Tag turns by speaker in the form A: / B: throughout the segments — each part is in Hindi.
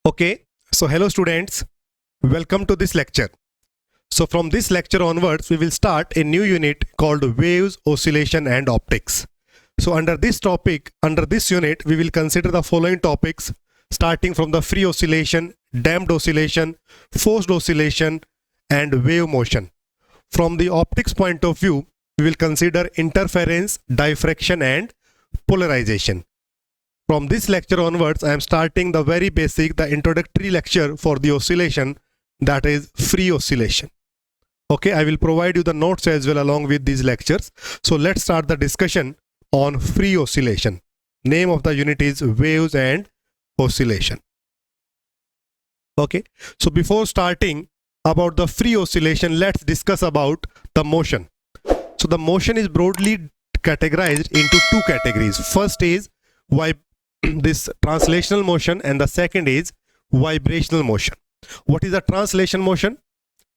A: Okay, so hello students, welcome to this lecture. So from this lecture onwards, we will start a new unit called Waves, Oscillation and Optics. So under this topic, under this unit, we will consider the following topics starting from the free oscillation, damped oscillation, forced oscillation and wave motion. From the optics point of view, we will consider interference, diffraction and polarization. From this lecture onwards, I am starting the very basic, the introductory lecture for the oscillation, that is free oscillation. Okay, I will provide you the notes as well along with these lectures. So let's start the discussion on free oscillation. Name of the unit is waves and oscillation. Okay, so before starting about the free oscillation, let's discuss about the motion. So the motion is broadly categorized into two categories. First is this translational motion and the second is vibrational motion. What is a translation motion?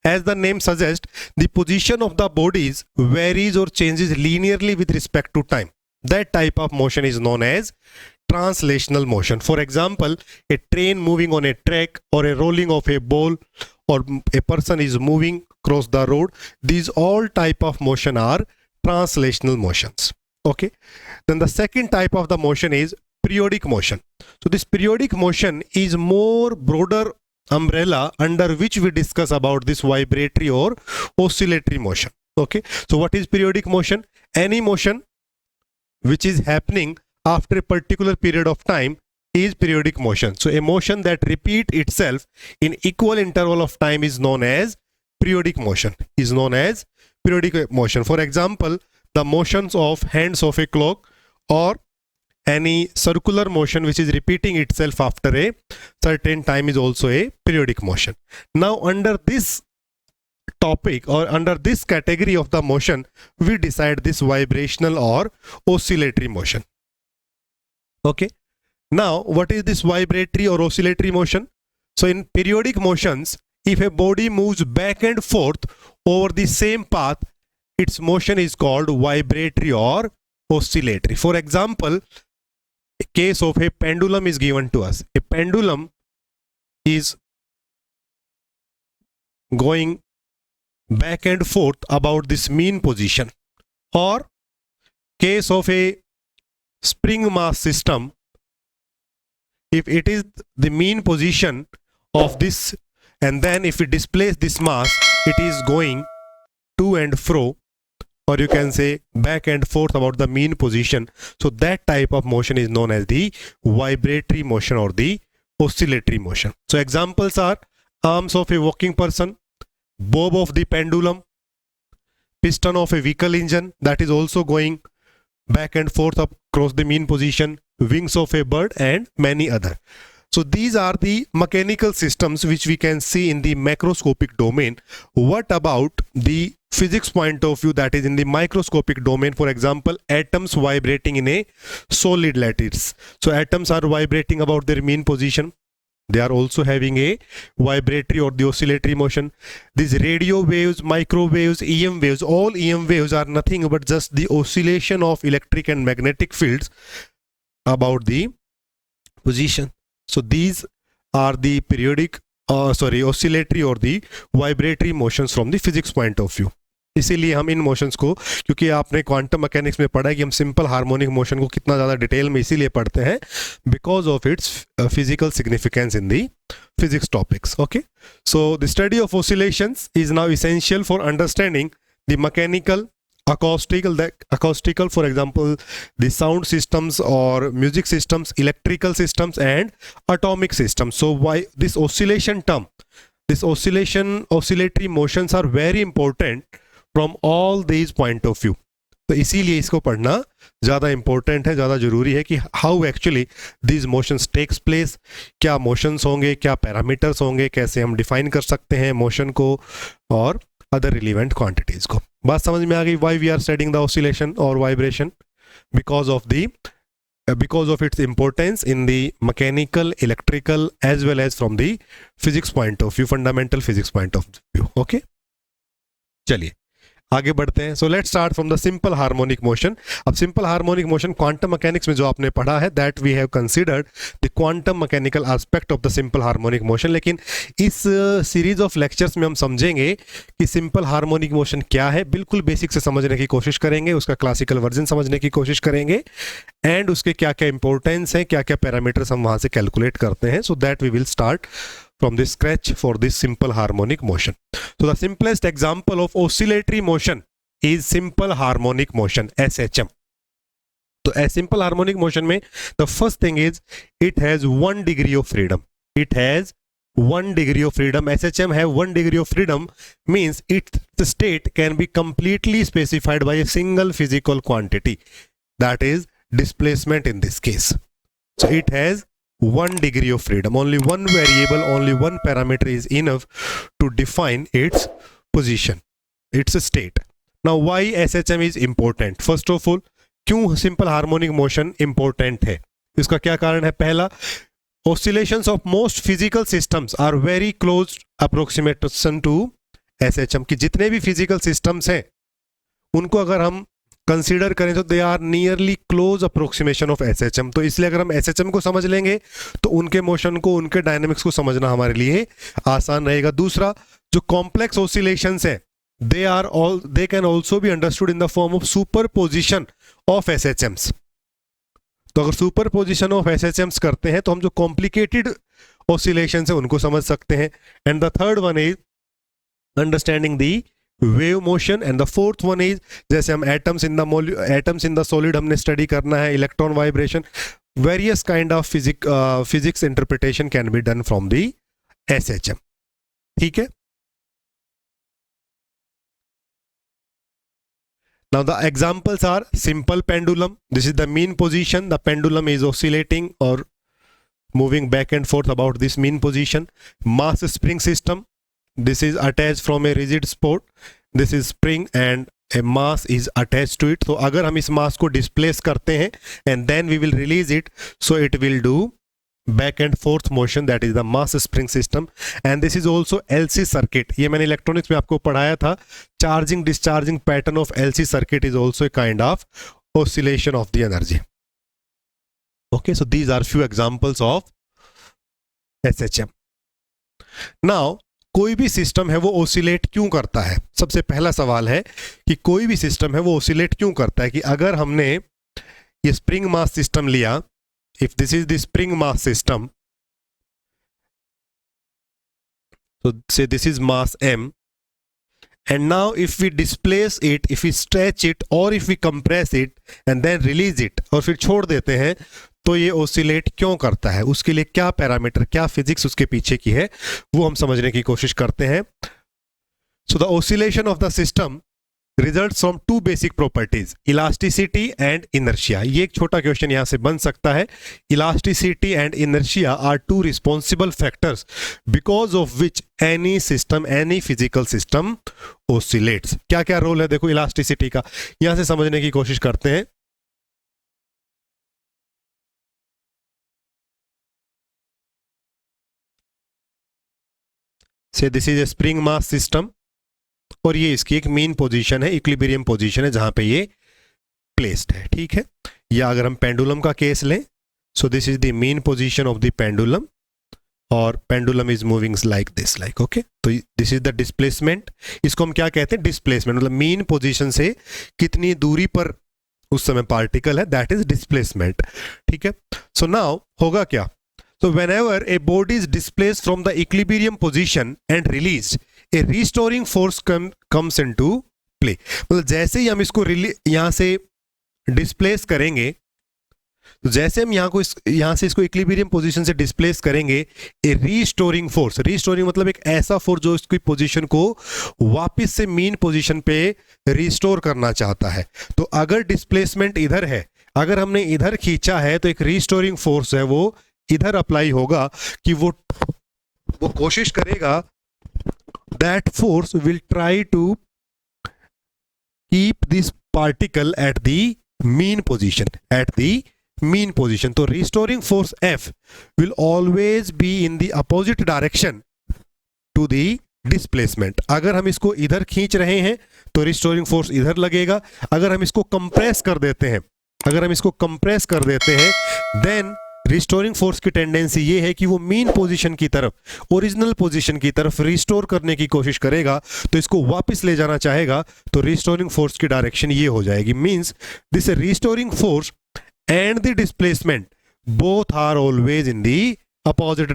A: As the name suggests, the position of the bodies varies or changes linearly with respect to time. That type of motion is known as translational motion. For example, a train moving on a track or a rolling of a ball or a person is moving across the road. These all type of motion are translational motions. Okay. Then the second type of the motion is periodic motion. So this periodic motion is more broader umbrella under which we discuss about this vibratory or oscillatory motion. Okay, so what is periodic motion? Any motion which is happening after a particular period of time is periodic motion. So a motion that repeats itself in equal interval of time is known as periodic motion. For example, the motions of hands of a clock or any circular motion which is repeating itself after a certain time is also a periodic motion. Now under this topic or under this category of the motion, we decide this vibrational or oscillatory motion. Okay. Now what is this vibratory or oscillatory motion? So in periodic motions, if a body moves back and forth over the same path, its motion is called vibratory or oscillatory. For example, a case of a pendulum is given to us. A pendulum is going back and forth about this mean position. Or case of a spring mass system, if it is the mean position of this and then if we displace this mass, it is going to and fro, or you can say back and forth about the mean position. So that type of motion is known as the vibratory motion or the oscillatory motion. So examples are arms of a walking person, bob of the pendulum, piston of a vehicle engine that is also going back and forth across the mean position, wings of a bird and many other. So these are the mechanical systems which we can see in the macroscopic domain. What about the physics point of view, that is in the microscopic domain? For example, atoms vibrating in a solid lattice. So atoms are vibrating about their mean position. They are also having a vibratory or the oscillatory motion. These radio waves, microwaves, EM waves, all EM waves are nothing but just the oscillation of electric and magnetic fields about the position. So these are the periodic oscillatory और the vibratory motions from the physics point of view. इसीलिए हम इन मोशंस को, क्योंकि आपने क्वांटम मैकेनिक्स में पढ़ा है कि हम सिंपल हार्मोनिक मोशन को कितना ज़्यादा डिटेल में इसीलिए पढ़ते हैं because of its physical significance in the physics topics. Okay, so the study of oscillations is now essential for understanding the mechanical, acoustical, for example, the sound systems or music systems, electrical systems and atomic systems. So why this oscillation term, this oscillatory motions are very important from all these point of view. तो इसीलिए इसको पढ़ना ज़्यादा इम्पोर्टेंट है, ज़्यादा ज़रूरी है कि how actually these motions takes place, क्या मोशंस होंगे, क्या पैरामीटर्स होंगे, कैसे हम डिफाइन कर सकते हैं मोशन को और अदर रिलेवेंट क्वांटिटीज को. बात समझ में आ गई? Why we are studying the oscillation और vibration? Because of its importance in the mechanical, electrical as well as from the physics point of view, fundamental physics point of view. Okay, चलिए आगे बढ़ते हैं. So let's start from the simple harmonic motion. अब simple harmonic motion quantum mechanics में जो आपने पढ़ा है, that we have considered the quantum mechanical aspect of the simple harmonic motion. लेकिन इस सीरीज ऑफ लेक्चर्स में हम समझेंगे कि सिंपल हार्मोनिक मोशन क्या है, बिल्कुल बेसिक से समझने की कोशिश करेंगे, उसका क्लासिकल वर्जन समझने की कोशिश करेंगे, एंड उसके क्या क्या इंपॉर्टेंस है, क्या क्या पैरामीटर्स हम वहां से कैलकुलेट करते हैं. So that we will start from the scratch for this simple harmonic motion. So the simplest example of oscillatory motion is simple harmonic motion, SHM. तो simple harmonic motion में the first thing is it has 1 degree of freedom. It has 1 degree of freedom. SHM have 1 degree of freedom means its state can be completely specified by a single physical quantity, that is displacement in this case. So it has 1 degree of freedom. Only one variable, only one parameter is enough to define its position, its state. Now why SHM is important? First of all, क्यों simple harmonic motion important है? इसका क्या कारण है? पहला, oscillations of most physical systems are very close approximation to SHM. कि जितने भी physical systems हैं उनको अगर हम कंसीडर करें तो they are nearly close approximation of SHM. तो इसलिए अगर हम एसएचएम को समझ लेंगे तो उनके मोशन को, उनके डायनेमिक्स को समझना हमारे लिए आसान रहेगा. दूसरा, जो कॉम्प्लेक्स ऑसिलेशंस है they can also be understood in the form of superposition of SHMs. तो अगर सुपरपोजिशन ऑफ एसएचएम्स करते हैं तो हम जो कॉम्प्लिकेटेड ऑसिलेशन है उनको समझ सकते हैं. And the third one is understanding the wave motion. And the fourth one is, जैसे हम एटम्स इन द सॉलिड हमने स्टडी करना है, electron vibration, various kind of physics interpretation can be done from the SHM. ठीक है. Now the examples are simple pendulum. This is the mean position. The pendulum is oscillating or moving back and forth about this mean position. Mass spring system. This is attached from a rigid support. This is spring and a mass is attached to it. So अगर हम इस mass को displace करते हैं and then we will release it, so it will do back and forth motion, that is the mass spring system. And this is also LC circuit. ये मैंने इलेक्ट्रॉनिक्स में आपको पढ़ाया था. Charging discharging pattern of LC circuit is also a kind of oscillation of the energy. Okay, so these are few examples of SHM. Now कोई भी सिस्टम है वो ओसिलेट क्यों करता है? सबसे पहला सवाल है कि कोई भी सिस्टम है वो ओसिलेट क्यों करता है. कि अगर हमने ये स्प्रिंग मास सिस्टम लिया, if this is the spring mass system, so say this is mass m, and now if we displace it, if we stretch it or if we compress it and then release it, और फिर छोड़ देते हैं, तो ये ओसिलेट क्यों करता है? उसके लिए क्या पैरामीटर, क्या फिजिक्स उसके पीछे की है, वो हम समझने की कोशिश करते हैं. So the oscillation of the system results from two basic properties, elasticity and inertia. ये एक छोटा क्वेश्चन यहां से बन सकता है. Elasticity and inertia are two responsible factors because of which any system, any physical system oscillates. क्या क्या रोल है देखो इलास्टिसिटी का, यहां से समझने की कोशिश करते हैं. से this is a spring mass system और ये इसकी एक मीन पोजीशन है, इक्विलिब्रियम पोजीशन है जहां पे ये प्लेस्ड है. ठीक है. या अगर हम पेंडुलम का केस लें, so this is the mean position of the pendulum और pendulum is moving like this, like okay. तो दिस इज द डिस्प्लेसमेंट. इसको हम क्या कहते हैं? डिस्प्लेसमेंट. मतलब मीन पोजीशन से कितनी दूरी पर उस समय पार्टिकल है, दैट इज डिस्प्लेसमेंट. ठीक है. सो नाउ होगा क्या? So whenever a body is displaced from the equilibrium position and released, a restoring force comes into play. मतलब जैसे ही हम इसको यहाँ से डिस्प्लेस करेंगे, तो जैसे हम यहाँ से इसको इक्विलिब्रियम पोजीशन से डिस्प्लेस करेंगे, ए रीस्टोरिंग फोर्स, रीस्टोरिंग मतलब एक ऐसा फोर्स जो इसकी पोजीशन को वापस से मीन पोजीशन पे रिस्टोर करना चाहता है. तो अगर डिस्प्लेसमेंट इधर है, अगर हमने इधर खींचा है, तो एक रीस्टोरिंग फोर्स है वो इधर अप्लाई होगा कि वो कोशिश करेगा, that force will try to keep this particle at the mean position, तो restoring force F will always be in the opposite direction to the displacement. अगर हम इसको इधर खींच रहे हैं तो रिस्टोरिंग फोर्स इधर लगेगा, अगर हम इसको कंप्रेस कर देते हैं, देन रिस्टोरिंग फोर्स की टेंडेंसी ये है कि वो मीन पोजीशन की तरफ, ओरिजिनल पोजीशन की तरफ रिस्टोर करने की कोशिश करेगा, तो इसको वापस ले जाना चाहेगा, तो रिस्टोरिंग फोर्स की डायरेक्शन ये हो जाएगी। Means this restoring force and the displacement both are always in the opposite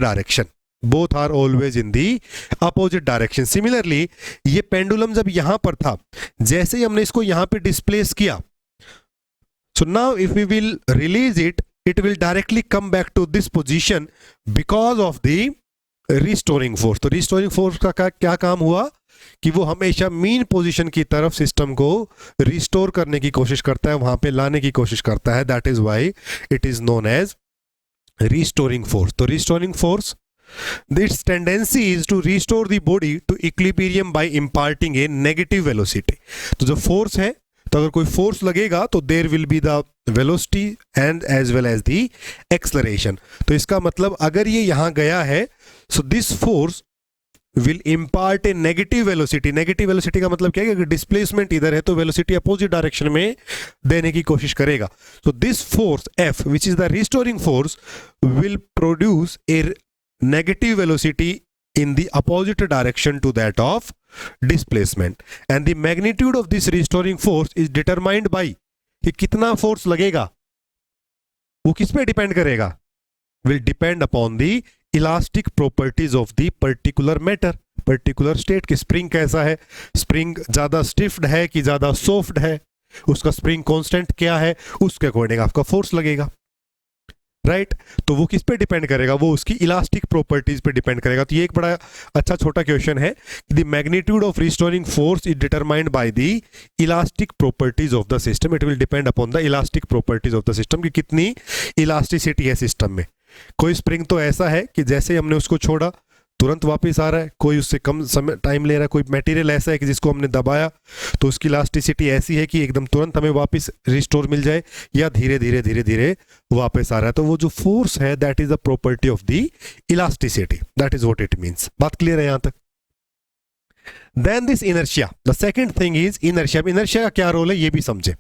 A: direction, similarly ये पेंडुलम जब यहां पर था, जैसे ही हमने इसको यहां पे डिस्प्लेस किया, so now if we will release it will directly come back to this position because of the restoring force। तो restoring force का क्या काम हुआ कि वो हमेशा मीन पोजीशन की तरफ सिस्टम को रिस्टोर करने की कोशिश करता है, वहां पे लाने की कोशिश करता है। That is why it is known as restoring force। तो restoring force, its tendency is to restore the body to equilibrium by imparting a negative velocity। तो जो फोर्स है, तो अगर कोई फोर्स लगेगा तो there will be the velocity and as well as the acceleration. तो इसका मतलब अगर ये यहां गया है, so this force will impart a negative velocity. Negative velocity का मतलब क्या है कि डिस्प्लेसमेंट इधर है तो वेलोसिटी अपोजिट डायरेक्शन में देने की कोशिश करेगा। तो this force F which is the restoring force will produce a negative velocity in the opposite direction to that of displacement, and the magnitude of this restoring force is determined by कि कितना फोर्स लगेगा, वो किस पे डिपेंड करेगा, will depend upon the elastic properties of the particular matter, particular state की स्प्रिंग कैसा है, स्प्रिंग ज्यादा स्टिफ्ड है कि ज्यादा सॉफ्ट है, उसका स्प्रिंग कांस्टेंट क्या है, उसके अकॉर्डिंग आपका फोर्स लगेगा, राइट। तो वो किस पे डिपेंड करेगा, वो उसकी इलास्टिक प्रॉपर्टीज पे डिपेंड करेगा। तो ये एक बड़ा अच्छा छोटा क्वेश्चन है, the magnitude of restoring force is determined by the elastic properties of the system. It will depend upon the elastic properties of the system, कि कितनी इलास्टिसिटी है सिस्टम में। कोई स्प्रिंग तो ऐसा है कि जैसे हमने उसको छोड़ा तुरंत वापस आ रहा है, कोई उससे कम समय टाइम ले रहा है, कोई मटेरियल ऐसा है कि जिसको हमने दबाया तो उसकी इलास्टिसिटी ऐसी है कि एकदम तुरंत हमें वापस रिस्टोर मिल जाए, या धीरे धीरे धीरे धीरे वापस आ रहा है। तो वो जो फोर्स है that is the property of the elasticity, that is what it means. बात क्लियर है यहां तक? Then this inertia, the second thing is inertia. अब इनर्शिया का क्या रोल है ये भी समझे।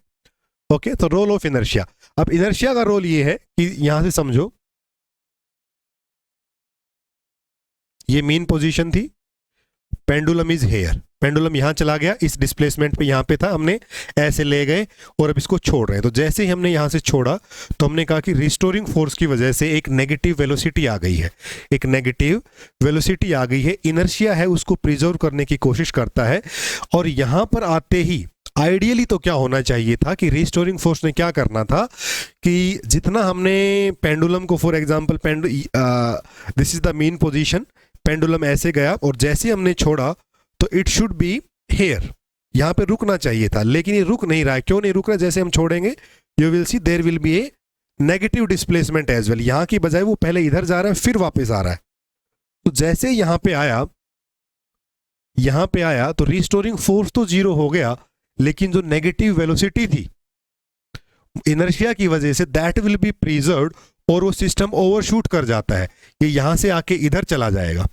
A: ओके, तो रोल ऑफ इनर्शिया। अब इनर्शिया का रोल ये है कि यहां से समझो, ये मीन पोजीशन थी, पेंडुलम इज हेयर, पेंडुलम यहां चला गया, इस डिस्प्लेसमेंट पे यहां पे था, हमने ऐसे ले गए और अब इसको छोड़ रहे हैं। तो जैसे ही हमने यहां से छोड़ा तो हमने कहा कि रिस्टोरिंग फोर्स की वजह से एक नेगेटिव वेलोसिटी आ गई है, एक नेगेटिव वेलोसिटी आ गई है, इनर्शिया है उसको प्रिजर्व करने की कोशिश करता है। और यहां पर आते ही आइडियली तो क्या होना चाहिए था कि रिस्टोरिंग फोर्स ने क्या करना था कि जितना हमने पेंडुलम को, for example this is the mean position, pendulum ऐसे गया और जैसे हमने छोड़ा तो इट शुड बी हेयर, यहां पे रुकना चाहिए था, लेकिन ये रुक नहीं रहा है। क्यों नहीं रुक रहा है? जैसे हम छोड़ेंगे you will see there will be a negative displacement as well. यहां की बजाय वो पहले इधर जा रहा है फिर वापस आ रहा है। तो जैसे यहां पे आया तो रिस्टोरिंग फोर्स तो जीरो हो गया, लेकिन जो नेगेटिव वेलोसिटी थी इनर्शिया की वजह say that will B preserved, और वो सिस्टम ओवरशूट कर जाता है। ये यहां से आके इधर चला जाएगा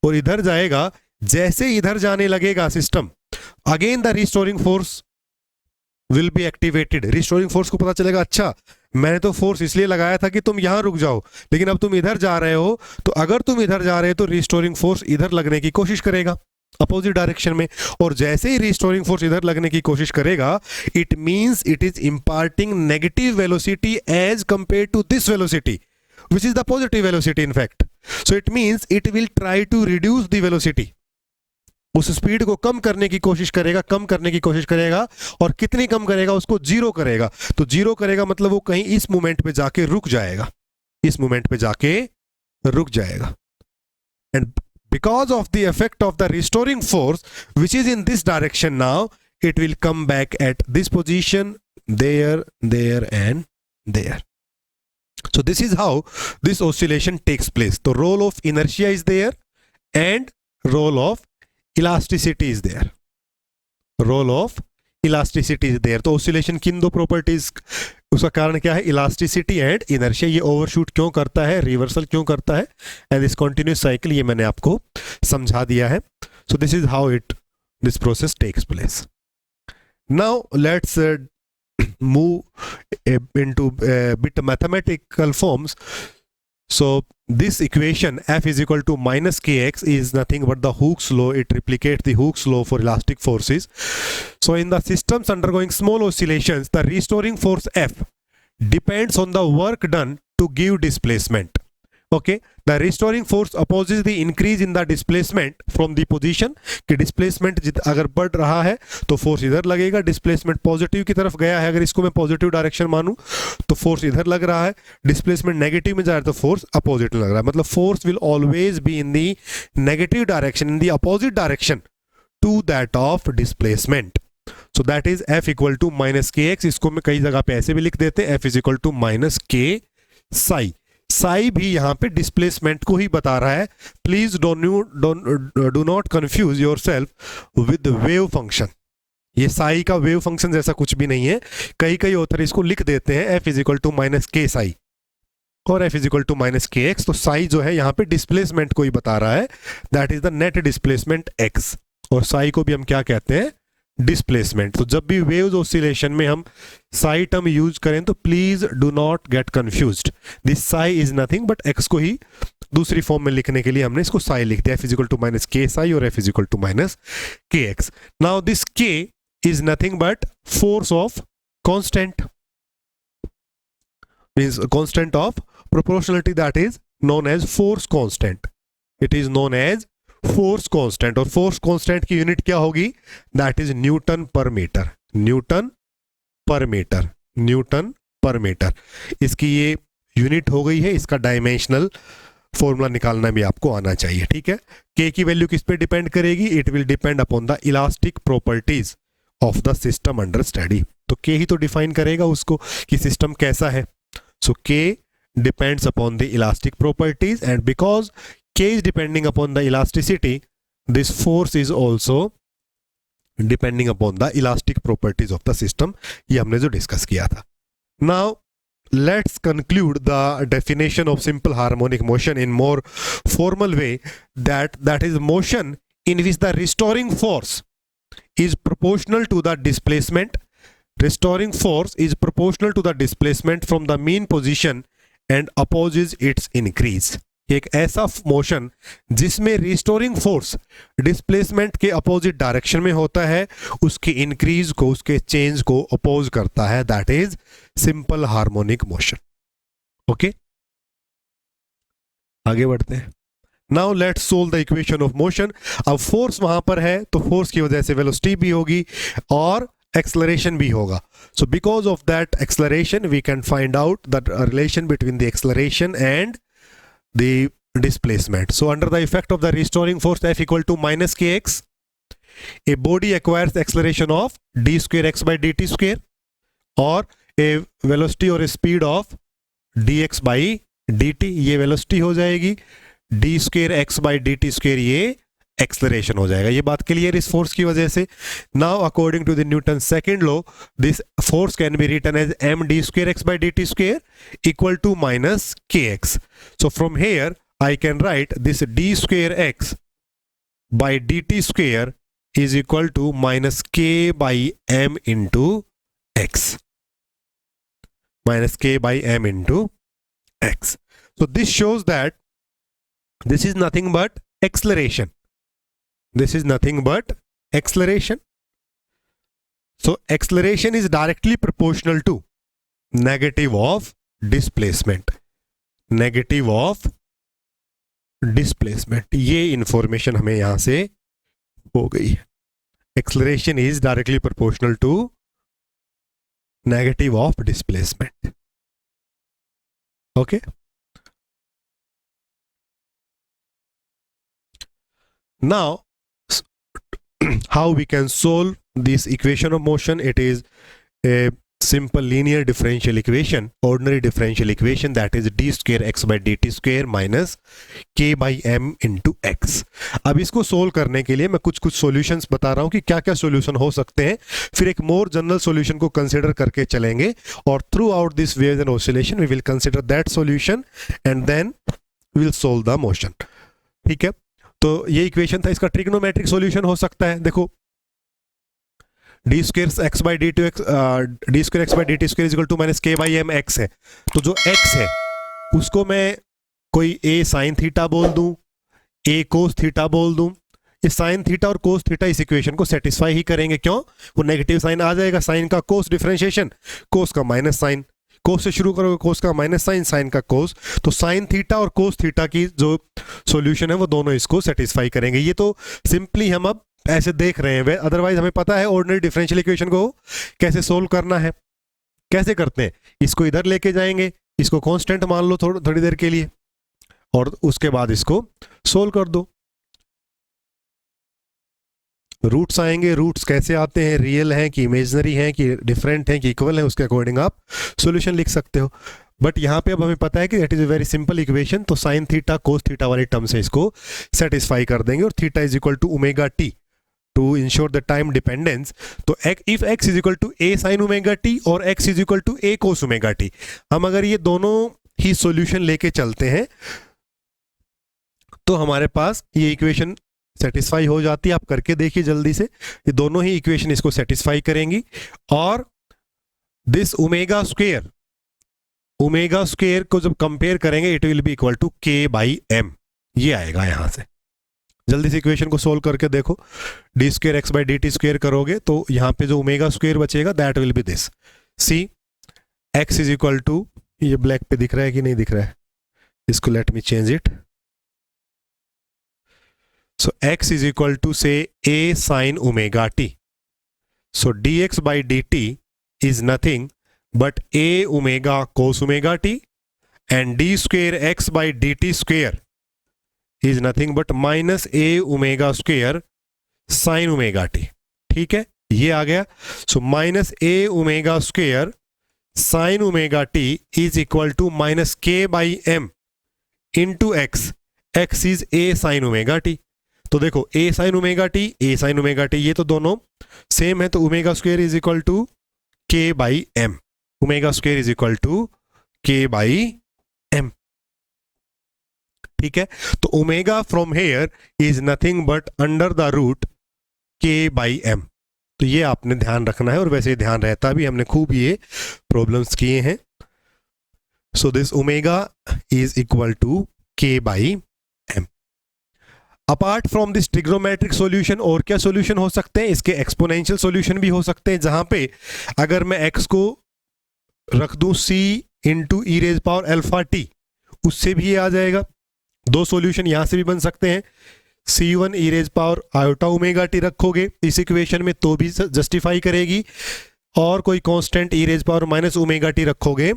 A: और इधर जाएगा, जैसे इधर जाने लगेगा system, again the restoring force will be activated. Restoring force को पता चलेगा अच्छा मैंने तो फोर्स इसलिए लगाया था कि तुम यहां रुक जाओ, लेकिन अब तुम इधर जा रहे हो, तो अगर तुम इधर जा रहे हो तो रिस्टोरिंग फोर्स इधर लगने की कोशिश करेगा अपोजिट डायरेक्शन में, और जैसे ही रिस्टोरिंग फोर्स इधर लगने की कोशिश करेगा it means it is imparting negative velocity as compare to this velocity which is the positive velocity in fact. So it means it will try to reduce the velocity, उस स्पीड को कम करने की कोशिश करेगा, और कितनी कम करेगा, उसको जीरो करेगा। तो जीरो करेगा मतलब वो कहीं इस मोमेंट पे जाके रुक जाएगा, and because of the effect of the restoring force which is in this direction now, it will come back at this position, there and there. So this is how this oscillation takes place. The role of inertia is there and role of elasticity is there. तो oscillation किन दो properties, उसका कारण क्या है? Elasticity and inertia. ये ओवरशूट क्यों करता है, रिवर्सल क्यों करता है, एंड दिस कंटिन्यूस साइकिल, ये मैंने आपको समझा दिया है। So this is how this process takes place. Now let's move into a bit mathematical forms. So this equation f is equal to minus kx is nothing but the Hooke's law. It replicates the Hooke's law for elastic forces. So in the systems undergoing small oscillations, the restoring force F depends on the work done to give displacement. Okay, the restoring force opposes the increase in the displacement from the position कि displacement अगर बढ़ रहा है तो force इधर लगेगा, displacement पॉजिटिव की तरफ गया है, अगर इसको मैं पॉजिटिव डायरेक्शन मानूं तो force इधर लग रहा है, displacement नेगेटिव में जा रहा है तो force अपोजिट लग रहा है, मतलब force will always be in the negative direction, in the opposite direction to that of displacement. So that is F equal to minus kx. इसको मैं कई जगह पे ऐसे भी लिख देते हैं, F is equal to minus k psi. Sai भी यहाँ पे डिस्प्लेसमेंट को ही बता रहा है. Please do not confuse yourself with wave function. ये साई का वेव फंक्शन जैसा कुछ भी नहीं है. कई ऑथर इसको लिख देते हैं F is equal to minus K psi और F is equal to minus के एक्स. तो साई जो है यहाँ पे डिस्प्लेसमेंट को ही बता रहा है, that is the net displacement x. और साई को भी हम क्या कहते हैं, डिस्प्लेसमेंट. तो जब भी वेव्स ऑसिलेशन में हम साई टर्म यूज करें तो please do not gate confused. This Sai is nothing but x को ही दूसरी फॉर्म में लिखने के लिए हमने इसको साई लिख दिया, F is equal to minus K psi और F is equal to minus के X. Now this K is nothing but force of constant, means constant of proportionality, that is known as force constant. It is known as force constant. और फोर्स कांस्टेंट की यूनिट क्या होगी, that is newton per metre. Newton per metre, newton per metre इसकी ये यूनिट हो गई है. इसका डायमेंशनल फॉर्मूला निकालना भी आपको आना चाहिए. ठीक है, के की वैल्यू किस पे डिपेंड करेगी, it will depend upon the elastic properties of the system under study. तो के ही तो डिफाइन करेगा उसको कि सिस्टम कैसा है. सो के depends upon the elastic properties and because K is depending upon the elasticity, this force is also depending upon the elastic properties of the system. ये हमने जो डिस्कस किया था. Now let's conclude the definition of simple harmonic motion in more formal way, that is motion in which the restoring force is proportional to the displacement. Restoring force is proportional to the displacement from the mean position and opposes its increase. एक ऐसा मोशन जिसमें रिस्टोरिंग फोर्स डिस्प्लेसमेंट के अपोजिट डायरेक्शन में होता है, उसके इंक्रीज को, उसके चेंज को अपोज करता है, that is simple harmonic motion. Okay, आगे बढ़ते हैं. Now let's solve the equation of motion. अब फोर्स वहां पर है तो फोर्स की वजह से वेलोसिटी भी होगी और एक्सेलरेशन भी होगा. So because of that acceleration we can find out the relation between the acceleration and the displacement. So under the effect of the restoring force F equal to minus kx, a body acquires acceleration of d square x by dt square or a velocity or a speed of dx by dt. ये velocity हो जाएगी, d square x by dt square ये एक्सलरेशन हो जाएगा. ये बात क्लियर इस फोर्स की वजह से. Now according to the Newton second law, this force can be written as m d square x by D t square equal to minus के x. So from here I can write this d square x by D t square is equal to minus के by m into x, minus के by m into x. So this shows that this is nothing but acceleration. This is nothing but acceleration. So acceleration is directly proportional to negative of displacement. Negative of displacement. ये इंफॉर्मेशन हमें यहां से हो गई है. Acceleration is directly proportional to negative of displacement. Okay. Now how we can solve this equation of motion. It is a simple linear differential equation, ordinary differential equation, that is d square x by dt square minus k by m into x. अब इसको सोल्व करने के लिए मैं कुछ सॉल्यूशंस बता रहा हूं कि क्या क्या सॉल्यूशन हो सकते हैं, फिर एक मोर जनरल सॉल्यूशन को कंसीडर करके चलेंगे और throughout this waves and oscillation we will consider that solution and then we will solve the motion. ठीक है, तो ये इक्वेशन था, इसका ट्रिग्नोमेट्रिक सॉल्यूशन हो सकता है। देखो D square x by D two X, D square x by D T square is equal to minus के बाई एम एक्स है। तो जो एक्स है उसको मैं कोई ए साइन थीटा बोल दूं, ए कोस थीटा बोल दूं। ये साइन थीटा और कोस थीटा इस इक्वेशन को सेटिस्फाई ही करेंगे। क्यों? वो नेगेटिव साइन आ जाएगा, साइन का कोस डिफरेंशिएशन, कोस का माइनस साइन, कोस से शुरू करोगे कोस का माइनस साइन, साइन का कोस, तो साइन थीटा और कोस थीटा की जो सॉल्यूशन है वो दोनों इसको सेटिस्फाई करेंगे। ये तो सिंपली हम अब ऐसे देख रहे हैं, अदरवाइज हमें पता है ऑर्डिनरी डिफरेंशियल इक्वेशन को कैसे सोल्व करना है। कैसे करते हैं? इसको इधर लेके जाएंगे, इसको कांस्टेंट मान लो थोड़ी देर के लिए, और उसके बाद इसको सोल्व कर दो। रूट्स आएंगे, रूट्स कैसे आते हैं, रियल हैं कि इमेजिनरी हैं कि डिफरेंट हैं कि इक्वल हैं, उसके अकॉर्डिंग आप सॉल्यूशन लिख सकते हो। बट यहाँ पे अब हमें पता है कि that is a very simple equation, तो साइन थीटा कोस थीटा वाली टर्म से इसको सेटिस्फाई कर देंगे, और theta is equal to omega t to ensure the time dependence. तो if x is equal to A sine omega t और x is equal to A cos omega t, हम अगर ये दोनों ही सॉल्यूशन लेके चलते हैं तो हमारे पास ये इक्वेशन सेटिस्फाई हो जाती है। आप करके देखिए जल्दी से, ये दोनों ही इक्वेशन इसको सेटिस्फाई करेंगी। और दिस ओमेगा स्क्वेयर को जब कंपेयर करेंगे it will be equal to के बाई एम, ये आएगा यहां से। जल्दी से इक्वेशन को सोल्व करके देखो, D square x by D T square करोगे तो यहाँ पे जो ओमेगा स्क्वेयर बचेगा that will be this, C X is equal to, ये ब्लैक पे दिख रहा है कि नहीं दिख रहा है, इसको let me change it. So x is equal to say a sin omega t. So dx by dt is nothing but a omega cos omega t, and d square x by dt square is nothing but minus a omega square sin omega t. ठीक है, ये आ गया। So minus a omega square sin omega t is equal to minus k by m into x. x is a sin omega t. तो देखो a साइन ओमेगा टी ये तो दोनों सेम है, तो omega square is equal to के by m, omega square is equal to के बाई एम। ठीक है, तो omega from here is nothing but under the root k by m. तो ये आपने ध्यान रखना है, और वैसे ध्यान रहता भी, हमने खूब ये प्रॉब्लम्स किए हैं। So this omega is equal to के by m. Apart from this trigonometric solution और क्या सॉल्यूशन हो सकते हैं? इसके एक्सपोनेंशियल सॉल्यूशन भी हो सकते हैं, जहां पे अगर मैं x को रख दूं c into e raise power alpha T, उससे भी ये आ जाएगा। दो सॉल्यूशन यहां से भी बन सकते हैं, c1 e raise power iota omega t रखोगे इस इक्वेशन में तो भी जस्टिफाई करेगी, और कोई constant e raise power minus omega t रखोगे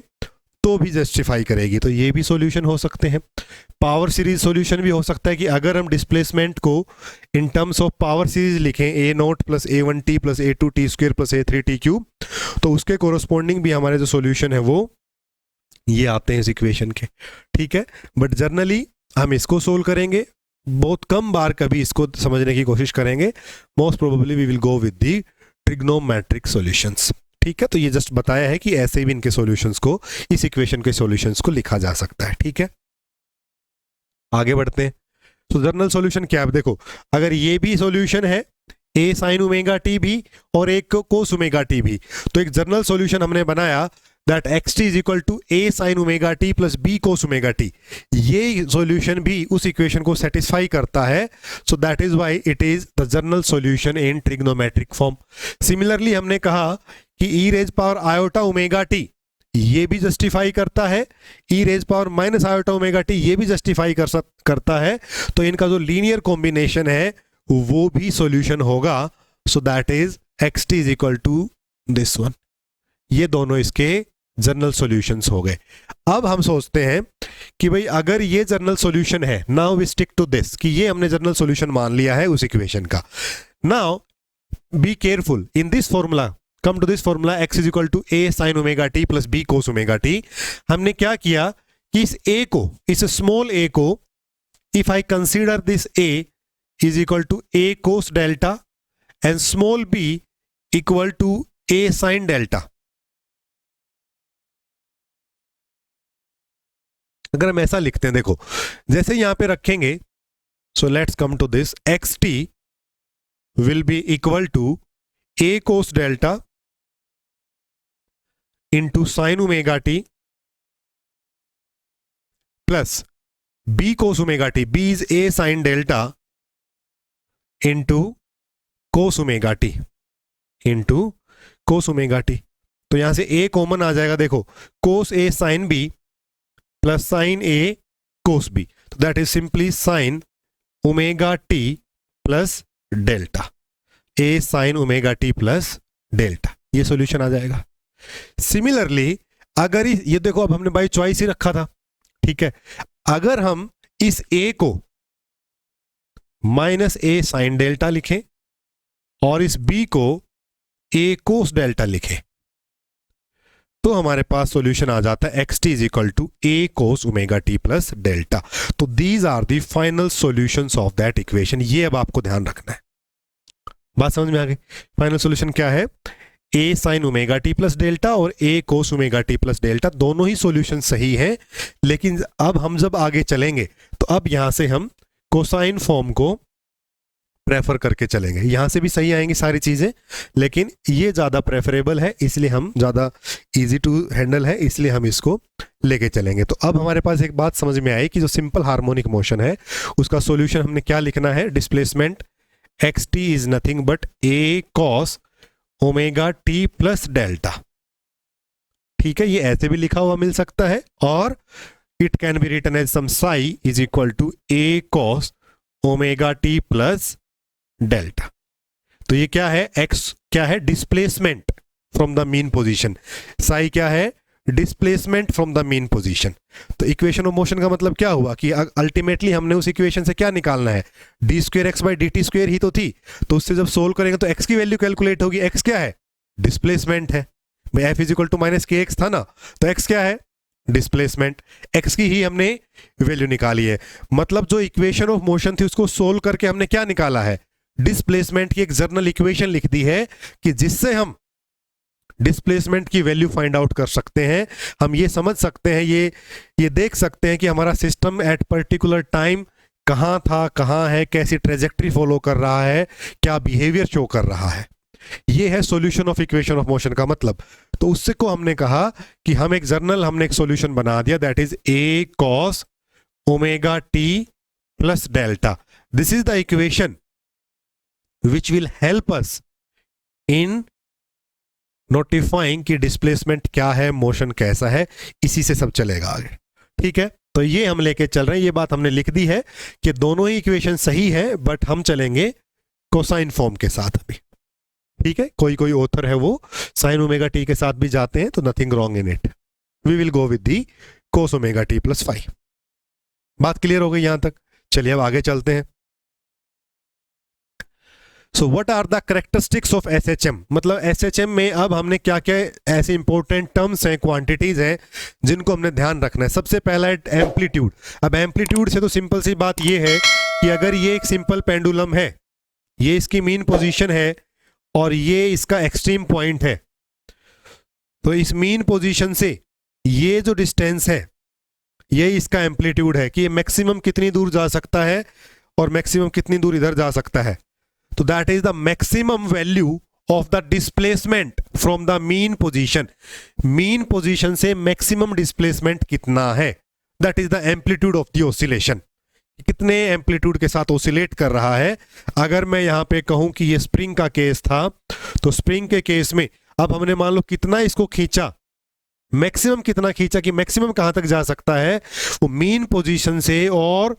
A: तो भी जस्टिफाई करेगी। तो ये भी सॉल्यूशन हो सकते हैं। पावर सीरीज सॉल्यूशन भी हो सकता है कि अगर हम डिस्प्लेसमेंट को in terms of power series लिखें, a naught plus a one t plus a two t square plus a three t cube, तो उसके कोरस्पॉन्डिंग भी हमारे जो सॉल्यूशन है वो ये आते हैं इस इक्वेशन के। ठीक है, बट जनरली हम इसको सोल्व करेंगे, बहुत कम बार कभी इसको समझने की कोशिश करेंगे। Most probably we will go with the trigonometric solutions. ठीक है, तो ये जस्ट बताया है कि ऐसे भी इनके सॉल्यूशंस को, इस इक्वेशन के सॉल्यूशंस को लिखा जा सकता है। ठीक है, आगे बढ़ते हैं। तो जनरल सॉल्यूशन क्या है? देखो, अगर ये भी सॉल्यूशन है ए साइन ओमेगा टी भी और एक कोस ओमेगा टी भी, तो एक जनरल सॉल्यूशन हमने बनाया that x T is equal to A sine omega T plus B cos omega t. ये सॉल्यूशन भी उस इक्वेशन को सेटिस्फाई करता है, so that is why it is the general solution in trigonometric form. Similarly हमने कहा कि e raise power iota omega t ये भी जस्टिफाई करता है, e raise power minus iota omega t ये भी जस्टिफाई करता है, तो इनका जो लीनियर कॉम्बिनेशन है वो भी सॉल्यूशन होगा। So that is X T is equal to this one. ये दोनों इसके जनरल सॉल्यूशंस हो गए। अब हम सोचते हैं कि भाई अगर ये जनरल सॉल्यूशन है, now we stick to this, कि ये हमने जनरल सॉल्यूशन मान लिया है उस इक्वेशन का। Now be careful in this formula, come to this formula x is equal to A sine omega T plus B cos omega T. हमने क्या किया कि इस a को, इस स्मॉल a को, if I consider this a is equal to a cos delta and small b equal to a sine delta, अगर हम ऐसा लिखते हैं, देखो जैसे यहां पे रखेंगे So let's come to this. xt will be equal to a cos delta into sin omega t plus b cos omega t. b is a sin delta into cos omega t into cos omega t. तो यहां से a कॉमन आ जाएगा, देखो cos a sin b plus sin a cos b, तो that is simply sin omega t plus delta, a sin omega t plus delta, ये सॉल्यूशन आ जाएगा. सिमिलरली अगर ये देखो, अब हमने बाई चॉइस ही रखा था, ठीक है. अगर हम इस a को माइनस a sin डेल्टा लिखें और इस b को a cos डेल्टा लिखें, तो हमारे पास सॉल्यूशन आ जाता है xt is equal to a cos omega t plus delta. तो these are the final solutions of that equation. ये अब आपको ध्यान रखना है. बात समझ में आ गई? फाइनल सॉल्यूशन क्या है? a sin omega t plus delta और a cos omega t plus delta, दोनों ही सॉल्यूशन सही हैं. लेकिन अब हम जब आगे चलेंगे तो अब यहां से हम कोसाइन फॉर्म को प्रेफर करके चलेंगे. यहां से भी सही आएंगी सारी चीजें, लेकिन ये ज्यादा प्रेफरेबल है, इसलिए हम ज्यादा इजी टू हैंडल है, इसलिए हम इसको लेके चलेंगे. तो अब हमारे पास एक बात समझ में आई कि जो सिंपल हार्मोनिक मोशन है उसका सॉल्यूशन हमने क्या लिखना है? Displacement xt is nothing but a cos omega t plus delta. ठीक है, ये ऐसे भी लिखा हुआ मिल सकता है, और it can be written as some psi is equal to a cos omega t plus delta. तो ये क्या है? x क्या है? Displacement from the mean position. Psi क्या है? Displacement from the mean position. तो इक्वेशन ऑफ मोशन का मतलब क्या हुआ कि अल्टीमेटली हमने उस इक्वेशन से क्या निकालना है? D square x by D T square ही तो थी. तो उससे जब सोल्व करेंगे तो x की वैल्यू कैलकुलेट होगी. x क्या है? डिस्प्लेसमेंट है. f is equal to minus के एक्स था ना, तो x क्या है? डिस्प्लेसमेंट. x की ही हमने वैल्यू निकाली है. मतलब जो इक्वेशन ऑफ मोशन थी उसको सोल्व करके हमने क्या निकाला है? डिस्प्लेसमेंट की एक जर्नल इक्वेशन लिख दी है कि जिससे हम डिस्प्लेसमेंट की वैल्यू फाइंड आउट कर सकते हैं. हम ये समझ सकते हैं, ये देख सकते हैं कि हमारा सिस्टम एट पर्टिकुलर टाइम कहां था, कहां है, कैसी ट्रेजेक्ट्री फॉलो कर रहा है, क्या बिहेवियर शो कर रहा है. ये है solution of equation of motion का मतलब. तो उससे को हमने कहा कि हम एक जर्नल, हमने एक सॉल्यूशन बना दिया, that is a cos omega t plus delta. This is the equation which will help us in notifying कि डिस्प्लेसमेंट क्या है, मोशन कैसा है. इसी से सब चलेगा आगे. ठीक है, तो ये हम लेके चल रहे हैं. ये बात हमने लिख दी है कि दोनों ही इक्वेशन सही है, बट हम चलेंगे कोसाइन फॉर्म के साथ अभी. ठीक है, कोई कोई ऑथर है वो साइन ओमेगा टी के साथ भी जाते हैं, तो nothing wrong in it. We will go with the cos omega T plus 5. बात क्लियर हो गई यहां तक? चलिए अब आगे चलते हैं. So what are the characteristics of SHM? मतलब SHM में अब हमने क्या क्या ऐसे इंपॉर्टेंट टर्म्स हैं, क्वांटिटीज हैं जिनको हमने ध्यान रखना है. सबसे पहला है एम्पलीट्यूड. अब एम्पलीट्यूड से तो सिंपल सी बात ये है कि अगर ये एक सिंपल पेंडुलम है, ये इसकी मीन पोजीशन है और ये इसका एक्सट्रीम पॉइंट है, तो इस मीन पोजीशन से ये जो डिस्टेंस है ये इसका एम्पलीट्यूड है कि ये मैक्सिमम कितनी दूर जा सकता है और मैक्सिमम कितनी दूर इधर जा सकता है. तो that is the maximum value of the displacement from the mean position. Mean position से मैक्सिमम डिस्प्लेसमेंट कितना है, that is the amplitude of the oscillation. कितने एम्पलीट्यूड के साथ ऑसिलेट कर रहा है. अगर मैं यहां पे कहूं कि ये स्प्रिंग का केस था, तो स्प्रिंग के केस में अब हमने मान लो कितना इसको खींचा, मैक्सिमम कितना खींचा, कि मैक्सिमम कहां तक जा सकता है, वो मीन पोजीशन से और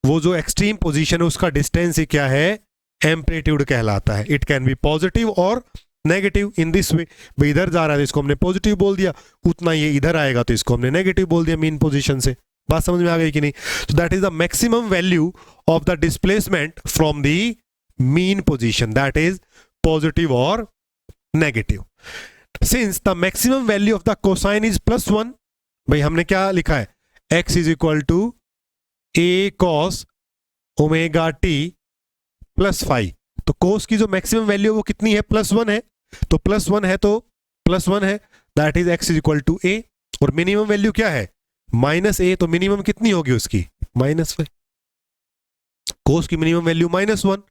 A: वो जो एक्सट्रीम पोजीशन है उसका डिस्टेंस ही क्या है? एम्पलीट्यूड कहलाता है. इट कैन बी पॉजिटिव और नेगेटिव इन दिस वे. भाई इधर जा रहा है तो इसको हमने पॉजिटिव बोल दिया, उतना ये इधर आएगा तो इसको हमने नेगेटिव बोल दिया मीन पोजीशन से. बात समझ में आ गई कि नहीं? तो that is the maximum value of the displacement from the mean position, that is positive और negative. Since the maximum value of the cosine is +1, भाई हमने क्या लिखा है? x is equal to a cos omega t plus 5. तो कोस की जो मैक्सिमम वैल्यू वो कितनी है? +1 है. तो +1 है तो +1 है, that is x is equal to a. और मिनिमम वैल्यू क्या है? -a. तो मिनिमम कितनी होगी उसकी? -5. कोस की मिनिमम वैल्यू -1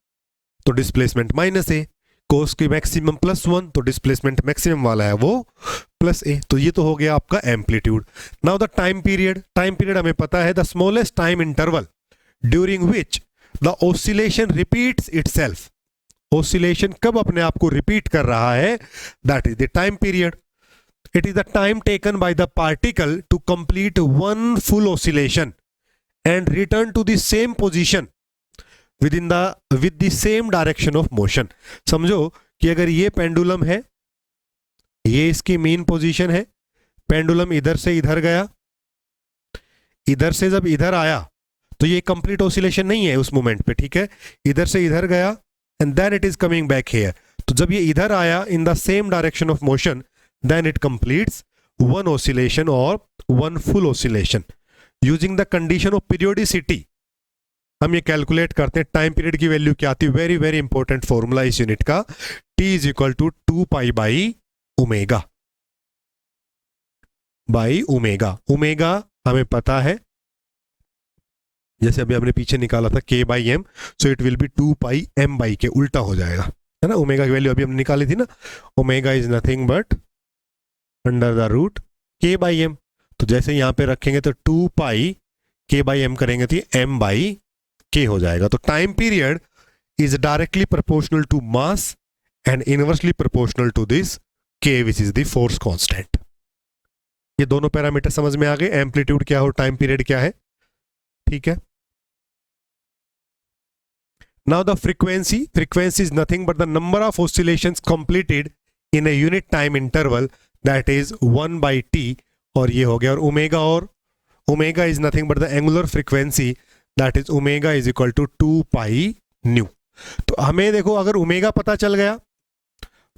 A: तो डिस्प्लेसमेंट -a, कोस की मैक्सिमम +1 तो डिस्प्लेसमेंट मैक्सिमम वाला है वो +a। तो ये तो हो गया आपका amplitude. Now the time period हमें पता है the smallest time interval during which the oscillation repeats itself. Oscillation कब अपने आप को रिपीट कर रहा है, that is the time period. It is the time taken by the particle to complete one full oscillation and return to the same position with the same direction of motion. समझो कि अगर ये पेंडुलम है, ये इसकी मेन पोजीशन है, पेंडुलम इधर से इधर गया, इधर से जब इधर आया तो ये कंप्लीट ऑसिलेशन नहीं है उस मोमेंट पे, ठीक है। इधर से इधर गया and then it is coming back here. तो जब ये इधर आया in the same direction of motion, then it completes one oscillation और one full oscillation. Using the condition of periodicity हम ये कैलकुलेट करते हैं टाइम पीरियड की वैल्यू क्या आती है। वेरी वेरी इंपॉर्टेंट फॉर्मूला इस यूनिट का, T इज इक्वल टू 2π/ओमेगा बाई ओमेगा। ओमेगा हमें पता है, जैसे अभी हमने पीछे निकाला था k/m, so it will B 2πm/k, के उल्टा हो जाएगा, है ना। ओमेगा की वैल्यू अभी हमने निकाली थी ना, omega is nothing but under the root k/m। तो जैसे यहां पे रखेंगे तो 2π करेंगे तो m/k हो जाएगा। तो time period is directly proportional to mass and inversely proportional to this k which is the force constant. ये दोनों पैरामीटर समझ में आ गए, एम्पलीट्यूड क्या हो, टाइम पीरियड क्या है, ठीक है। Now the frequency is nothing but the number of oscillations completed in a unit time interval, that is 1/t, और ये हो गया। और omega is nothing but the angular frequency, that is omega is equal to 2πν। तो हमें देखो अगर ओमेगा पता चल गया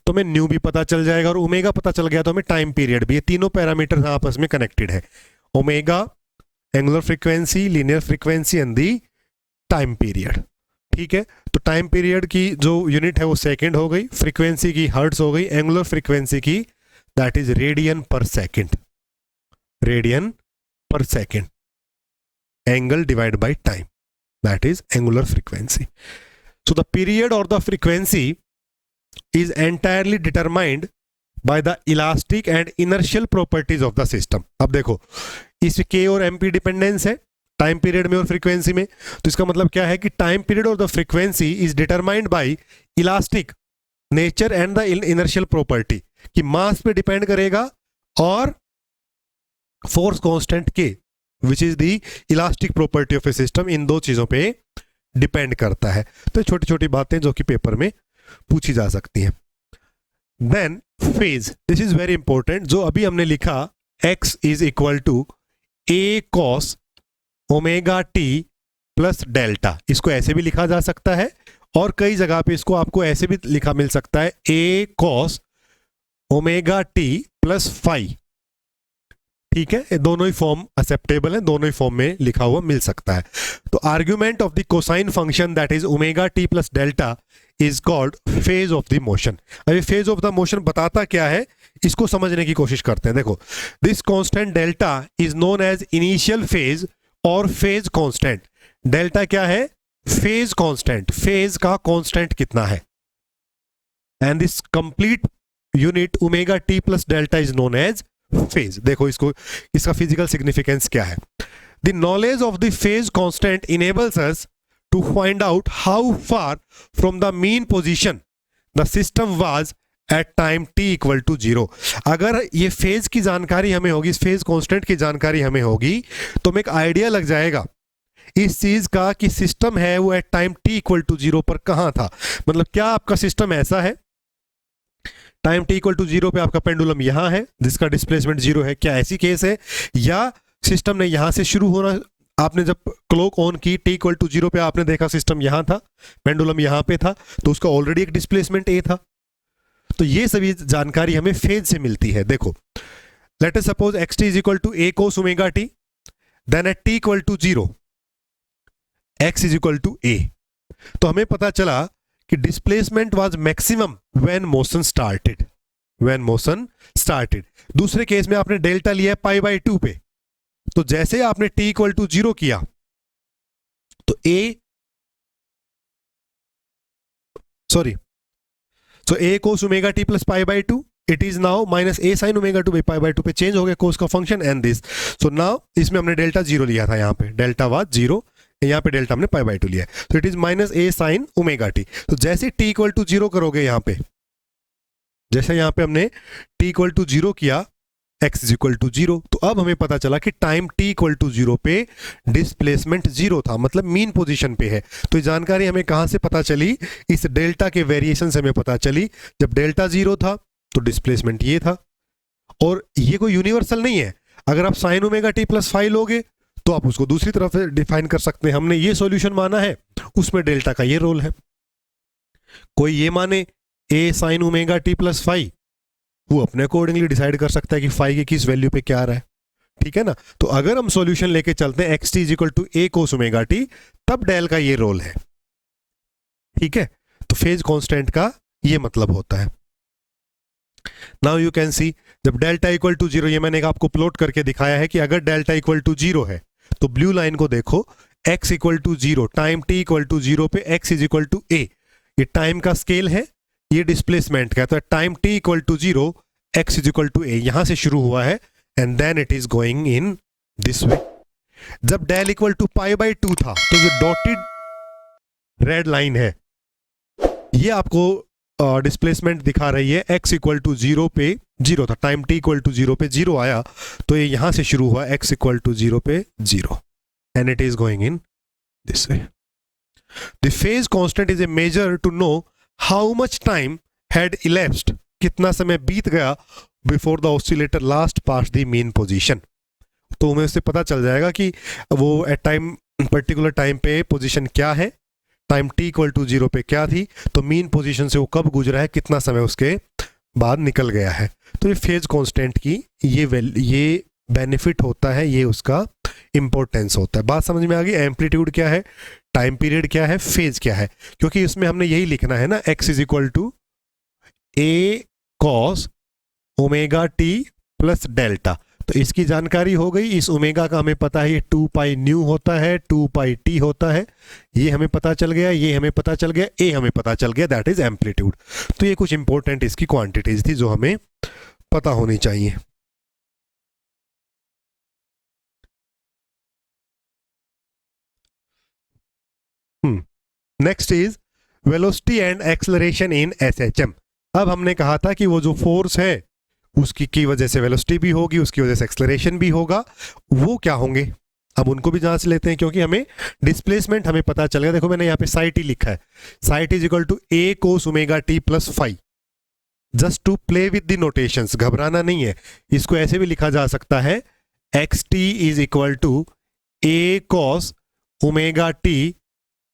A: तो हमें न्यू भी पता चल जाएगा, और ओमेगा पता चल गया तो हमें टाइम पीरियड भी। ये तीनों पैरामीटर आपस में कनेक्टेड है, omega, angular frequency, linear frequency and the time period, ठीक है। तो टाइम पीरियड की जो यूनिट है वो सेकंड हो गई, फ्रीक्वेंसी की हर्ट्ज हो गई, एंगुलर फ्रीक्वेंसी की that is radian per second, angle divide by time, that is angular frequency. So the period और the frequency is entirely determined by the elastic and inertial properties of the system। अब देखो इस k और m की डिपेंडेंस है टाइम पीरियड में और फ्रीक्वेंसी में, तो इसका मतलब क्या है कि टाइम पीरियड और the frequency is determined by elastic nature and the inertial property, कि मास पे डिपेंड करेगा और force constant k which is the elastic property of a system, इन दो चीजों पे डिपेंड करता है। तो छोटी छोटी बातें जो कि पेपर में पूछी जा सकती हैं। Then phase, this is very important. जो अभी हमने लिखा x is equal to a cos omega t plus delta, इसको ऐसे भी लिखा जा सकता है और कई जगह पे इसको आपको ऐसे भी लिखा मिल सकता है a cos omega t plus phi, ठीक है। ये दोनों ही फॉर्म एक्सेप्टेबल है, दोनों ही फॉर्म में लिखा हुआ मिल सकता है। तो argument of the cosine function that is omega T plus delta is called phase of the motion. अभी फेज ऑफ द मोशन बताता क्या है, इसको समझने की कोशिश करते हैं। देखो, this constant delta is known as initial phase और फेज कांस्टेंट। डेल्टा क्या है, फेज कांस्टेंट, फेज का कांस्टेंट कितना है, and this complete unit omega T plus delta is known as phase. देखो इसको, इसका फिजिकल सिग्निफिकेंस क्या है। The knowledge of the phase constant enables us to find out how far from the mean position the system was at time t equal to 0। अगर ये फेज की जानकारी हमें होगी, इस फेज कांस्टेंट की जानकारी हमें होगी, तो हमें एक आइडिया लग जाएगा इस चीज का कि सिस्टम है वो at time t equal to 0 पर कहां था। मतलब क्या आपका सिस्टम ऐसा है टाइम t इक्वल टू 0 पे आपका पेंडुलम यहां है जिसका डिस्प्लेसमेंट 0 है, क्या ऐसी केस है, या सिस्टम ने यहां से शुरू होना, आपने जब क्लॉक ऑन की t इक्वल टू 0 पे आपने देखा सिस्टम यहां था, पेंडुलम यहां पे था, तो उसका ऑलरेडी एक डिस्प्लेसमेंट a था। तो ये सभी जानकारी हमें फेज से मिलती है। देखो, let us suppose xt is equal to a cos omega t, then at t equal to 0 x is equal to a। तो हमें पता चला कि displacement was maximum when motion started. दूसरे केस में आपने डेल्टा लिया पाई बाई 2 पे, तो जैसे आपने t इक्वल टू 0 किया तो a sorry, so a cos omega t plus pi by 2, it is now minus a sin omega 2 by pi by 2 पे चेंज हो गया cos का function and this. So now इसमें हमने डेल्टा जीरो लिया था, यहाँ पे डेल्टा वाज जीरो, यहाँ पे डेल्टा हमने पाई बाई 2 लिया है. तो it is minus A sine omega T. तो जैसे t इक्वल टू जीरो करोगे, यहाँ पे जैसे यहाँ पे हमने t इक्वल टू जीरो किया, x is equal to zero, तो अब हमें पता चला कि time t equal to zero पे डिस्प्लेसमेंट जीरो था, मतलब मीन पोजीशन पे है. तो ये जानकारी हमें कहाँ से पता चली? इस डेल्टा के वेरिएशन से हमें पता चली. जब डेल्टा जीरो था तो डिस्प्लेसमेंट ये था, और ये कोई यूनिवर्सल नहीं है. अगर आप sign omega T plus five लोगे तो आप उसको दूसरी तरफ से डिफाइन कर सकते हैं. हमने ये सॉल्यूशन माना है, उसमें डेल्टा का ये रोल है. कोई ये माने a sine omega T plus five, वो अपने अकॉर्डिंगली डिसाइड कर सकता है कि फाइव की किस वैल्यू पे क्या आ रहा है. ठीक है ना. तो अगर हम सॉल्यूशन लेके चलते हैं X T is equal to A cos omega T, तब डेल का ये रोल है. ठीक है. तो फेज कांस्टेंट का ये मतलब होता है. नाउ यू कैन सी, जब डेल्टा इक्वल टू जीरो, ये मैंने आपको प्लॉट करके दिखाया है कि अगर डेल्टा इक्वल टू जीरो है तो ब्लू लाइन को देखो, x equal to zero, time t equal to zero पे x is equal to a, ये टाइम का स्केल है, ये डिस्प्लेसमेंट का. तो time t equal to zero, x is equal to a, यहां से शुरू हुआ है and then it is going in this way. जब del equal to pi by 2 था, तो जो डॉटेड रेड लाइन है ये आपको डिस्प्लेसमेंट दिखा रही है. x इक्वल टू जीरो पे जीरो था, time t equal to zero पे जीरो आया, तो ये यहां से शुरू हुआ x इक्वल टू जीरो पे zero and it is going in this way. The phase constant is a measure to know how much time had elapsed, कितना समय बीत गया before the oscillator last pass the mean position. तो हमें उससे पता चल जाएगा कि वो एट टाइम पर्टिकुलर टाइम पे पोजीशन क्या है, time t equal to zero पे क्या थी, तो मीन पोजीशन से वो कब गुजरा है, कितना समय उसके बाद निकल गया है. तो ये फेज कांस्टेंट की ये बेनिफिट होता है, ये उसका इंपॉर्टेंस होता है. बात समझ में आ गई? एम्पलीट्यूड क्या है, टाइम पीरियड क्या है, फेज क्या है, क्योंकि इसमें हमने यही लिखना है ना, x is equal to A cos omega T plus delta. तो इसकी जानकारी हो गई. इस ओमेगा का हमें पता है ये 2 पाई न्यू होता है, 2 पाई टी होता है, ये हमें पता चल गया, ये हमें पता चल गया, ए हमें पता चल गया, दैट इज एम्पलीट्यूड. तो ये कुछ इंपॉर्टेंट इसकी क्वांटिटीज थी जो हमें पता होनी चाहिए. Next is velocity and acceleration in SHM. अब हमने कहा था कि वो जो फोर्स है उसकी की वजह से वेलोसिटी भी होगी, उसकी वजह से एक्सेलरेशन भी होगा. वो क्या होंगे, अब उनको भी जांच लेते हैं, क्योंकि हमें डिस्प्लेसमेंट हमें पता चल गया. देखो मैंने यहाँ पे साई टी लिखा है, psi T is equal to A cos omega T plus five, just to play with the notations, घबराना नहीं है. इसको ऐसे भी लिखा जा सकता है, X T is equal to A cos omega T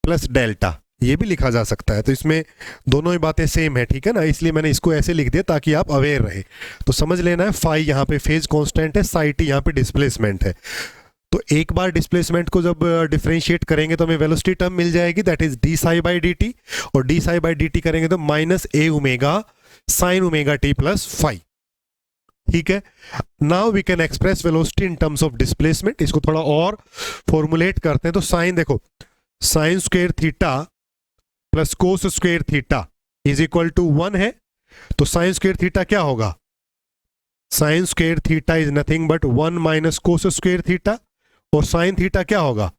A: plus delta, ये भी लिखा जा सकता है. तो इसमें दोनों ही बातें सेम है, ठीक है ना, इसलिए मैंने इसको ऐसे लिख दिया ताकि आप अवेयर रहे. तो समझ लेना है, फाई यहाँ पे फेज कांस्टेंट है, साई टी यहाँ पे डिस्प्लेसमेंट है. तो एक बार डिस्प्लेसमेंट को जब डिफरेंशिएट करेंगे तो हमें वेलोसिटी टर्म मिल जाएगी, that is d psi by D t, और d psi by D t करेंगे तो minus a omega sine omega T plus five. ठीक है. Now we can express velocity in terms of displacement. इसको थोड़ा और फॉर्मुलेट करते हैं. तो साइन देखो, sine square theta plus cos square theta is equal to 1 है. तो साइन स्क्वायर थीटा क्या होगा, sine square theta is nothing but 1 minus cos square theta, और साइन थीटा क्या होगा,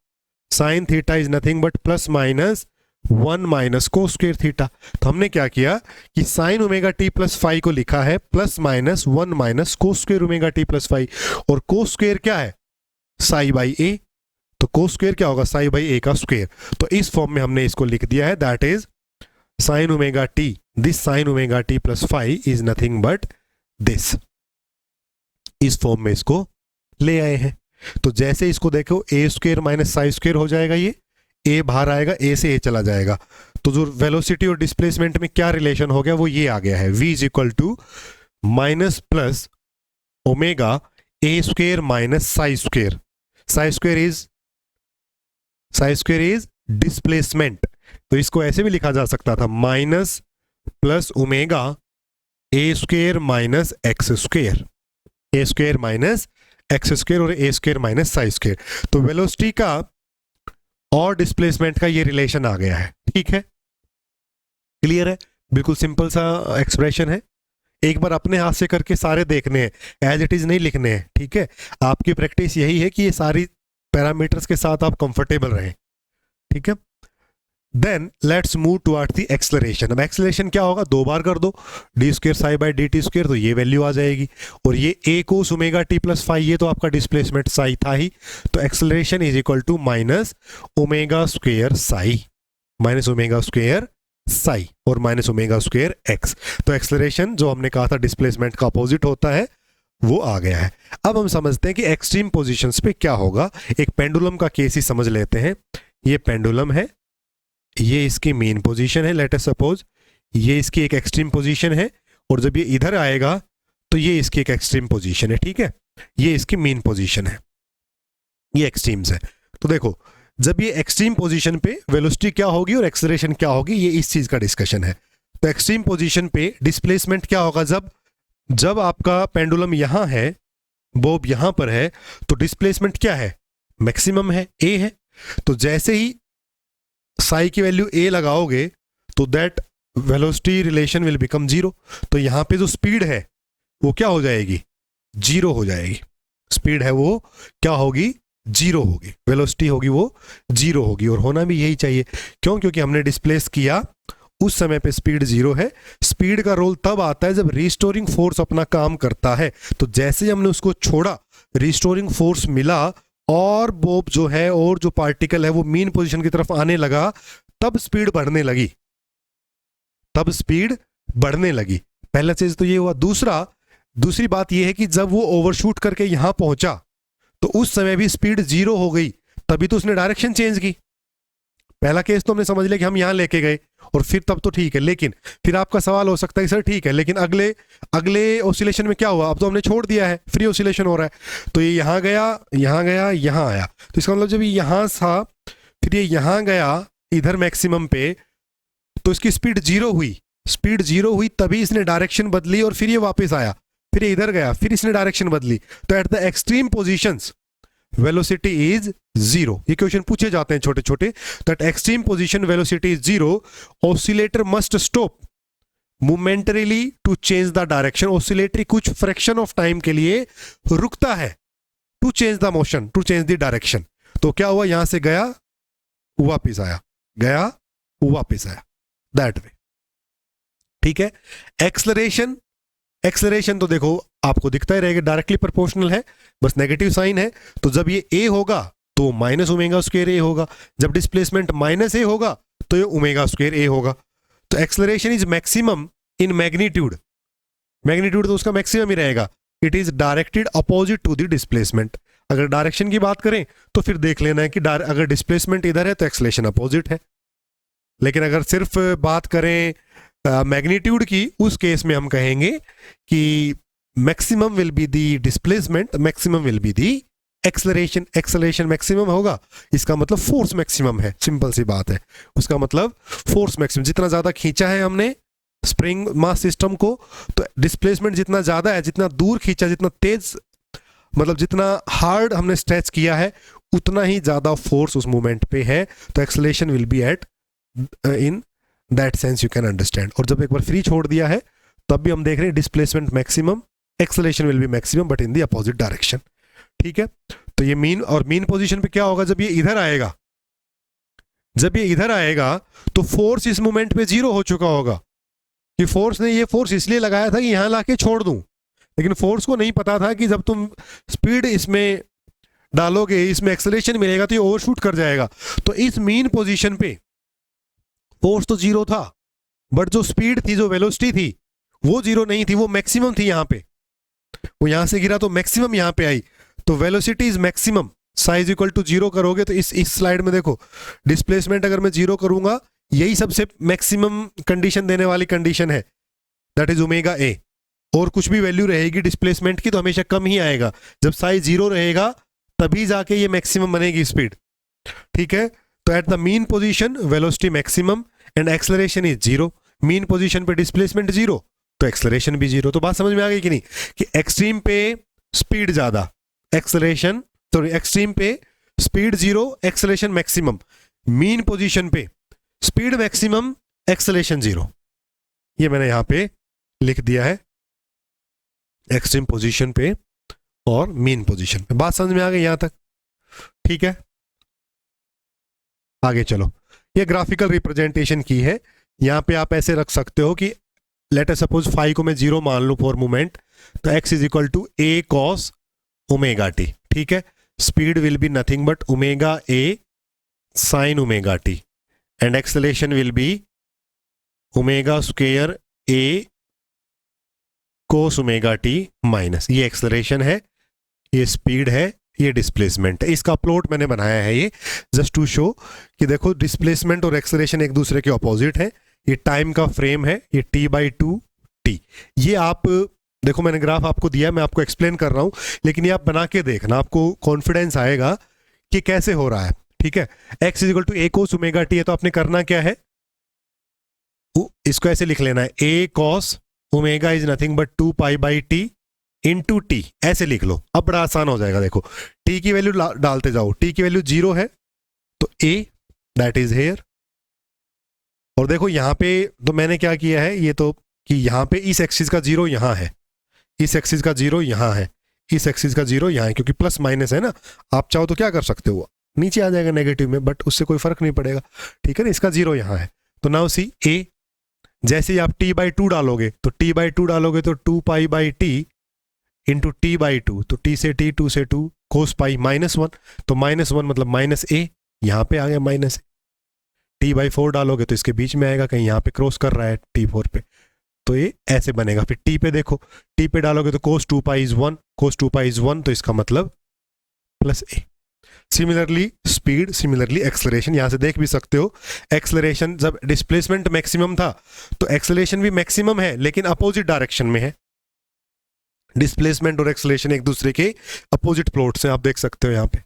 A: sine theta is nothing but plus minus 1 minus cos square theta. तो हमने क्या किया कि sign omega T plus five को लिखा है plus minus 1 minus cos square omega T plus five, और कोस स्क्वायर क्या है, साई बाई ए. तो कोस स्क्वायर क्या होगा, साई बाई ए का स्क्वायर. तो इस फॉर्म में हमने इसको लिख दिया है, that is sine omega T, this sign omega T plus five is nothing but this. इस फॉर्म में इसको ले आए हैं. तो जैसे इसको देखो, ए स्क्वायर माइनस साई स्क्वायर हो जाएगा, ये ए बाहर आएगा, ए से ए चला जाएगा. तो जो वेलोसिटी और डिस्प्लेसमेंट में क्या रिलेशन हो गया वो ये आ गया है, v is equal to minus plus omega A square minus psi square. Psi square is displacement. तो इसको ऐसे भी लिखा जा सकता था, minus plus omega A square minus X square, A square minus X square और A square minus psi square. तो वेलोसिटी का और डिस्प्लेसमेंट का ये रिलेशन आ गया है. ठीक है, क्लियर है? बिल्कुल सिंपल सा एक्सप्रेशन है। एक बार अपने हाथ से करके सारे देखने हैं, एज इट इज नहीं लिखने हैं, ठीक है? आपकी प्रैक्टिस यही है कि ये सारी पैरामीटर्स के साथ आप कंफर्टेबल रहें, ठीक है? Then let's move towards the acceleration. अब एक्सेलरेशन क्या होगा? दो बार कर दो, d square psi by D t square, तो ये वैल्यू आ जाएगी। और ये a cos omega T plus phi, ये तो आपका डिस्प्लेसमेंट साई था ही, तो acceleration is equal to minus omega square psi, minus omega square psi और माइनस ओमेगा स्क्वेयर एक्स। तो एक्सेलरेशन जो हमने कहा था डिस्प्लेसमेंट का अपोजिट होता है, वो आ गया है। अब हम समझते हैं कि एक्सट्रीम पोजीशंस पे क्या होगा। एक पेंडुलम का केस ही समझ लेते हैं। ये पेंडुलम है, ये इसकी मेन पोजीशन है, लेट अस सपोज ये इसकी एक एक्सट्रीम पोजीशन है, और जब ये इधर आएगा तो ये इसकी एक एक्सट्रीम पोजीशन है, ठीक है? ये इसकी मेन पोजीशन है, ये एक्सट्रीम्स है। तो देखो, जब ये एक्सट्रीम पोजीशन पे वेलोसिटी क्या होगी और एक्सेलरेशन क्या होगी, ये इस चीज का डिस्कशन है। तो एक्सट्रीम पोजीशन पे डिस्प्लेसमेंट क्या होगा? जब आपका पेंडुलम यहां है, बोब यहां पर है, तो डिस्प्लेसमेंट क्या है? मैक्सिमम है, ए है। तो जैसे ही साई की वैल्यू ए लगाओगे तो that velocity relation will become zero. तो यहां पे जो स्पीड है वो क्या हो जाएगी? जीरो हो जाएगी। स्पीड है वो क्या होगी? जीरो होगी। वेलोसिटी होगी वो जीरो होगी, और होना भी यही चाहिए। क्यों? क्योंकि हमने डिस्प्लेस किया उस समय पे स्पीड जीरो है। स्पीड का रोल तब आता है जब रिस्टोरिंग फोर्स अपना काम करता है। तो जैसे ही हमने उसको छोड़ा, रिस्टोरिंग फोर्स मिला, और बोब जो है और जो पार्टिकल है वो मीन पोजीशन की तरफ आने लगा, तब स्पीड बढ़ने लगी, तब स्पीड बढ़ने लगी। पहला चीज तो ये हुआ। दूसरी बात ये है कि जब वो ओवरशूट करके यहां पहुंचा तो उस समय भी स्पीड जीरो हो गई, तभी तो उसने डायरेक्शन चेंज की। पहला केस तो हमने समझ लिया कि हम यहां लेके गए और फिर तब तो ठीक है, लेकिन फिर आपका सवाल हो सकता है सर ठीक है, लेकिन अगले ऑसिलेशन में क्या हुआ? अब तो हमने छोड़ दिया है, फ्री ऑसिलेशन हो रहा है। तो ये यहां गया, यहां गया, यहां आया, तो इसका मतलब जब ये यहां था फिर ये यहां गया इधर मैक्सिमम पे, तो इसकी स्पीड जीरो हुई। स्पीड जीरो हुई तभी इसने डायरेक्शन बदली और फिर ये वापस आया, फिर ये इधर गया, फिर इसने डायरेक्शन बदली। तो at the extreme positions velocity is zero. ये क्वेश्चन पूछे जाते हैं छोटे छोटे। तो at extreme position velocity is zero, oscillator must stop momentarily to change the direction. Oscillatory कुछ फ्रैक्शन ऑफ टाइम के लिए रुकता है, to change the motion, to change the direction. तो क्या हुआ? यहां से गया, वापिस आया, गया, वापिस आया, दैट वे, ठीक है? एक्सेलरेशन तो देखो आपको दिखता ही रहेगा, डायरेक्टली प्रोपोर्शनल है, बस नेगेटिव साइन है। तो जब ये ए होगा तो माइनस ओमेगा स्क्वायर ए होगा, जब डिस्प्लेसमेंट माइनस ए होगा तो ये ओमेगा स्क्वायर ए होगा। तो acceleration is maximum in magnitude, magnitude तो उसका मैक्सिमम ही रहेगा। It is directed opposite to the displacement. अगर डायरेक्शन की बात करें तो फिर देख लेना है कि अगर डिस्प्लेसमेंट इधर है तो एक्सेलरेशन अपोजिट है, लेकिन अगर सिर्फ बात करें मैग्नीट्यूड की, उस केस में हम कहेंगे कि maximum will be the displacement, maximum will be the acceleration. Acceleration maximum होगा, इसका मतलब फोर्स मैक्सिमम है, सिंपल सी बात है। उसका मतलब फोर्स मैक्सिमम, जितना ज्यादा खींचा है हमने स्प्रिंग मास सिस्टम को, तो डिस्प्लेसमेंट जितना ज्यादा है, जितना दूर खींचा, जितना तेज, मतलब जितना हार्ड हमने स्ट्रेच किया है, उतना ही ज्यादा फोर्स उस मोमेंट पे है। तो acceleration will be at in that sense, you can understand. और जब एक बार फ्री छोड़ दिया है तब भी हम देख रहे हैं displacement maximum, acceleration will B maximum but in the opposite direction, ठीक है? तो ये मीन और मीन पोजीशन पे क्या होगा? जब ये इधर आएगा, जब ये इधर आएगा तो फोर्स इस मोमेंट पे जीरो हो चुका होगा, कि फोर्स ने ये फोर्स इसलिए लगाया था कि यहां लाके छोड़ दूं, लेकिन फोर्स को नहीं पता था कि जब तुम स्पीड इसमें डालोगे, इसमें एक्सेलरेशन मिलेगा तो ये ओवरशूट कर जाएगा। तो इस मीन पोजीशन पे फोर्स तो जीरो था, बट जो स्पीड थी, जो वेलोसिटी थी, वो जीरो नहीं थी, वो मैक्सिमम थी। यहां पे वो यहां से गिरा तो मैक्सिमम यहां पे आई, तो velocity is maximum. Size equal to zero करोगे तो इस स्लाइड में देखो, डिस्प्लेसमेंट अगर मैं जीरो करूंगा, यही सबसे मैक्सिमम कंडीशन देने वाली कंडीशन है, दैट इज ओमेगा ए। और कुछ भी वैल्यू रहेगी डिस्प्लेसमेंट की तो हमेशा कम ही आएगा। जब साइज जीरो रहेगा तभी जाके ये मैक्सिमम बनेगी स्पीड, ठीक है? तो at the mean position velocity maximum and acceleration is zero. Mean position पे डिस्प्लेसमेंट जीरो तो एक्सेलरेशन भी जीरो। तो बात समझ में आ गई कि नहीं? कि एक्सट्रीम पे स्पीड ज्यादा, एक्सेलरेशन, सॉरी, एक्सट्रीम पे speed zero, acceleration maximum. Mean position पे स्पीड मैक्सिमम, एक्सेलरेशन जीरो। ये मैंने यहाँ पे लिख दिया है एक्सट्रीम पोजीशन पे और मीन पोजीशन पे। बात समझ में आ गई यहाँ तक? ठीक है, आगे चलो। ये ग्राफिकल रिप्रेजेंटेशन की है। यहाँ पे आप ऐसे रख सकते हो कि लेट अस सपोज फाई को मैं 0 मान लूँ फॉर मोमेंट, तो x is equal to a cos omega t. ठीक है, speed will be nothing but omega a sin omega t and acceleration will be omega square a cos omega t minus. ये एक्सेलरेशन है, ये स्पीड है, ये डिस्प्लेसमेंट है। इसका प्लॉट मैंने बनाया है ये जस्ट टू शो कि देखो डिस्प्लेसमेंट और एक्सेलरेशन एक दूसरे के ऑपोजिट है। ये टाइम का फ्रेम है, ये t/2 t। ये आप देखो मैंने ग्राफ आपको दिया, मैं आपको एक्सप्लेन कर रहा हूं, लेकिन ये आप बना के देखना, आपको कॉन्फिडेंस आएगा कि कैसे हो रहा है। ठीक है, x is equal to a cos omega t है, तो आपने करना क्या है, इसको ऐसे लिख लेना है a cos omega is nothing but 2π/t into T, ऐसे लिख लो। अब बड़ा आसान हो जाएगा। देखो t की वैल्यू डालते जाओ, t की वैल्यू 0 है तो a दैट इज हेयर। और देखो यहाँ पे तो मैंने क्या किया है, ये तो कि यहाँ पे इस एक्सिस का 0 यहाँ है, इस एक्सिस का 0 यहाँ है, इस एक्सिस का 0 यहाँ है, क्योंकि प्लस माइनस है ना। आप चाहो तो क्या कर सकते हो, नीचे आ जाएगा नेगेटिव में, बट उससे कोई फर्क नहीं पड़ेगा। ठीक है ना, इसका 0 यहाँ है। तो नाउ सी a, जैसे ही आप t/2 डालोगे तो t/2 डालोगे तो 2π/t इंटू t/2, तो t से t 2 से 2 cos पाई -1, तो -1 मतलब माइनस a, यहाँ पे आ गया माइनस t/4 डालोगे तो इसके बीच में आएगा, कहीं यहाँ पे क्रॉस कर रहा है t4 पे, तो ये ऐसे बनेगा। फिर t पे देखो, t पे डालोगे तो cos 2π इज 1, cos 2π इज 1, तो इसका मतलब plus a। Similarly speed, similarly acceleration, यहां से देख भी सकते हो एक्सेलरेशन जब डिस्प्लेसमेंट मैक्सिमम था तो एक्सेलरेशन भी मैक्सिमम है लेकिन अपोजिट डायरेक्शन में है। डिस्प्लेसमेंट और एक्सेलरेशन एक दूसरे के अपोजिट प्लॉट्स हैं, आप देख सकते हो यहाँ पे।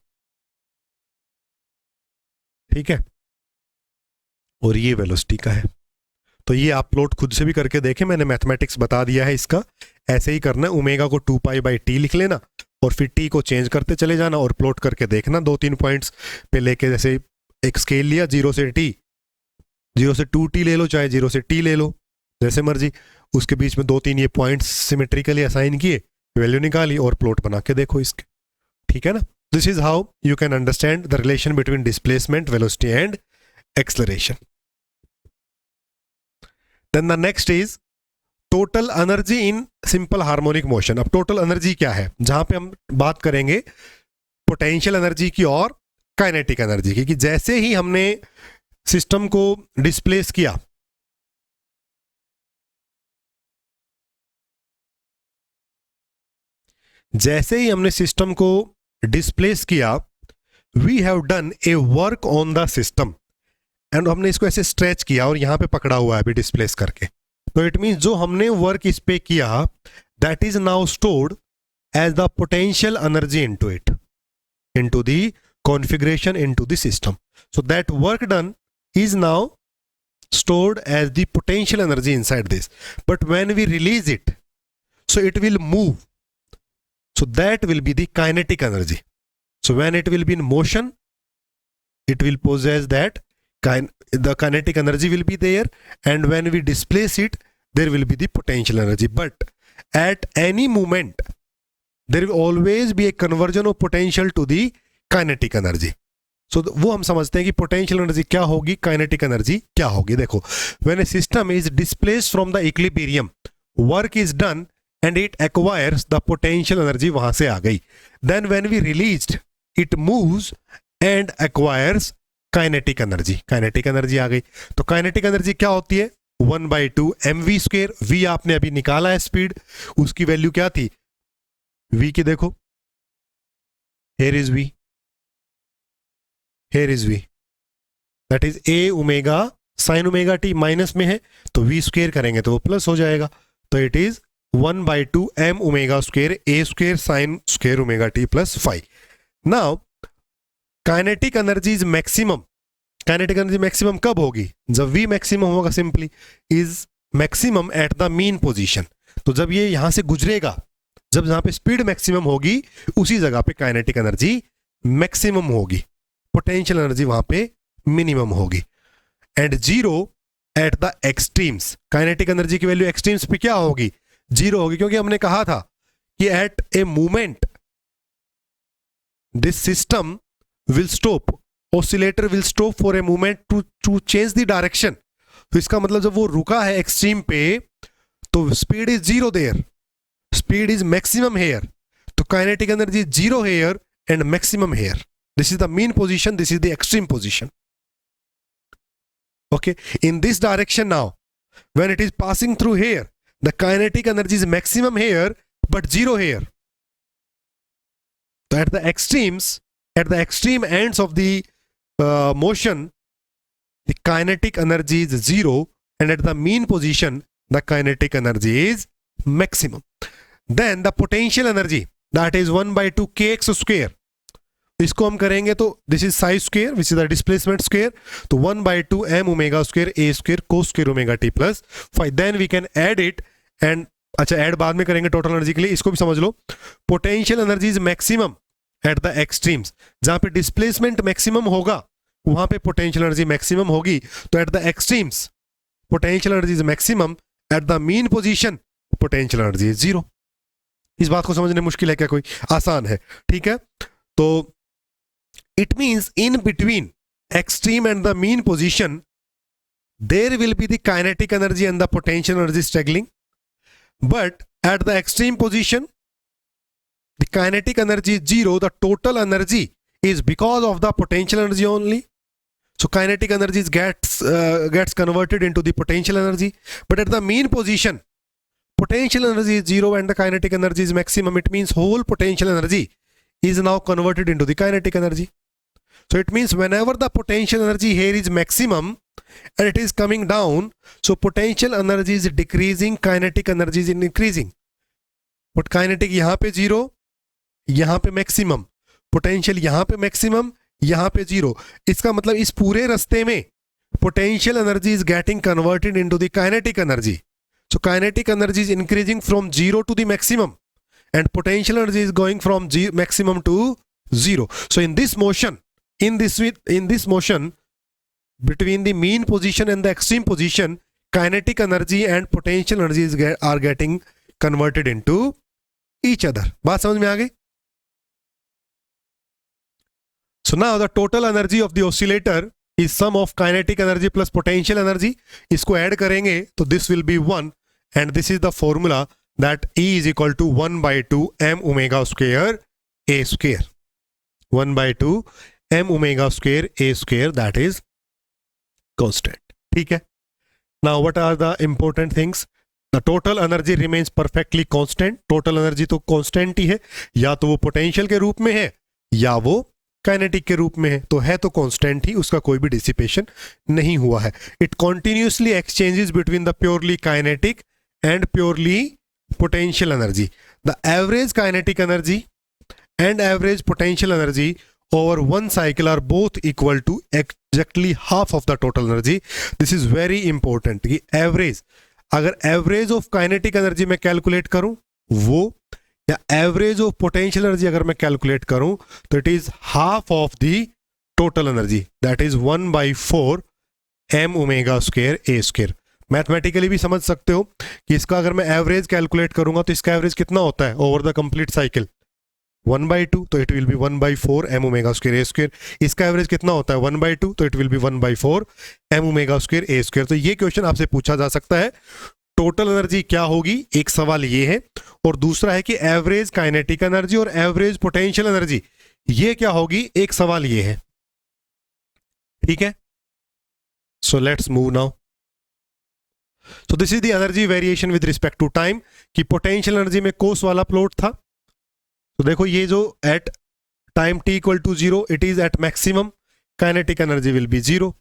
A: ठीक है, और ये वेलोसिटी का है, तो ये आप प्लॉट खुद से भी करके देखें, मैंने मैथमेटिक्स बता दिया है इसका। ऐसे ही करना है, ओमेगा को 2π/t लिख लेना और फिर t को चेंज करते चले जाना और प्लॉट करके देखना 2-3 पॉइंट्स पे लेके। जैसे एक स्केल लिया 0 से t, 0 से 2t ले लो, चाहे 0 से t ले लो, जैसे मर्जी, उसके बीच में 2-3 ये पॉइंट्स सिमेट्रिकली असाइन किए, वैल्यू निकाली और प्लॉट बना के देखो इसके। ठीक है ना, this is how you can understand the relation between displacement, velocity and acceleration. Then the next is total energy in simple harmonic motion. अब टोटल एनर्जी क्या है, जहां पे हम बात करेंगे पोटेंशियल एनर्जी की और काइनेटिक एनर्जी की, कि जैसे ही हमने सिस्टम को डिस्प्लेस किया, जैसे ही हमने सिस्टम को डिस्प्लेस किया, we have done a work on the system, and हमने इसको ऐसे स्ट्रेच किया और यहां पे पकड़ा हुआ है अभी डिस्प्लेस करके, तो इट मींस जो हमने वर्क इस पे किया that is now stored as the potential energy into it, into the configuration, into the system. So that work done is now stored as the potential energy inside this, but when we release it, so it will move, so that will be the kinetic energy. So when it will be in motion, it will possess that the kinetic energy will be there, and when we displace it, there will be the potential energy. But at any moment there will always be a conversion of potential to the kinetic energy. So वो हम समझते हैं कि पोटेंशियल एनर्जी क्या होगी, काइनेटिक एनर्जी क्या होगी। देखो, when a system is displaced from the equilibrium, work is done and it acquires the potential energy, वहां से आ गई। Then when we released, it moves and acquires kinetic energy, kinetic energy आ गई। तो काइनेटिक एनर्जी क्या होती है, 1/2 mv²। v आपने अभी निकाला है स्पीड, उसकी वैल्यू क्या थी, v की देखो, here is v, here is v, that is a omega sine omega t, minus में है तो v² करेंगे तो वो प्लस हो जाएगा, तो it is 1/2 m omega square a² sine square omega T plus 5। Now kinetic energy is maximum, kinetic energy maximum कब होगी, जब v मैक्सिमम होगा, simply is maximum at the mean position. तो जब ये यहां से गुजरेगा, जब जहां पे स्पीड मैक्सिमम होगी, उसी जगह पे काइनेटिक एनर्जी मैक्सिमम होगी, पोटेंशियल एनर्जी वहां पे मिनिमम होगी। And 0 eight the extremes, kinetic energy की वैल्यू एक्सट्रीम्स पे क्या होगी, 0 होगी, क्योंकि हमने कहा था कि at a moment this system will stop, oscillator will stop for a moment to change the direction. तो इसका मतलब जब वो रुका है एक्सट्रीम पे तो speed is 0 there, speed is maximum here, तो kinetic energy is 0 here and maximum here. This is the mean position, this is the extreme position. Okay, in this direction now, when it is passing through here, the kinetic energy is maximum here but 0 here. So at the extremes, at the extreme ends of the motion, the kinetic energy is 0, and at the mean position the kinetic energy is maximum. Then the potential energy, that is 1 by 2 kx square, इसको हम करेंगे तो this is psi square which is the displacement square, तो 1 by 2 m omega square A square cos square omega T plus 5, then we can add it and, अच्छा ऐड बाद में करेंगे टोटल एनर्जी के लिए, इसको भी समझ लो। Potential energy is maximum at the extremes, जहां पे डिस्प्लेसमेंट मैक्सिमम होगा वहां पे पोटेंशियल एनर्जी मैक्सिमम होगी, तो at the extremes potential energy is maximum, at the mean position potential energy is 0। इस बात को समझने मुश्किल है क्या, कोई आसान है, ठीक है। तो it means in between extreme and the mean position there will be the kinetic energy and the potential energy struggling, but at the extreme position the kinetic energy is 0, the total energy is because of the potential energy only, so kinetic energy gets converted into the potential energy, but at the mean position potential energy is 0 and the kinetic energy is maximum. It means whole potential energy is now converted into the kinetic energy. So it means whenever the potential energy here is maximum and it is coming down, so potential energy is decreasing, kinetic energy is increasing. But kinetic यहाँ पे 0, यहाँ पे maximum, potential यहाँ पे maximum, यहाँ पे 0. इसका मतलब इस पूरे रास्ते में potential energy is getting converted into the kinetic energy. So kinetic energy is increasing from 0 to the maximum and potential energy is going from maximum to 0. So in this motion, in this motion between the mean position and the extreme position, kinetic energy and potential energies are getting converted into each other. बात समझ में आ गई? So now the total energy of the oscillator is sum of kinetic energy plus potential energy. इसको ऐड करेंगे तो this will be 1, and this is the formula that E is equal to 1 by 2 m omega square a square. 1 by 2 m omega square a square, that is constant. ठीक है. Now what are the important things? The total energy remains perfectly constant. Total energy तो constant ही है, या तो वो potential के रूप में है या वो kinetic के रूप में है, तो है तो constant ही, उसका कोई भी dissipation नहीं हुआ है. It continuously exchanges between the purely kinetic and purely potential energy. The average kinetic energy and average potential energy over one cycle are both equal to exactly half of the total energy. This is very important कि average, अगर average of kinetic energy मैं calculate करूं वो, या average of potential energy अगर मैं calculate करूं तो it is half of the total energy, that is 1 by 4 m omega square a square. Mathematically भी समझ सकते हो कि इसका अगर मैं एवरेज कैलकुलेट करूंगा तो इसका एवरेज कितना होता है over the complete cycle, 1 by 2, तो it will be 1 by 4 m omega square a square. इसका एवरेज कितना होता है 1 by 2, तो it will be 1 by 4 m omega square a square. तो ये क्वेश्चन आपसे पूछा जा सकता है, टोटल एनर्जी क्या होगी, एक सवाल ये है, और दूसरा है कि एवरेज काइनेटिक एनर्जी और एवरेज पोटेंशियल एनर्जी ये क्या होगी, एक सवाल ये है. ठीक है, so let's move now. So this is the energy variation with respect to time, कि potential energy में cos वाला प्लॉट था. तो देखो ये जो at time t equal to 0 it is at maximum, kinetic energy will be 0.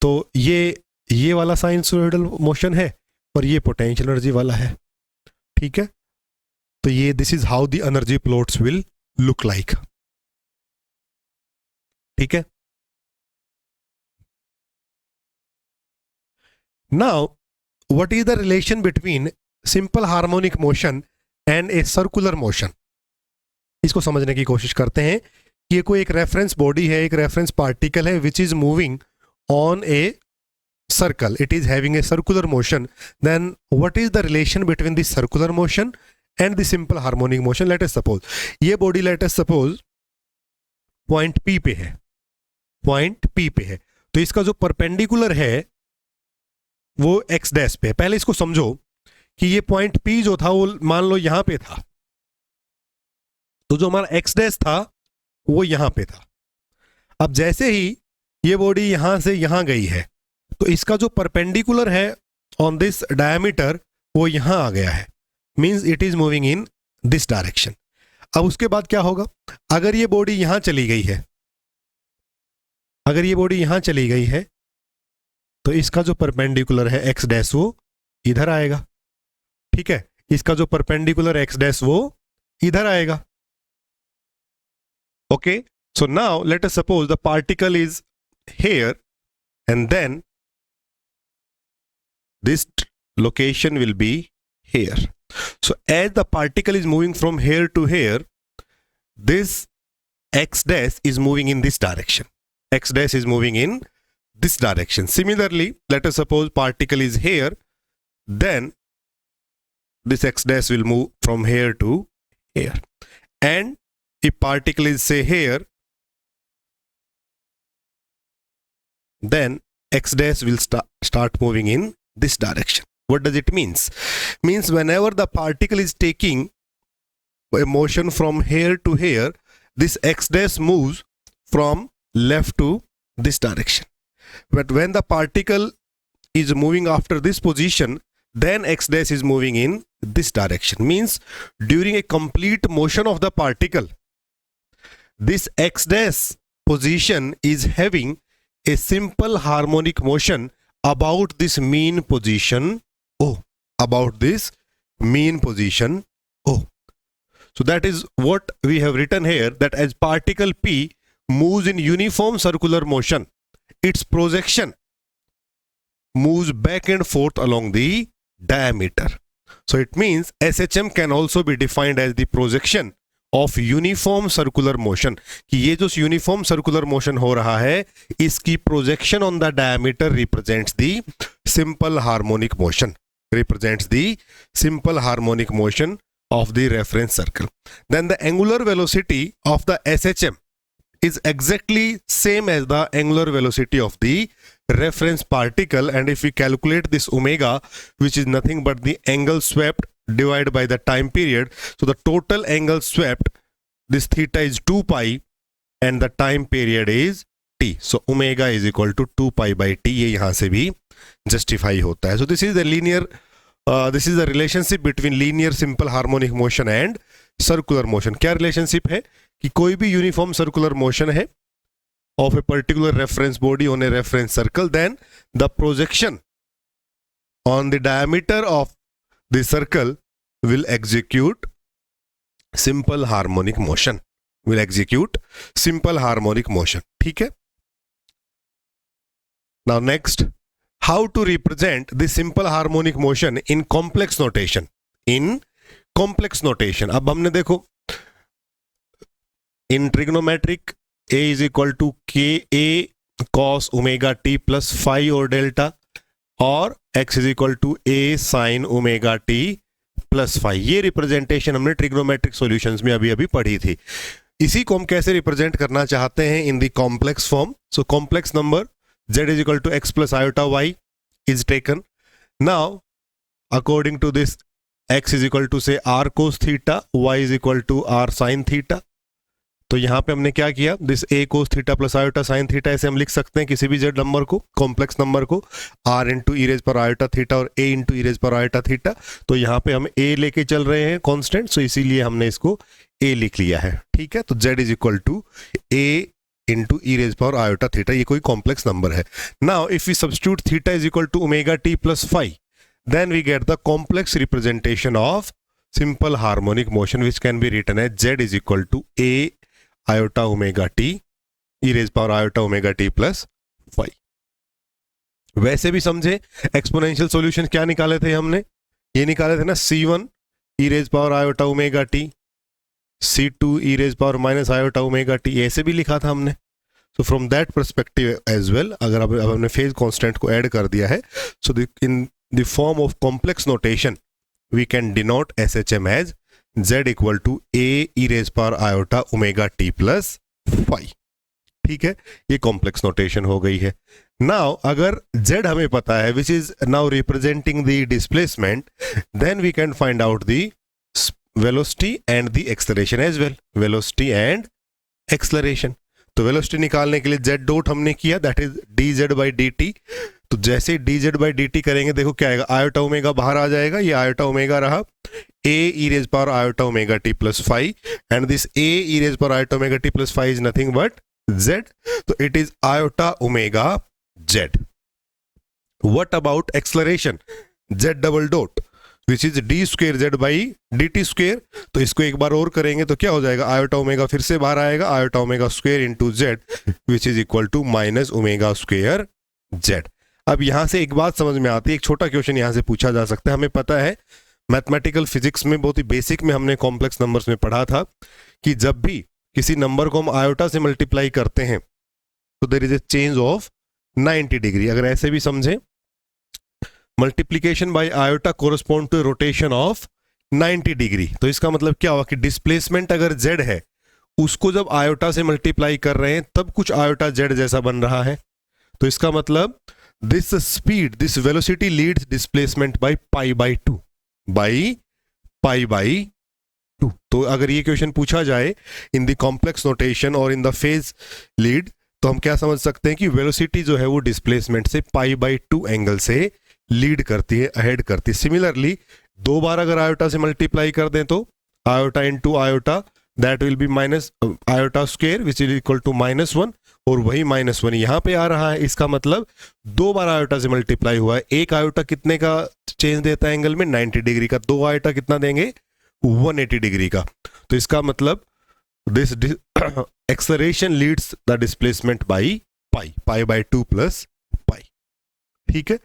A: तो ये वाला sinusoidal motion है और ये potential energy वाला है. ठीक है, तो ये this is how the energy plots will look like. ठीक है. Now what is the relation between simple harmonic motion and a circular motion? इसको समझने की कोशिश करते हैं कि ये कोई एक रेफरेंस बॉडी है, एक रेफरेंस पार्टिकल है which is moving on A circle, it is having a circular motion, then what is the relation between the circular motion and the simple harmonic motion? Let us suppose ये body let us suppose point P पे है, point P पे है, तो इसका जो परपेंडिकुलर है वो x डैश पे है। पहले इसको समझो कि ये पॉइंट P जो था वो मान लो यहां पे था, तो जो हमारा x डैश था वो यहां पे था। अब जैसे ही ये बॉडी यहां से यहां गई है तो इसका जो परपेंडिकुलर है ऑन दिस डायमीटर वो यहां आ गया है, means it is moving in this direction. अब उसके बाद क्या होगा, अगर ये बॉडी यहां चली गई है, अगर ये बॉडी यहां चली गई है तो इसका जो परपेंडिकुलर है एक्स डैश वो इधर आएगा, ठीक है, इसका जो परपेंडिकुलर एक्स डैश वो इधर आएगा। Okay, so now let us suppose the particle is here and then this location will be here. So as the particle is moving from here to here, this x dash is moving in this direction. X dash is moving in this direction. Similarly, let us suppose particle is here, then this x dash will move from here to here. And if particle is say here, then x dash will start moving in this direction. What does it means? Means whenever the particle is taking a motion from here to here, this x dash moves from left to this direction. But when the particle is moving after this position, then x dash is moving in this direction. Means during a complete motion of the particle, this x dash position is having a simple harmonic motion about this mean position O, about this mean position O. So that is what we have written here, that as particle P moves in uniform circular motion, its projection moves back and forth along the diameter. So it means SHM can also be defined as the projection of uniform circular motion, कि ये जो यूनिफॉर्म सर्कुलर मोशन हो रहा है इसकी projection on the diameter represents the simple harmonic motion, represents the simple harmonic motion of the reference circle. Then the angular velocity of the SHM is exactly same as the angular velocity of the reference particle, and if we calculate this omega, which is nothing but the angle swept divided by the time period, so the total angle swept, this theta is 2 pi and the time period is t, so omega is equal to 2 pi by t, ये यहाँ से भी justify होता है. So this is the linear this is the relationship between linear simple harmonic motion and circular motion. क्या relationship है कि कोई भी uniform circular motion है of a particular reference body on a reference circle, then the projection on the diameter of the circle will execute simple harmonic motion, will execute simple harmonic motion. ठीक है. Now next, how to represent the simple harmonic motion in complex notation. In complex notation, अब हमने देखो in trigonometric a is equal to k a cos omega t plus phi और डेल्टा, और x is equal to a sin omega t plus phi. ये रिप्रेजेंटेशन हमने ट्रिग्नोमेट्रिक सॉल्यूशंस में अभी अभी पढ़ी थी. इसी को हम कैसे रिप्रेजेंट करना चाहते हैं in the complex form. So complex number z is equal to x plus iota y is taken. Now according to this, x is equal to say r cos theta, y is equal to r sin theta. तो यहाँ पे हमने क्या किया, this a cos theta plus iota sine theta, ऐसे हम लिख सकते हैं किसी भी z नंबर को, कॉम्प्लेक्स नंबर को, r इंटू ई रेज पर आयोटा थीटा और a इंटू ई रेज पर आयोटा थीटा. तो यहाँ पे हम a लेके चल रहे हैं कांस्टेंट, सो इसीलिए हमने इसको a लिख लिया है. ठीक है, तो z is equal to a into e raise पर आयोटा थीटा, ये कोई कॉम्प्लेक्स नंबर है. Now if we substitute theta is equal to omega T plus phi, then we get the complex representation of simple harmonic motion which can be written as z is equal to a iota omega t e raise power iota omega T plus phi. वैसे भी समझे एक्सपोनेंशियल सॉल्यूशन क्या निकाले थे हमने, ये निकाले थे ना c1 e raise power iota omega t, c2 e raise power minus iota omega t, ऐसे भी लिखा था हमने. So from that perspective as well, अगर अब हमने फेज कांस्टेंट को ऐड कर दिया है, so in the form of complex notation we can denote SHM as z equal to a e raise power iota omega t plus phi. ठीक है, ये कॉम्प्लेक्स नोटेशन हो गई है। नाउ अगर z हमें पता है which is now representing the displacement, then we can find out the velocity and the acceleration as well, velocity and acceleration. तो वेलोसिटी निकालने के लिए z डॉट हमने किया, that is dz by dt। तो जैसे ही dz बाई dt करेंगे, देखो क्या आएगा, आयोटा ओमेगा बाहर आ जाएगा, ये आयोटा ओमेगा रहा, a e raise power iota omega t plus phi, and this a e raise power iota omega t plus phi is nothing but z, तो it is iota omega z। What about acceleration, z double dot which is d square z by D T square. तो इसको एक बार और करेंगे तो क्या हो जाएगा, आयोटा ओमेगा फिर से बाहर आएगा, iota omega square into z which is equal to minus omega square z. अब यहां से एक बात समझ में आती है, एक छोटा क्वेश्चन यहां से पूछा जा सकता है। हमें पता है मैथमेटिकल फिजिक्स में बहुत ही बेसिक में हमने कॉम्प्लेक्स नंबर्स में पढ़ा था कि जब भी किसी नंबर को हम आयोटा से मल्टीप्लाई करते हैं तो there is a change of 90 degree. अगर ऐसे भी समझें, multiplication by iota correspond to rotation of 90 degree. तो इसका मतलब क्या हुआ कि डिस्प्लेसमेंट अगर z है, उसको जब आयोटा से मल्टीप्लाई कर रहे हैं तब कुछ आयोटा z जैसा बन रहा है। तो इसका मतलब this speed, this velocity leads displacement by pi by two, by pi by two. तो अगर ये क्वेश्चन पूछा जाए इन द कॉम्प्लेक्स नोटेशन और इन द फेज लीड, तो हम क्या समझ सकते हैं कि वेलोसिटी जो है वो डिस्प्लेसमेंट से पाई बाई टू एंगल से लीड करती है, अहेड करती है। सिमिलरली दो बार अगर आयोटा से मल्टीप्लाई कर दें तो iota into iota, that will be minus iota square which is equal to -1, और वही -1 यहाँ पे आ रहा है। इसका मतलब दो बार आयोटा से मल्टीप्लाई हुआ है। एक आयोटा कितने का चेंज देता है एंगल में, 90 डिग्री का, दो आयोटा कितना देंगे, 180 डिग्री का। तो इसका मतलब this acceleration leads the displacement by pi, pi by to plus पाई। ठीक है,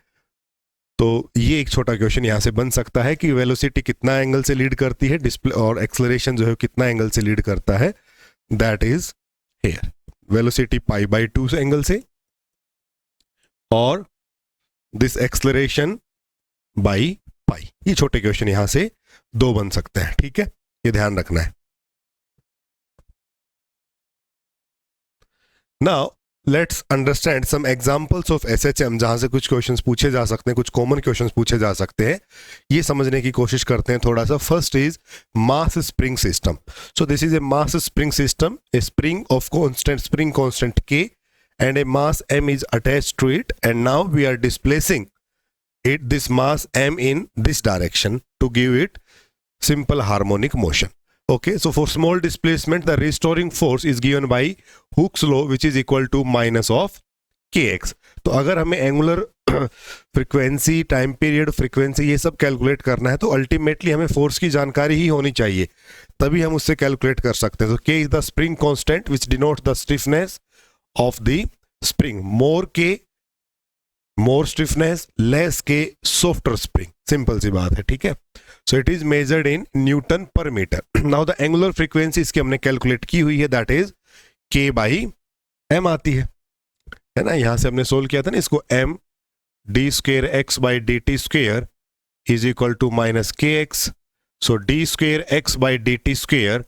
A: तो ये एक छोटा क्वेश्चन यहां से बन सकता है कि वेलोसिटी कितना एंगल से लीड करती है डिस्प्ले, और एक्सेलरेशन जो है कितना एंगल से लीड करता है, that is here velocity pi by to angle से, और दिस एक्सेलरेशन बाई पाई। ये छोटे क्वेश्चन यहां से दो बन सकते हैं। ठीक है, ये ध्यान रखना है। Now let's understand some examples of SHM, जहां से कुछ क्वेश्चंस पूछे जा सकते हैं, कुछ कॉमन क्वेश्चंस पूछे जा सकते हैं। ये समझने की कोशिश करते हैं थोड़ा सा। First is mass spring system. So this is a mass spring system, A spring of constant, spring constant K and a mass m is attached to it, and now we are displacing it, this mass m, in this direction to give it simple harmonic motion. Okay, so for small displacement the restoring force is given by Hooke's law which is equal to minus of kx. तो अगर हमें angular frequency, time period, frequency, ये सब कैलकुलेट करना है तो अल्टीमेटली हमें फोर्स की जानकारी ही होनी चाहिए, तभी हम उससे कैलकुलेट कर सकते हैं। तो k is the spring constant which denotes the stiffness of the spring. More k more stiffness, less k softer spring, simple सी बात है। ठीक है, so it is measured in newton per meter. Now the angular frequency इसकी हमने कैलकुलेट की हुई है, that is k by m आती है ना। यहां से हमने सोल्व किया था ना इसको, m d square x by D T square is equal to minus के x. So d square x by D T square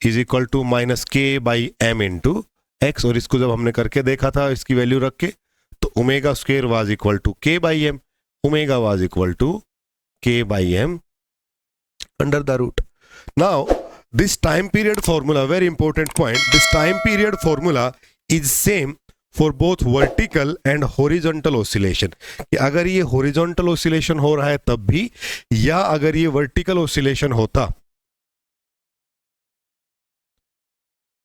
A: is equal to minus के बाई एम इंटू एक्स। और इसको जब हमने करके देखा था इसकी वैल्यू रख के, तो omega square was equal to के by m, omega was equal to के by m under the root. Now this time period formula, very important point, this time period formula is same for both vertical and horizontal oscillation. कि अगर ये हॉरिजॉन्टल ऑसिलेशन हो रहा है तब भी, या अगर ये वर्टिकल ऑसिलेशन होता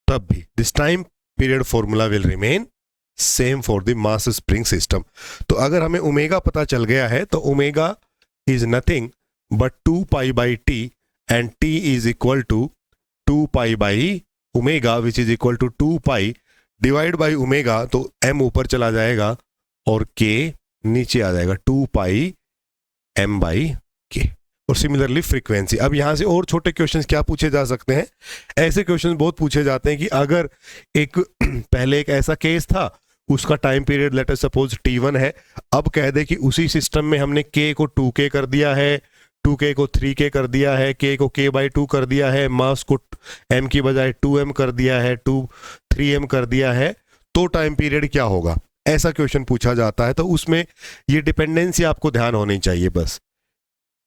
A: तब भी, this time period formula will remain same for the mass spring system. तो अगर हमें ओमेगा पता चल गया है तो omega is nothing but 2 pi by t, and t is equal to 2 pi by omega which is equal to 2 pi divide by omega. तो m ऊपर चला जाएगा और k नीचे आ जाएगा, 2 पाई m बाई k। और सिमिलरली फ्रीक्वेंसी। अब यहाँ से और छोटे क्वेश्चंस क्या पूछे जा सकते हैं, ऐसे क्वेश्चंस बहुत पूछे जाते हैं कि अगर एक पहले एक ऐसा केस था, उसका time period late us suppose t1 है, अब कह दे कि उसी सिस्टम में हमने k को 2k कर दिया है, 2k को 3k कर दिया है, k को k/2 कर दिया है, मास को m की बजाय 2m कर दिया है, 3m कर दिया है, तो टाइम पीरियड क्या होगा, ऐसा क्वेश्चन पूछा जाता है। तो उसमें ये डिपेंडेंसी आपको ध्यान होनी चाहिए, बस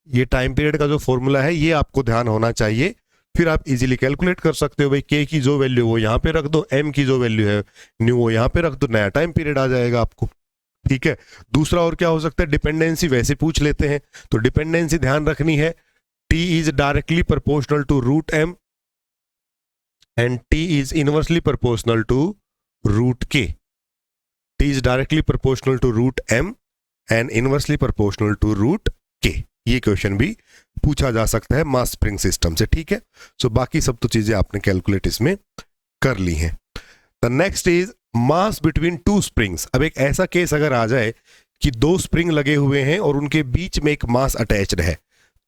A: ये टाइम पीरियड का जो फॉर्मूला है ये आपको ध्यान होना चाहिए, फिर आप इजीली कैलकुलेट कर सकते हो। भाई k की जो वैल्यू वो यहाँ पे रख दो, m की जो वैल्यू है न्यू वो यहाँ पे रख दो, नया टाइम पीरियड आ जाएगा आपको। ठीक है, दूसरा और क्या हो सकता है, डिपेंडेंसी वैसे पूछ लेते हैं, तो डिपेंडेंसी ध्यान रखनी है, t is directly proportional to √m and t is inversely proportional to √k। t is directly proportional to √m and inversely proportional to √k। ये क्वेश्चन भी पूछा जा सकता है मास स्प्रिंग सिस्टम से। ठीक है, सो बाकी सब तो चीजें आपने कैलकुलेट इसमें कर ली हैं। The next is mass between two springs. अब एक ऐसा केस अगर आ जाए कि दो स्प्रिंग लगे हुए हैं और उनके बीच में एक मास अटैच्ड है,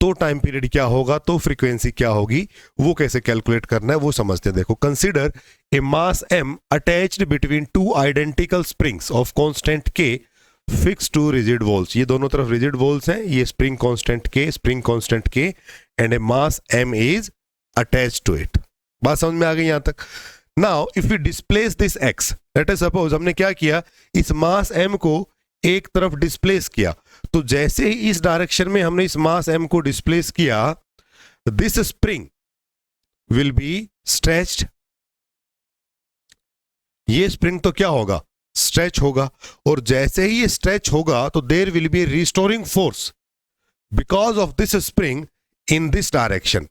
A: तो टाइम पीरियड क्या होगा, तो फ्रीक्वेंसी क्या होगी, वो कैसे कैलकुलेट करना है वो समझते हैं। देखो, consider a mass m attached between two identical springs of constant k fix to rigid walls. ये दोनों तरफ रिजिड वॉल्स हैं, ये spring constant k and a mass m is attached to it. बात समझ में आ गई यहां तक। Now if we displace this x, let us suppose हमने क्या किया, इस मास m को एक तरफ डिस्प्लेस किया, तो जैसे ही इस डायरेक्शन में हमने इस मास m को डिस्प्लेस किया, this spring will be stretched. ये स्प्रिंग तो क्या होगा, स्ट्रेच होगा, और जैसे ही ये स्ट्रेच होगा तो there will be restoring force because of this spring in this direction,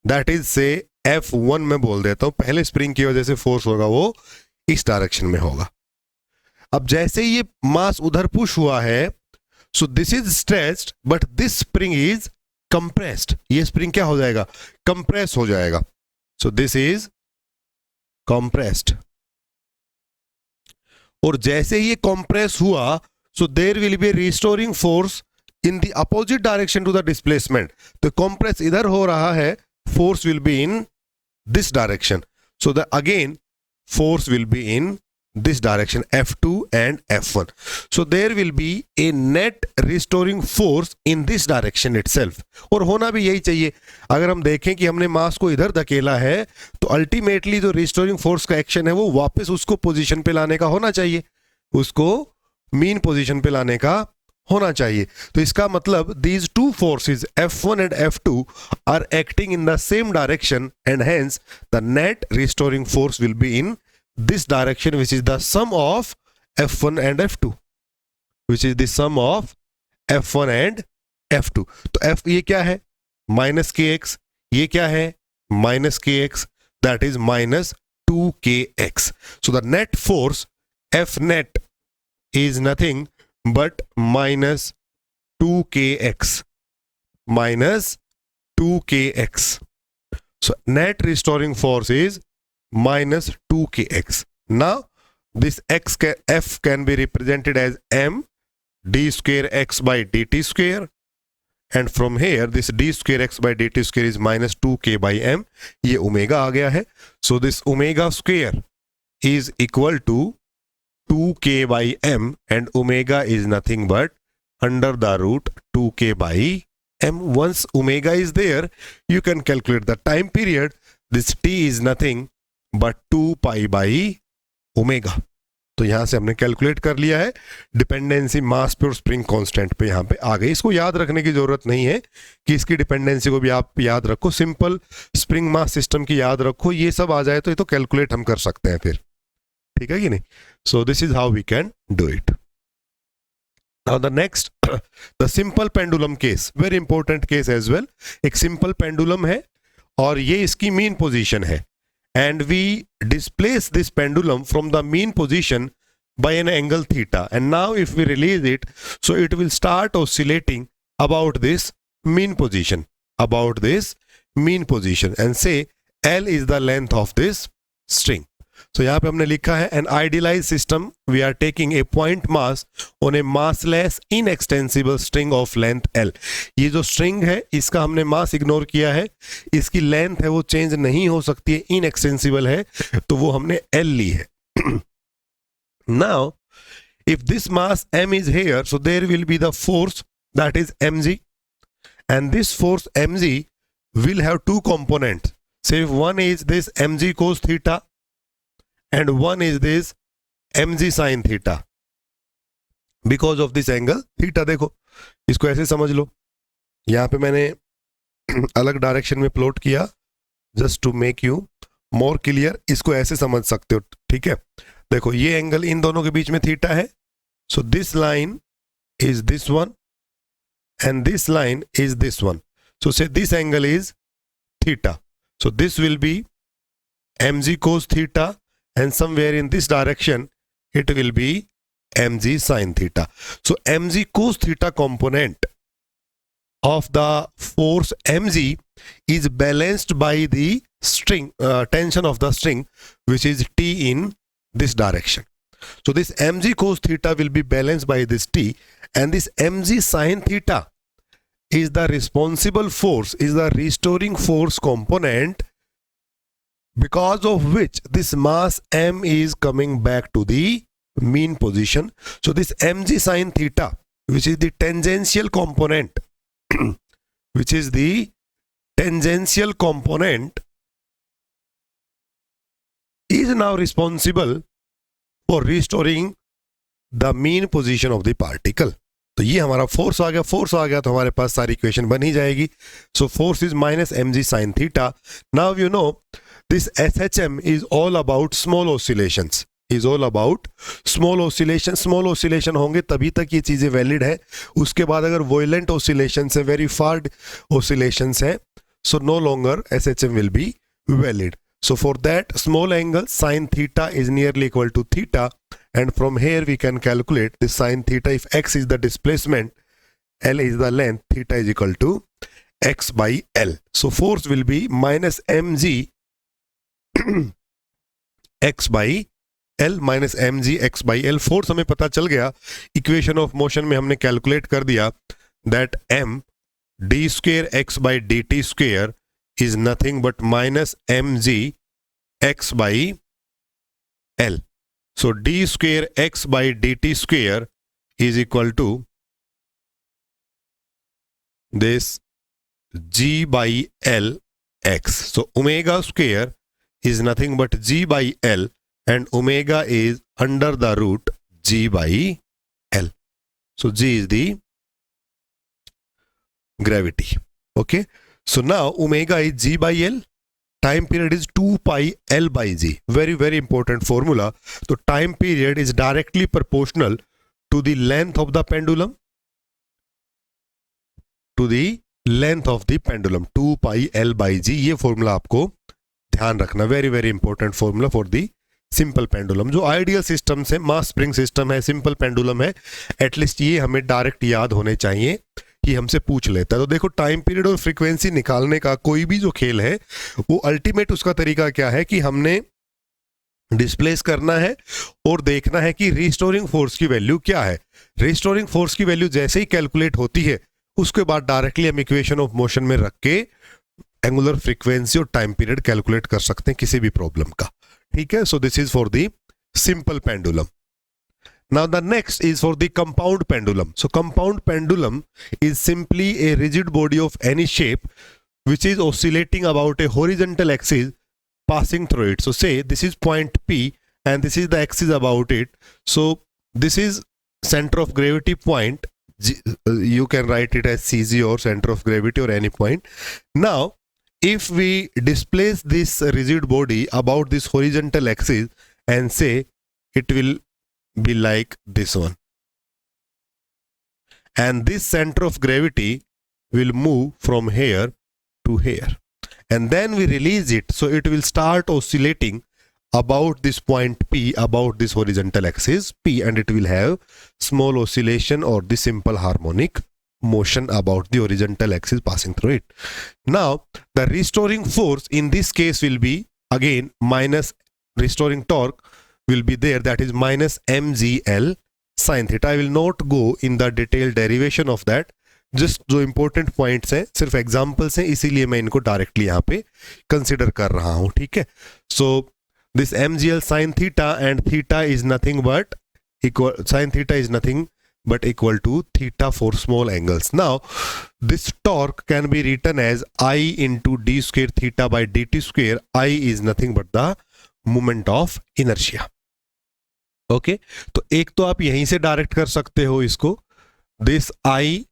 A: that is say F1 में बोल देता हूं, पहले स्प्रिंग की वजह से फोर्स होगा वो इस डायरेक्शन में होगा। अब जैसे ये मास उधर पुश हुआ है, so this is stretched but this spring is compressed. ये स्प्रिंग क्या हो जाएगा, कंप्रेस हो जाएगा। सो दिस इज कंप्रेस्ड, और जैसे ये कंप्रेस हुआ, so there will be restoring force in the opposite direction to the displacement. तो कंप्रेस इधर हो रहा है, force will be in this direction, so the again force will be in this direction, F2 and F1. So there will be a net restoring force in this direction itself. और होना भी यही चाहिए। अगर हम देखें कि हमने मास को इधर धकेला है, तो अल्टीमेटली जो रिस्टोरिंग फोर्स का एक्शन है वो वापस उसको पोजीशन पे लाने का होना चाहिए, उसको मीन पोजीशन पे लाने का होना चाहिए। तो इसका मतलब these two forces F1 and F2 are acting in the same direction and hence the net restoring force will be in this direction, which is the sum of F1 and F2, which is the sum of F1 and F2। तो F ये क्या है, माइनस kx, ये क्या है, minus kx, that is minus 2kx। So the net force F net is nothing but minus 2kx, minus 2kx। So net restoring force is minus 2kx. Now this f can be represented as m d square x by dt square, and from here this d square x by dt square is minus 2k by m। ये ओमेगा आ गया है, so this omega square is equal to 2k by m, and omega is nothing but under the root 2k by m। Once omega is there, you can calculate the time period. This t is nothing but 2 pi by omega। तो यहां से हमने कैलकुलेट कर लिया है डिपेंडेंसी मास पे और स्प्रिंग कांस्टेंट पे, यहां पे आ गई। इसको याद रखने की जरूरत नहीं है कि इसकी डिपेंडेंसी को भी आप याद रखो, सिंपल स्प्रिंग मास सिस्टम की याद रखो, ये सब आ जाए तो ये तो कैलकुलेट हम कर सकते हैं फिर, ठीक है कि नहीं। So this is how we can do it. Now the next, the simple pendulum case, very important case as well. एक सिंपल पेंडुलम है और ये इसकी मीन पोजीशन है, and we displace this pendulum from the mean position by an angle theta, and now if we release it, so it will start oscillating about this mean position, and say L is the length of this string। So यहाँ पे हमने लिखा है an idealise system we are taking a point mass on a massless inextensible string of length L। ये जो स्ट्रिंग है इसका हमने मास इग्नोर किया है, इसकी लेंथ है वो चेंज नहीं हो सकती है, इनएक्सटेंसिबल है, तो वो हमने L ली है। Now if this mass m is here, so there will be the force that is mg, and this force mg will have two components. Say one is this mg cos theta and one is this mg sin theta because of this angle theta। देखो इसको ऐसे समझ लो, यहाँ पे मैंने अलग डायरेक्शन में प्लॉट किया just to make you more clear. इसको ऐसे समझ सकते हो, ठीक है। देखो ये एंगल इन दोनों के बीच में थीटा है, so this line is this one and this line is this one, so say this angle is theta, so this will be mg cos theta and somewhere in this direction it will be mg sin theta। So mg cos theta component of the force mg is balanced by the string tension of the string which is t in this direction. So this mg cos theta will be balanced by this t, and this mg sin theta is the responsible force, is the restoring force component because of which this mass m is coming back to the mean position. So this mg sin theta, which is the tangential component, which is the tangential component, is now responsible for restoring the mean position of the particle। तो ये हमारा फोर्स आ गया, फोर्स आ गया तो हमारे पास सारी इक्वेशन बन ही जाएगी। So force is minus mg sin theta. Now you know this SHM is all about small oscillations, is all about small oscillation. Small oscillation होंगे तभी तक ये चीज़ें वैलिड है, उसके बाद अगर वॉयलेंट ऑसिलेशन है, वेरी फार ऑसिलेशन है, so no longer SHM will be valid. So for that small angle sin theta is nearly equal to theta, and from here we can calculate the sin theta. If x is the displacement, L is the length, theta is equal to x by L. So force will be minus mg x by L minus mg x by L। Force हमें पता चल गया, इक्वेशन ऑफ मोशन में हमने कैलकुलेट कर दिया that m d square x by dt square is nothing but minus mg x by L. So d square x by dt square is equal to this g by L x. So omega square is nothing but g by L, and omega is under the root g by L. So g is the gravity. Okay. So now omega is g by L, time period is 2 pi L by g, very very important formula। तो time period is directly proportional to the length of the pendulum, to the length of the pendulum, 2 pi L by g। ये formula आपको ध्यान रखना, very very important formula for the simple pendulum। जो आइडियल सिस्टम है, मास स्प्रिंग सिस्टम है, सिंपल पेंडुलम है, एटलीस्ट ये हमें डायरेक्ट याद होने चाहिए, कि हमसे पूछ लेता है। तो देखो टाइम पीरियड और फ्रीक्वेंसी निकालने का कोई भी जो खेल है वो अल्टीमेट उसका तरीका क्या है कि हमने डिस्प्लेस करना है और देखना है कि रिस्टोरिंग फोर्स की वैल्यू क्या है। रिस्टोरिंग फोर्स की वैल्यू जैसे ही कैलकुलेट होती है उसके बाद डायरेक्टली हम इक्वेशन ऑफ मोशन में रख के एंगुलर फ्रीक्वेंसी और टाइम पीरियड कैलकुलेट कर सकते हैं किसी भी प्रॉब्लम का, ठीक है। So this is for the simple pendulum. Now the next is for the compound pendulum. So compound pendulum is simply a rigid body of any shape which is oscillating about a horizontal axis passing through it. So say this is point P and this is the axis about it. So this is center of gravity point. You can write it as CG or center of gravity or any point. Now if we displace this rigid body about this horizontal axis and say it will be like this one, and this center of gravity will move from here to here, and then we release it, so it will start oscillating about this point P, about this horizontal axis P, and it will have small oscillation or the simple harmonic motion about the horizontal axis passing through it. Now the restoring force in this case will be again minus restoring torque will be there, that is minus mgl sin theta. I will not go in the detailed derivation of that, just जो इंपॉर्टेंट पॉइंट्स हैं सिर्फ एग्जांपल्स हैं, इसीलिए मैं इनको डायरेक्टली यहाँ पे कंसिडर कर रहा हूँ, ठीक है. So this mgl sin theta and theta is nothing but equal, sin theta is nothing but equal to theta for small angles. Now this torque can be written as I into d square theta by dt square. I is nothing but the moment of inertia. Okay तो एक तो आप यहीं से डायरेक्ट कर सकते हो इसको, this I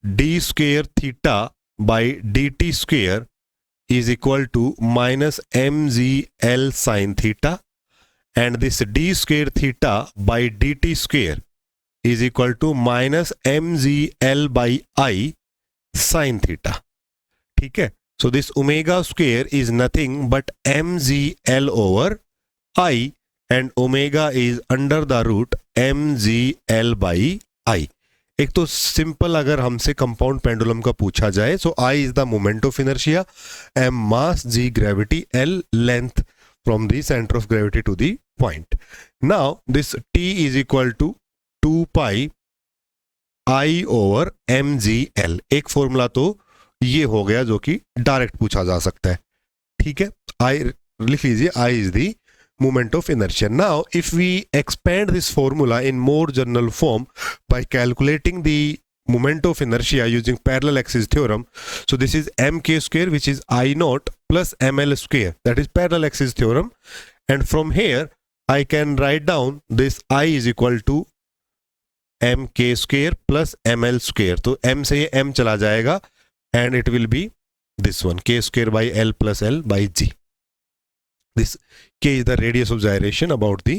A: d square theta by dt square is equal to minus mgl sin theta, and this d square theta by dt square is equal to minus mgl by I sin theta. ठीक है, so this omega square is nothing but mgl over I, and omega is under the root mgl by I. एक तो सिंपल अगर हमसे कंपाउंड पेंडुलम का पूछा जाए, so I is the moment of inertia, m mass, g gravity, l length from the centre of gravity to the point. Now this t is equal to 2 pi I over m g l. एक फॉर्मूला तो ये हो गया जो कि डायरेक्ट पूछा जा सकता है, ठीक है. आई लिख लीजिए, I is the moment of inertia. Now if we expand this formula in more general form by calculating the moment of inertia using parallel axis theorem, so this is mk square which is I naught plus ml square, that is parallel axis theorem, and from here I can write down this I is equal to mk square plus ml square. तो m से ये m चला जाएगा and it will be this one, k square by l plus l by g. This k is the radius of gyration about the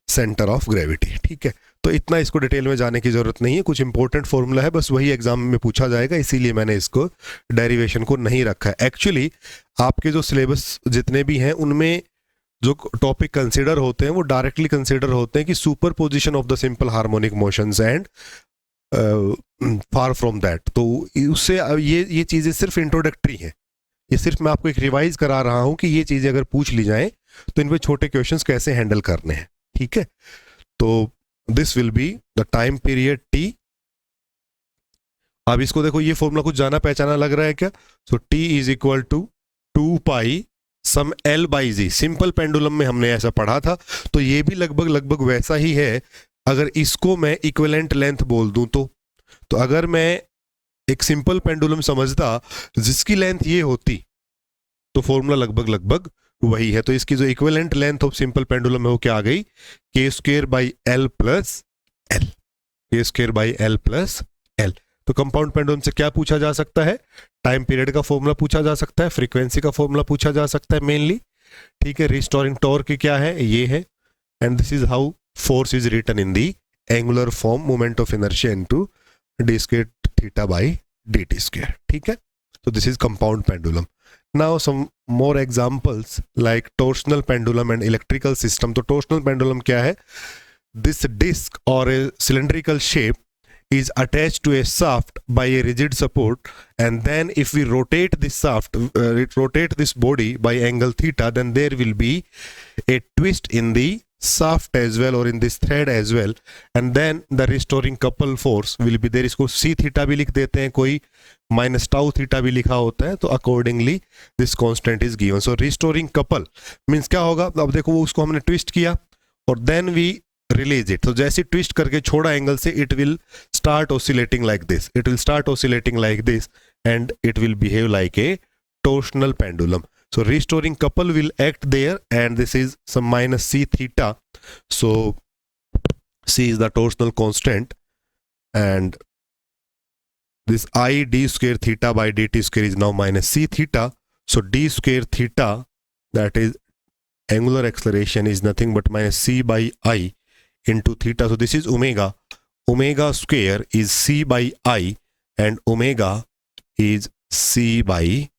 A: center of gravity. ठीक है, तो इतना इसको डिटेल में जाने की जरूरत नहीं है, कुछ इंपॉर्टेंट फॉर्मूला है, बस वही एग्जाम में पूछा जाएगा, इसीलिए मैंने इसको डेरिवेशन को नहीं रखा है. एक्चुअली आपके जो सिलेबस जितने भी हैं उनमें जो टॉपिक कंसिडर होते हैं वो डायरेक्टली कंसिडर होते हैं कि super position of the simple harmonic motions and far from that. तो उससे ये चीज़ें सिर्फ इंट्रोडक्टरी हैं, ये सिर्फ मैं आपको एक रिवाइज करा रहा हूं कि ये चीजें अगर पूछ ली जाएं तो इन पे छोटे क्वेश्चंस कैसे हैंडल करने हैं, ठीक है. तो this will be the time period T. अब इसको देखो, ये फॉर्मूला कुछ जाना पहचाना लग रहा है क्या? So t is equal to 2 pi some l by g. Simple pendulum में हमने ऐसा पढ़ा था, तो ये भी लगभग वैसा ही है. अगर इसको मैं इक्विवेलेंट लेंथ बोल दूं तो अगर मैं एक सिंपल पेंडुलम समझता जिसकी लेंथ ये होती तो फॉर्मूला लगभग वही है. तो इसकी जो equivalent length of simple pendulum है वो क्या आ गई, k square by l plus l, k square by l plus l. तो कंपाउंड पेंडुलम से क्या पूछा जा सकता है, टाइम पीरियड का फॉर्मूला पूछा जा सकता है, फ्रीक्वेंसी का फॉर्मूला पूछा जा सकता है मेनली, ठीक है. रिस्टोरिंग टॉर्क क्या है, ये है, and this is how force is written in the angular form, moment of inertia into d square theta by dt square. ठीक है, so this is compound pendulum. Now some more examples like torsional pendulum and electrical system. तो torsional pendulum क्या है, this disc or a cylindrical shape is attached to a shaft by a rigid support, and then if we rotate this shaft, rotate this body by angle theta, then there will be a twist in the shaft as well or in this thread as well, and then the restoring couple force will be there. इसको c theta भी लिख देते हैं, कोई minus tau theta भी लिखा होता है, तो accordingly this constant is given. So restoring couple means क्या होगा, अब देखो वो उसको हमने twist किया और then we release it. तो जैसे twist करके छोड़ा एंगल से, it will start oscillating like this, it will start oscillating like this, and it will behave like a torsional pendulum. So restoring couple will act there, and this is some minus c theta. So c is the torsional constant, and this I d square theta by dt square is now minus c theta. So d square theta, that is angular acceleration, is nothing but minus c by I into theta. So this is omega. Omega square is c by I, and omega is c by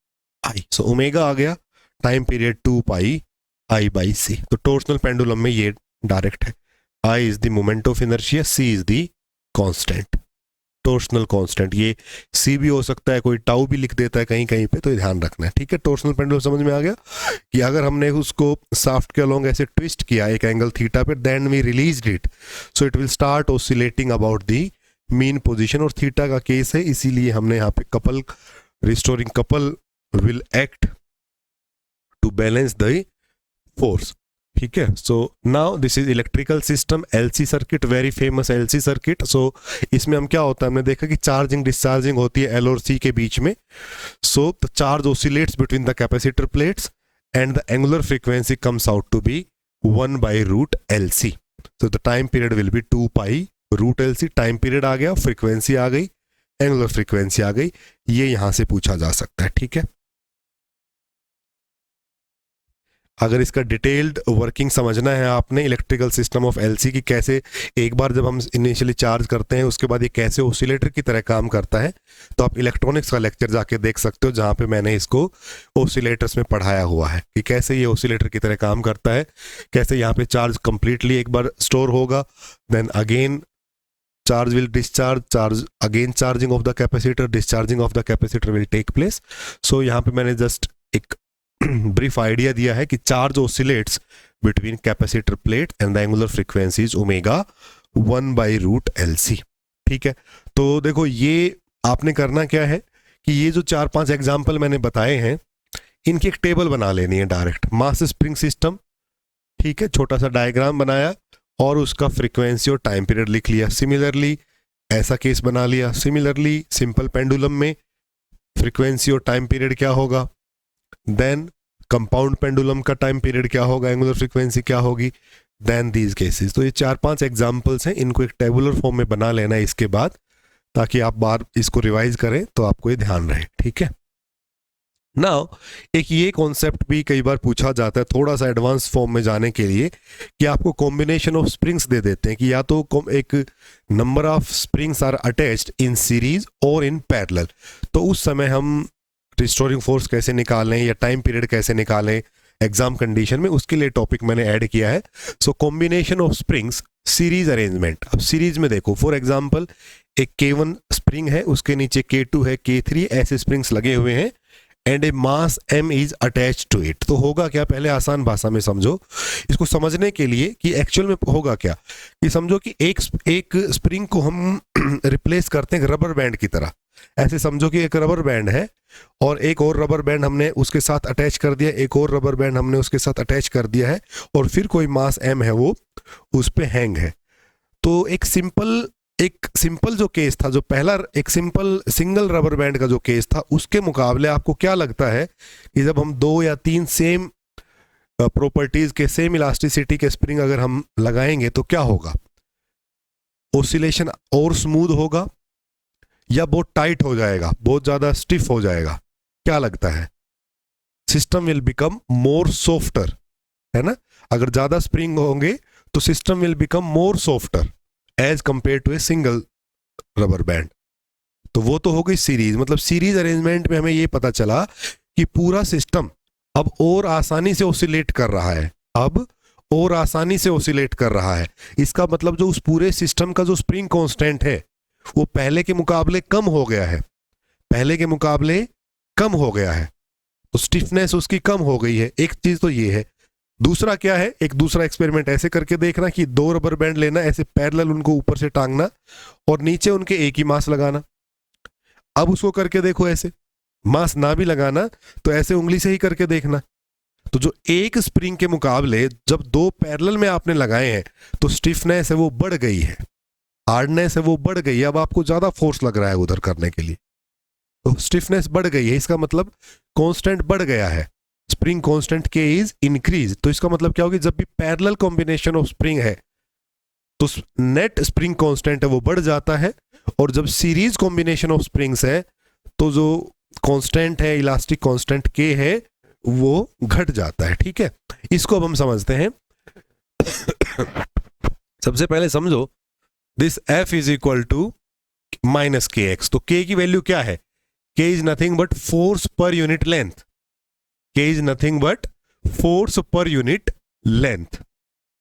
A: I. So omega आ गया, time period 2 pi I by c. तो टॉर्सनल पेंडुलम में ये डायरेक्ट है. I is the moment of inertia, c is the constant. Torsional constant. ये सी भी हो सकता है, कोई टाउ भी लिख देता है कहीं कहीं पे, तो ये ध्यान रखना है, ठीक है। टॉर्शनल पेंडुलम समझ में आ गया कि अगर हमने उसको शाफ्ट के अलोंग ऐसे ट्विस्ट किया एक एंगल थीटा पे, then we released it, so it will start oscillating about the mean position. और थीटा का केस है, इसीलिए हमने यहाँ पे couple, restoring couple will act to balance the force, ठीक है। So now this is electrical system, LC circuit, very famous LC circuit. So इसमें हम क्या होता है, हमने देखा कि चार्जिंग डिस्चार्जिंग होती है एल और सी के बीच में। So the charge oscillates between the capacitor plates and the angular frequency comes out to be 1/√LC। So the time period will be 2π√LC। Time period आ गया, फ्रीक्वेंसी आ गई, एंगुलर फ्रीक्वेंसी आ गई, ये यहां से पूछा जा सकता है, ठीक है। अगर इसका डिटेल्ड वर्किंग समझना है आपने इलेक्ट्रिकल सिस्टम ऑफ एलसी की, कैसे एक बार जब हम इनिशियली चार्ज करते हैं उसके बाद ये कैसे ऑसिलेटर की तरह काम करता है, तो आप इलेक्ट्रॉनिक्स का लेक्चर जाके देख सकते हो, जहाँ पे मैंने इसको ऑसिलेटर्स में पढ़ाया हुआ है कि कैसे ये ऑसिलेटर की तरह काम करता है, कैसे यहाँ पे चार्ज कंप्लीटली एक बार स्टोर होगा, then again charge will discharge, charge again charging of the capacitor, discharging of the capacitor will take place. So यहाँ पे मैंने जस्ट एक ब्रीफ आइडिया दिया है कि charge oscillates between capacitor plate and the angular frequency is omega 1/√LC, ठीक है। तो देखो ये आपने करना क्या है कि ये जो 4-5 एग्जाम्पल मैंने बताए हैं, इनकी एक टेबल बना लेनी है डायरेक्ट। मास स्प्रिंग सिस्टम, ठीक है, छोटा सा डायग्राम बनाया और उसका फ्रीक्वेंसी और टाइम पीरियड लिख लिया। सिमिलरली ऐसा केस बना लिया। सिमिलरली सिंपल पेंडुलम में फ्रीक्वेंसी और टाइम पीरियड क्या होगा, देन कंपाउंड पेंडुलम का टाइम पीरियड क्या होगा, एंगुलर फ्रीक्वेंसी क्या होगी, देन दीज केसेस। तो ये 4-5 एग्जांपल्स हैं, इनको एक टेबुलर फॉर्म में बना लेना है इसके बाद, ताकि आप बार इसको रिवाइज करें तो आपको ये ध्यान रहे, ठीक है। नाउ एक ये कॉन्सेप्ट भी कई बार पूछा जाता है थोड़ा सा एडवांस फॉर्म में जाने के लिए, कि आपको कॉम्बिनेशन ऑफ स्प्रिंग्स दे देते हैं कि या तो एक number of springs are attached in series और इन पैरेलल, तो उस समय हम रिस्टोरिंग फोर्स कैसे निकालें या टाइम पीरियड कैसे निकालें एग्जाम कंडीशन में, उसके लिए टॉपिक मैंने ऐड किया है। So combination of springs series arrangement. अब सीरीज में देखो, फॉर एग्जांपल एक K1 स्प्रिंग है, उसके नीचे K2 है, K3 ऐसे स्प्रिंग्स लगे हुए हैं and a mass m is attach to it. तो होगा क्या, पहले आसान भाषा में समझो इसको समझने के लिए कि एक्चुअल में होगा क्या, कि समझो कि एक स्प्रिंग को हम रिप्लेस करते हैं रबर बैंड की तरह। ऐसे समझो कि एक रबर बैंड है और एक और रबर बैंड हमने उसके साथ अटैच कर दिया, एक और रबर बैंड हमने उसके साथ अटैच कर दिया है, और फिर कोई मास m है वो उस पे हैंग है। तो एक सिंपल जो केस था, जो पहला एक सिंगल रबर बैंड का जो केस था, उसके मुकाबले आपको क्या लगता है कि जब हम 2 या 3 सेम प्रॉपर्टीज के सेम इलास्टिसिटी के स्प्रिंग अगर हम लगाएंगे तो क्या होगा, ऑसिलेशन और स्मूथ होगा या बहुत टाइट हो जाएगा, बहुत ज्यादा स्टिफ हो जाएगा, क्या लगता है? System will become more softer, है ना। अगर ज्यादा स्प्रिंग होंगे तो system will become more softer as compare to a single rubber band. तो वो तो हो गई सीरीज। मतलब सीरीज अरेंजमेंट में हमें ये पता चला कि पूरा सिस्टम अब और आसानी से ऑसिलेट कर रहा है, अब और आसानी से ऑसिलेट कर रहा है। इसका मतलब जो उस पूरे सिस्टम का जो स्प्रिंग कांस्टेंट है वो पहले के मुकाबले कम हो गया है, पहले के मुकाबले कम हो गया है, तो स्टिफनेस उसकी कम हो गई है। एक चीज तो ये है। दूसरा क्या है, एक दूसरा एक्सपेरिमेंट ऐसे करके देखना कि 2 रबर बैंड लेना, ऐसे पैरेलल उनको ऊपर से टांगना और नीचे उनके एक ही मास लगाना। अब उसको करके देखो, ऐसे मास ना भी लगाना तो ऐसे उंगली से ही करके देखना। तो जो एक स्प्रिंग के मुकाबले जब 2 पैरेलल में आपने लगाए हैं तो स्टिफनेस है वो बढ़ गई है, हार्डनेस है वो बढ़ गई है। अब आपको ज्यादा फोर्स लग रहा है उधर करने के लिए, तो स्टिफनेस बढ़ गई है। इसका मतलब कांस्टेंट बढ़ गया है, स्प्रिंग कांस्टेंट के इज इंक्रीज। तो इसका मतलब क्या होगी, जब भी पैरेलल कॉम्बिनेशन ऑफ स्प्रिंग है तो नेट स्प्रिंग कांस्टेंट है वो बढ़ जाता है, और जब सीरीज कॉम्बिनेशन ऑफ स्प्रिंग्स है तो जो कांस्टेंट है, इलास्टिक कांस्टेंट के है, वो घट जाता है। ठीक है, इसको अब हम समझते हैं। सबसे पहले समझो this F is equal to minus kx। तो k की वैल्यू क्या है, k is nothing but force per unit length, k is nothing but force per unit length,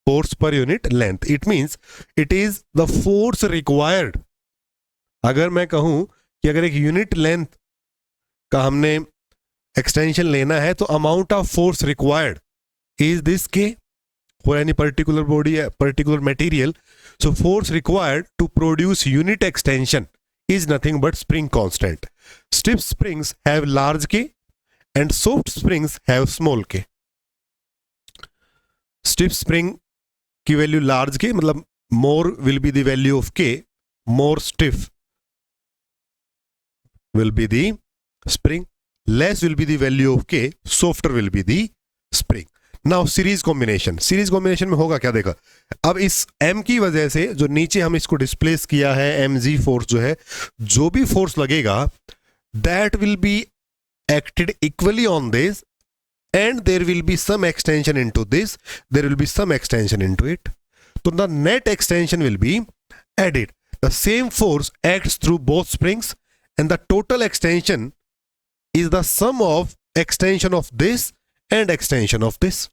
A: force per unit length. It means it is the force required अगर मैं कहूं कि अगर एक यूनिट लेंथ का हमने एक्सटेंशन लेना है तो amount of force required is this k for any particular body particular material. So force required to produce unit extension is nothing but spring constant. Stiff springs have large K and soft springs have small k. Stiff spring की वैल्यू large K मतलब more will be the value of K, more stiff will be the spring, less will be the value of K, softer will be the spring. Now series combination में होगा क्या, देखा अब इस m की वजह से जो नीचे हम इसको डिस्प्लेस किया है mg फोर्स जो है, जो भी फोर्स लगेगा that will be acted equally on this and there will be some extension into this, there will be some extension into it. तो the net extension will be added. The same force acts through both springs and the total extension is the sum of extension of this and extension of this.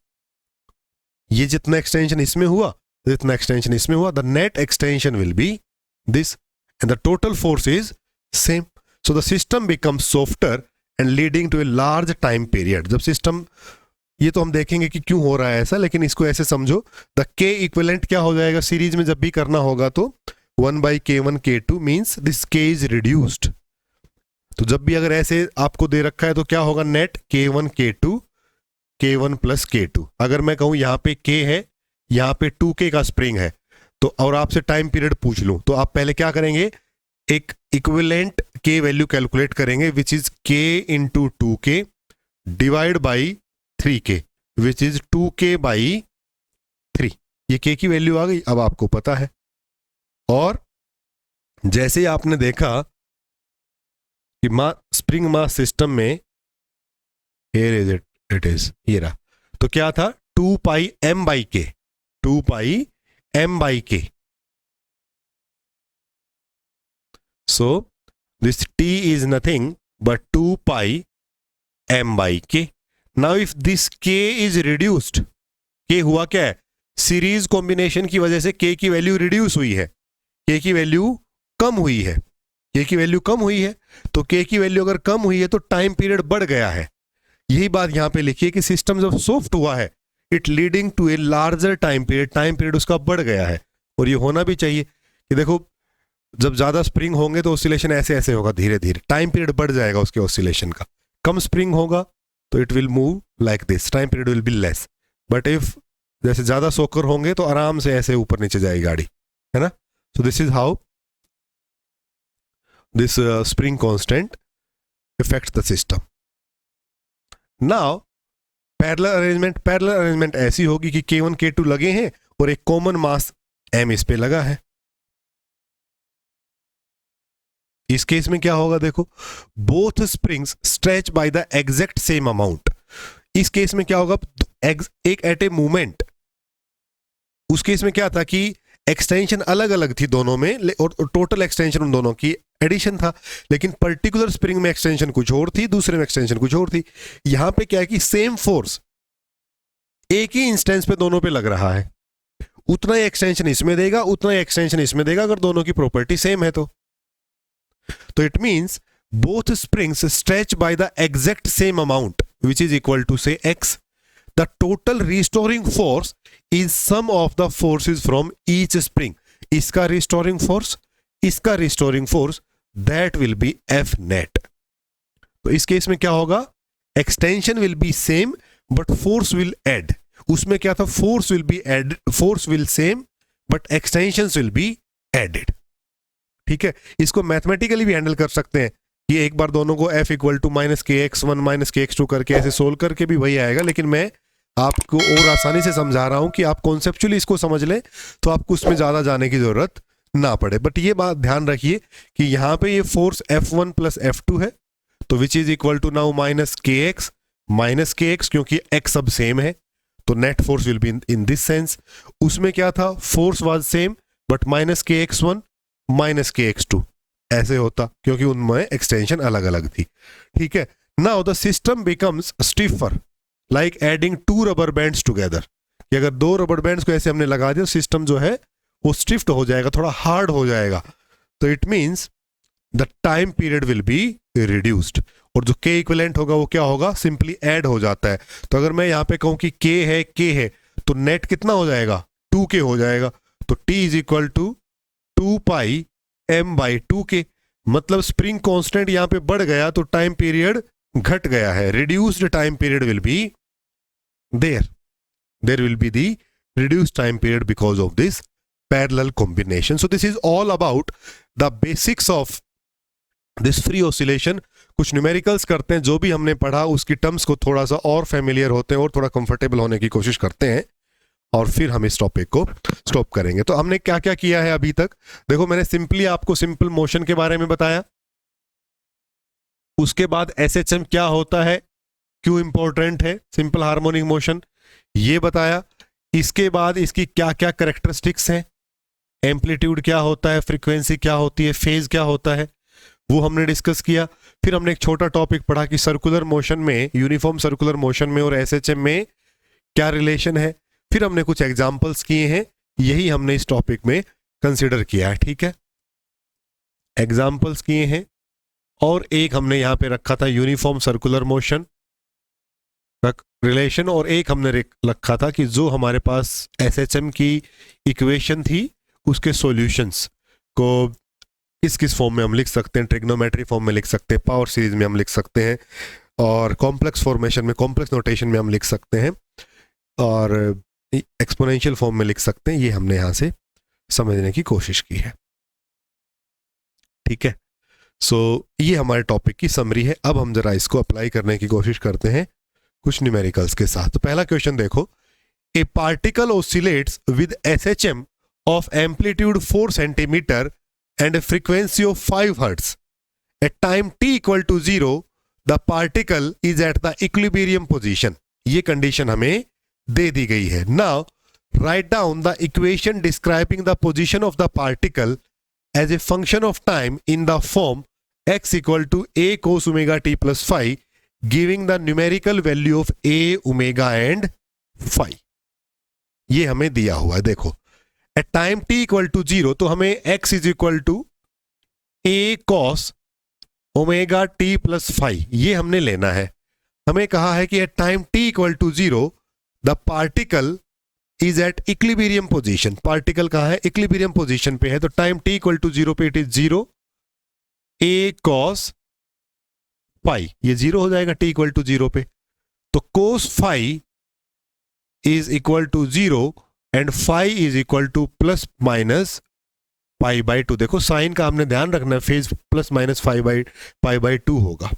A: ये जितना एक्सटेंशन इसमें हुआ, जितना एक्सटेंशन इसमें हुआ, the net extension will be this and the total force is same. So the system becomes softer and leading to a large time period. जब सिस्टम, ये तो हम देखेंगे कि क्यों हो रहा है ऐसा, लेकिन इसको ऐसे समझो, द के इक्विवेलेंट क्या हो जाएगा सीरीज में जब भी करना होगा तो 1/k1 k2 means this K is reduced. तो जब भी अगर ऐसे आपको दे रखा है तो क्या होगा, net k1 k2 k1 plus k2. अगर मैं कहूं यहां पे k है, यहां पे 2k का स्प्रिंग है, तो और आपसे टाइम पीरियड पूछ लूं तो आप पहले क्या करेंगे, एक इक्विवेलेंट k वैल्यू कैलकुलेट करेंगे which is k into 2k divide by 3k which is 2k by 3. ये k की वैल्यू आ गई, अब आपको पता है. और जैसे ही आपने देखा कि स्प्रिंग मास सिस्टम में here is it is ये रहा, तो क्या था 2 पाई m बाई के, 2 pi m by k. So this t is nothing but 2 pi m by k. Now if this k is reduced, k हुआ क्या है, सीरीज कॉम्बिनेशन की वजह से k की वैल्यू रिड्यूस हुई है, k की वैल्यू कम हुई है, k की वैल्यू कम हुई है. तो k की वैल्यू अगर कम हुई है तो टाइम पीरियड बढ़ गया है. यही बात यहां पे लिखिए कि सिस्टम जब सॉफ्ट हुआ है it leading to a larger time period उसका बढ़ गया है. और ये होना भी चाहिए कि देखो जब ज्यादा स्प्रिंग होंगे तो ऑसिलेशन ऐसे ऐसे होगा, धीरे धीरे टाइम पीरियड बढ़ जाएगा उसके ऑसिलेशन का. कम स्प्रिंग होगा तो it will move like this, time period will be less. But if जैसे ज्यादा सोकर होंगे तो आराम से ऐसे ऊपर नीचे जाएगी गाड़ी, है ना. सो this is how this spring constant affects the system. Now parallel arrangement ऐसी होगी कि k1 k2 लगे हैं और एक कॉमन मास m इस पे लगा है. इस केस में क्या होगा, देखो both springs stretch by the exact same amount. इस केस में क्या होगा, एक एट ए मूवमेंट. उस केस में क्या था कि एक्सटेंशन अलग अलग थी दोनों में और टोटल एक्सटेंशन उन दोनों की एडिशन था, लेकिन पर्टिकुलर स्प्रिंग में एक्सटेंशन कुछ और थी, दूसरे में एक्सटेंशन कुछ और थी. यहां पे क्या है कि सेम फोर्स एक ही इंस्टेंस पे दोनों पे लग रहा है, उतना ही एक्सटेंशन इसमें देगा, उतना ही एक्सटेंशन इसमें देगा अगर दोनों की प्रॉपर्टी सेम है तो it means both springs stretch by the exact same amount which is equal to say x. The total restoring force is sum of the forces from each spring. इसका रिस्टोरिंग फोर्स, इसका restoring force, that will be F net. तो इस केस में क्या होगा, extension will be same but force will add. उसमें क्या था, force will be add, force will same but extensions will be added. ठीक है, इसको मैथमेटिकली भी हैंडल कर सकते हैं. ये एक बार दोनों को F equal to -kx1 -kx2 करके ऐसे सोल्व करके भी वही आएगा, लेकिन मैं आपको और आसानी से समझा रहा हूं कि आप कॉन्सेप्चुअली इसको समझ लें तो आपको उसमें ज्यादा जाने की जरूरत ना पड़े. बट ये बात ध्यान रखिए कि यहां पे ये फोर्स F1 प्लस F2 है, तो which is equal to now -kx क्योंकि x सब सेम है तो net force will be in this sense. उसमें क्या था, force was same but -kx1 -kx2 ऐसे होता क्योंकि उनमें एक्सटेंशन अलग अलग थी. ठीक है, now the system becomes stiffer like adding 2 rubber bands together. कि अगर 2 रबर बैंड्स को ऐसे हमने लगा दिया, सिस्टम जो है वो स्टिफ्ट हो जाएगा, थोड़ा हार्ड हो जाएगा. तो it means the time period will be reduced. और जो के इक्विवेलेंट होगा वो क्या होगा, सिंपली ऐड हो जाता है। तो अगर मैं यहाँ पे कहूँ कि के है तो नेट कितना हो जाएगा, 2k हो जाएगा। तो t is equal to 2 pi m/2k, मतलब स्प्रिंग कांस्टेंट यहाँ पे बढ़ गया तो टाइम पीरियड घट गया है। Reduced time period will be there will be the reduced time period because of this parallel combination. So this is all about the basics of this free oscillation. कुछ न्यूमेरिकल्स करते हैं, जो भी हमने पढ़ा उसकी टर्म्स को थोड़ा सा और फेमिलियर होते हैं और थोड़ा कंफर्टेबल होने की कोशिश करते हैं, और फिर हम इस टॉपिक को स्टॉप करेंगे। तो हमने क्या क्या किया है अभी तक, देखो मैंने सिंपली आपको सिंपल मोशन के बारे में बताया, उसके बाद SHM क्या होता है, क्यों इंपॉर्टेंट है, सिंपल हार्मोनिक मोशन ये बताया। इसके बाद इसकी क्या क्या कैरेक्टरिस्टिक्स हैं, एम्पलीट्यूड क्या होता है, फ्रीक्वेंसी क्या होती है, फेज क्या होता है, वो हमने डिस्कस किया। फिर हमने एक छोटा टॉपिक पढ़ा कि सर्कुलर मोशन में, यूनिफॉर्म सर्कुलर मोशन में और SHM में क्या रिलेशन है। फिर हमने कुछ एग्जांपल्स किए हैं, यही हमने इस टॉपिक में कंसिडर किया है, ठीक है, एग्जांपल्स किए हैं। और एक हमने यहां पे रखा था यूनिफॉर्म सर्कुलर मोशन रिलेशन, और एक हमने रखा था कि जो हमारे पास SHM की इक्वेशन थी उसके सॉल्यूशंस को किस किस फॉर्म में हम लिख सकते हैं, ट्रिग्नोमेट्री फॉर्म में लिख सकते हैं, पावर सीरीज में हम लिख सकते हैं, और कॉम्प्लेक्स फॉर्मेशन में, कॉम्प्लेक्स नोटेशन में हम लिख सकते हैं, और एक्सपोनेंशियल फॉर्म में लिख सकते हैं। ये हमने यहां से समझने की कोशिश की है, ठीक है। सो ये हमारे टॉपिक की समरी है। अब हम जरा इसको अप्लाई करने की कोशिश करते हैं कुछ न्यूमेरिकल्स के साथ। तो पहला क्वेश्चन देखो, a particle oscillates with SHM of amplitude 4 centimetre and frequency of 5 hertz at time t equal to 0, the particle is at the equilibrium position. ये कंडीशन हमें दे दी गई है। Now write down the equation describing the position of the particle as a function of time in the form x equal to a cos omega t plus phi, giving the numerical value of a, omega and phi. ये हमें दिया हुआ है, देखो at time t equal to 0 तो हमें x is equal to a cos omega t plus phi, ये हमने लेना है। हमें कहा है कि at time t equal to 0 the particle is at equilibrium position. Particle कहाँ है, इक्विलिब्रियम पोजीशन पे है। तो टाइम t इक्वल टू 0 पे it is 0 a cos phi, ये 0 हो जाएगा t इक्वल टू 0 पे। तो cos phi is equal to 0 and phi is equal to plus minus pi by 2। देखो साइन का हमने ध्यान रखना है, phase plus minus pi by 2 होगा।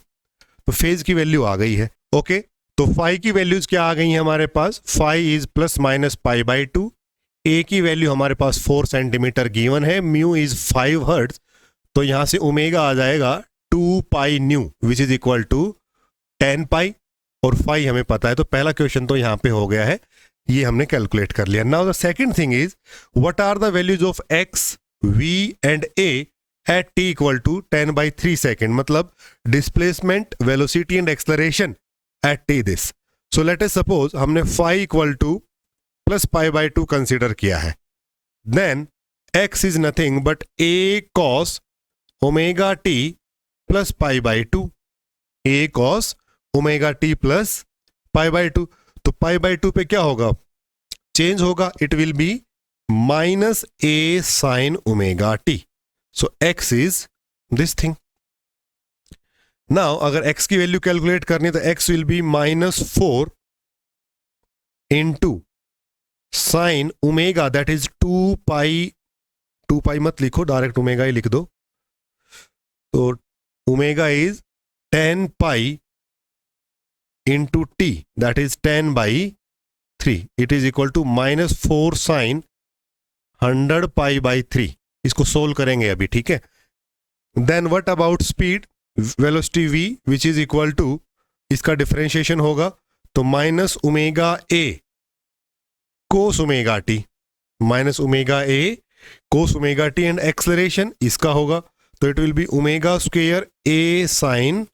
A: तो फेज की वैल्यू आ गई है, ओके। तो फाई की वैल्यूज क्या आ गई है हमारे पास, phi is plus minus pi by 2, a की वैल्यू हमारे पास 4 सेंटीमीटर गिवन है, म्यू इज 5 हर्ट्ज, तो यहां से ओमेगा आ जाएगा 2 pi nu which is equal to 10 pi, और फाई हमें पता है। तो पहला क्वेश्चन तो यहां पे हो गया है, ये हमने कैलकुलेट कर लिया। Now the second thing is what are the values of x, v and a at t equal to 10/3 second, मतलब displacement, velocity and acceleration at t this. So let us suppose हमने phi equal to plus pi by 2 consider किया है, then x is nothing but a cos omega t plus pi by 2, a cos omega t plus pi by 2। तो पाई बाई 2 पे क्या होगा, चेंज होगा, it will be minus a sine omega t। So x is this thing. Now अगर x की वैल्यू कैलकुलेट करनी है तो x will be -4 into sine omega, that is 2 pi मत लिखो, डायरेक्ट ओमेगा ही लिख दो। तो omega is 10 pi into t, that is 10/3, it is equal to -4 sine 100 pi by 3। इसको सोल्व करेंगे अभी, ठीक है। Then what about speed, velocity v which is equal to, इसका डिफरेंशिएशन होगा तो minus omega a cos omega t, minus omega a cos omega t, and acceleration इसका होगा तो it will be omega square a sine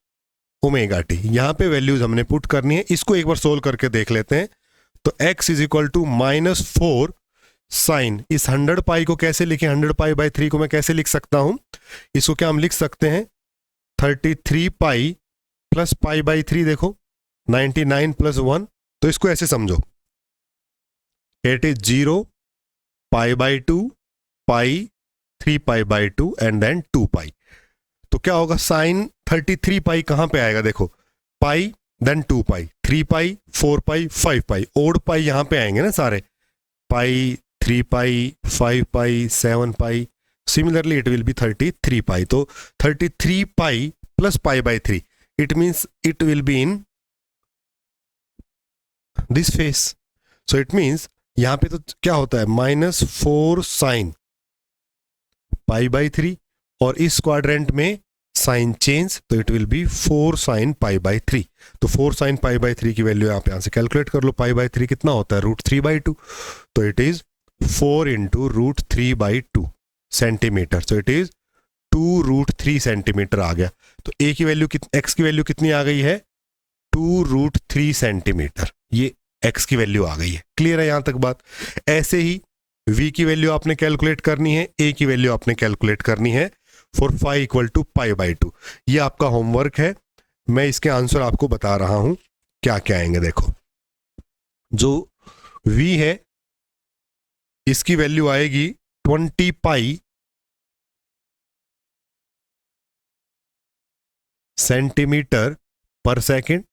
A: omega t. यहां पे वैल्यूज हमने पुट करनी है, इसको एक बार सोल्व करके देख लेते हैं। तो x is equal to -4 sine, इस 100 पाई को कैसे लिखें, 100 पाई बाई 3 को मैं कैसे लिख सकता हूं, इसको क्या हम लिख सकते हैं 33 पाई प्लस पाई बाई 3, देखो 99 प्लस 1, तो इसको ऐसे समझो, it is 0 pi by 2 pi 3 pi by 2 and then 2 pi. तो क्या होगा, साइन 33 पाई कहां पे आएगा, देखो पाई देन 2 पाई, 3 पाई 4 पाई 5 पाई, ओड पाई यहां पे आएंगे ना सारे, पाई 3 पाई 5 पाई 7 पाई, सिमिलरली इट विल बी 33 पाई। तो 33 pi plus pi by 3, it means it will be in this face. So it means यहां पे तो क्या होता है -4 साइन पाई बाई 3, और इस क्वाड्रेंट में साइन चेंज, तो it will be 4 sine pi by 3। तो 4 साइन पाई बाई 3 की वैल्यू यहां से कैलकुलेट कर लो, पाई बाई 3 कितना होता है √3/2, तो it is 4 into √3/2 centimetre, so it is 2√3 centimetre आ गया। तो ए की वैल्यू एक्स की वैल्यू कितनी आ गई है 2√3 सेंटीमीटर, ये एक्स की वैल्यू आ गई है। क्लियर है यहां तक बात। ऐसे ही v की वैल्यू आपने कैलकुलेट करनी है, a की वैल्यू आपने कैलकुलेट करनी है for phi equal to pi by 2। ये आपका होमवर्क है, मैं इसके आंसर आपको बता रहा हूं क्या क्या आएंगे। देखो जो v है इसकी वैल्यू आएगी 20 पाई सेंटीमीटर पर सेकेंड,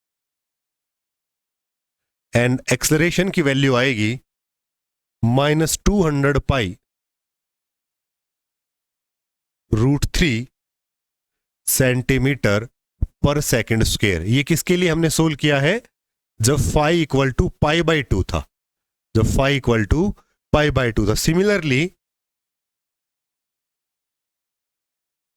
A: एंड एक्सलरेशन की वैल्यू आएगी -200 पाई √3 सेंटीमीटर पर सेकेंड स्क्वायर। ये किसके लिए हमने सोल्व किया है, जब phi equal to pi by 2 था, जब phi equal to pi by 2 था। सिमिलरली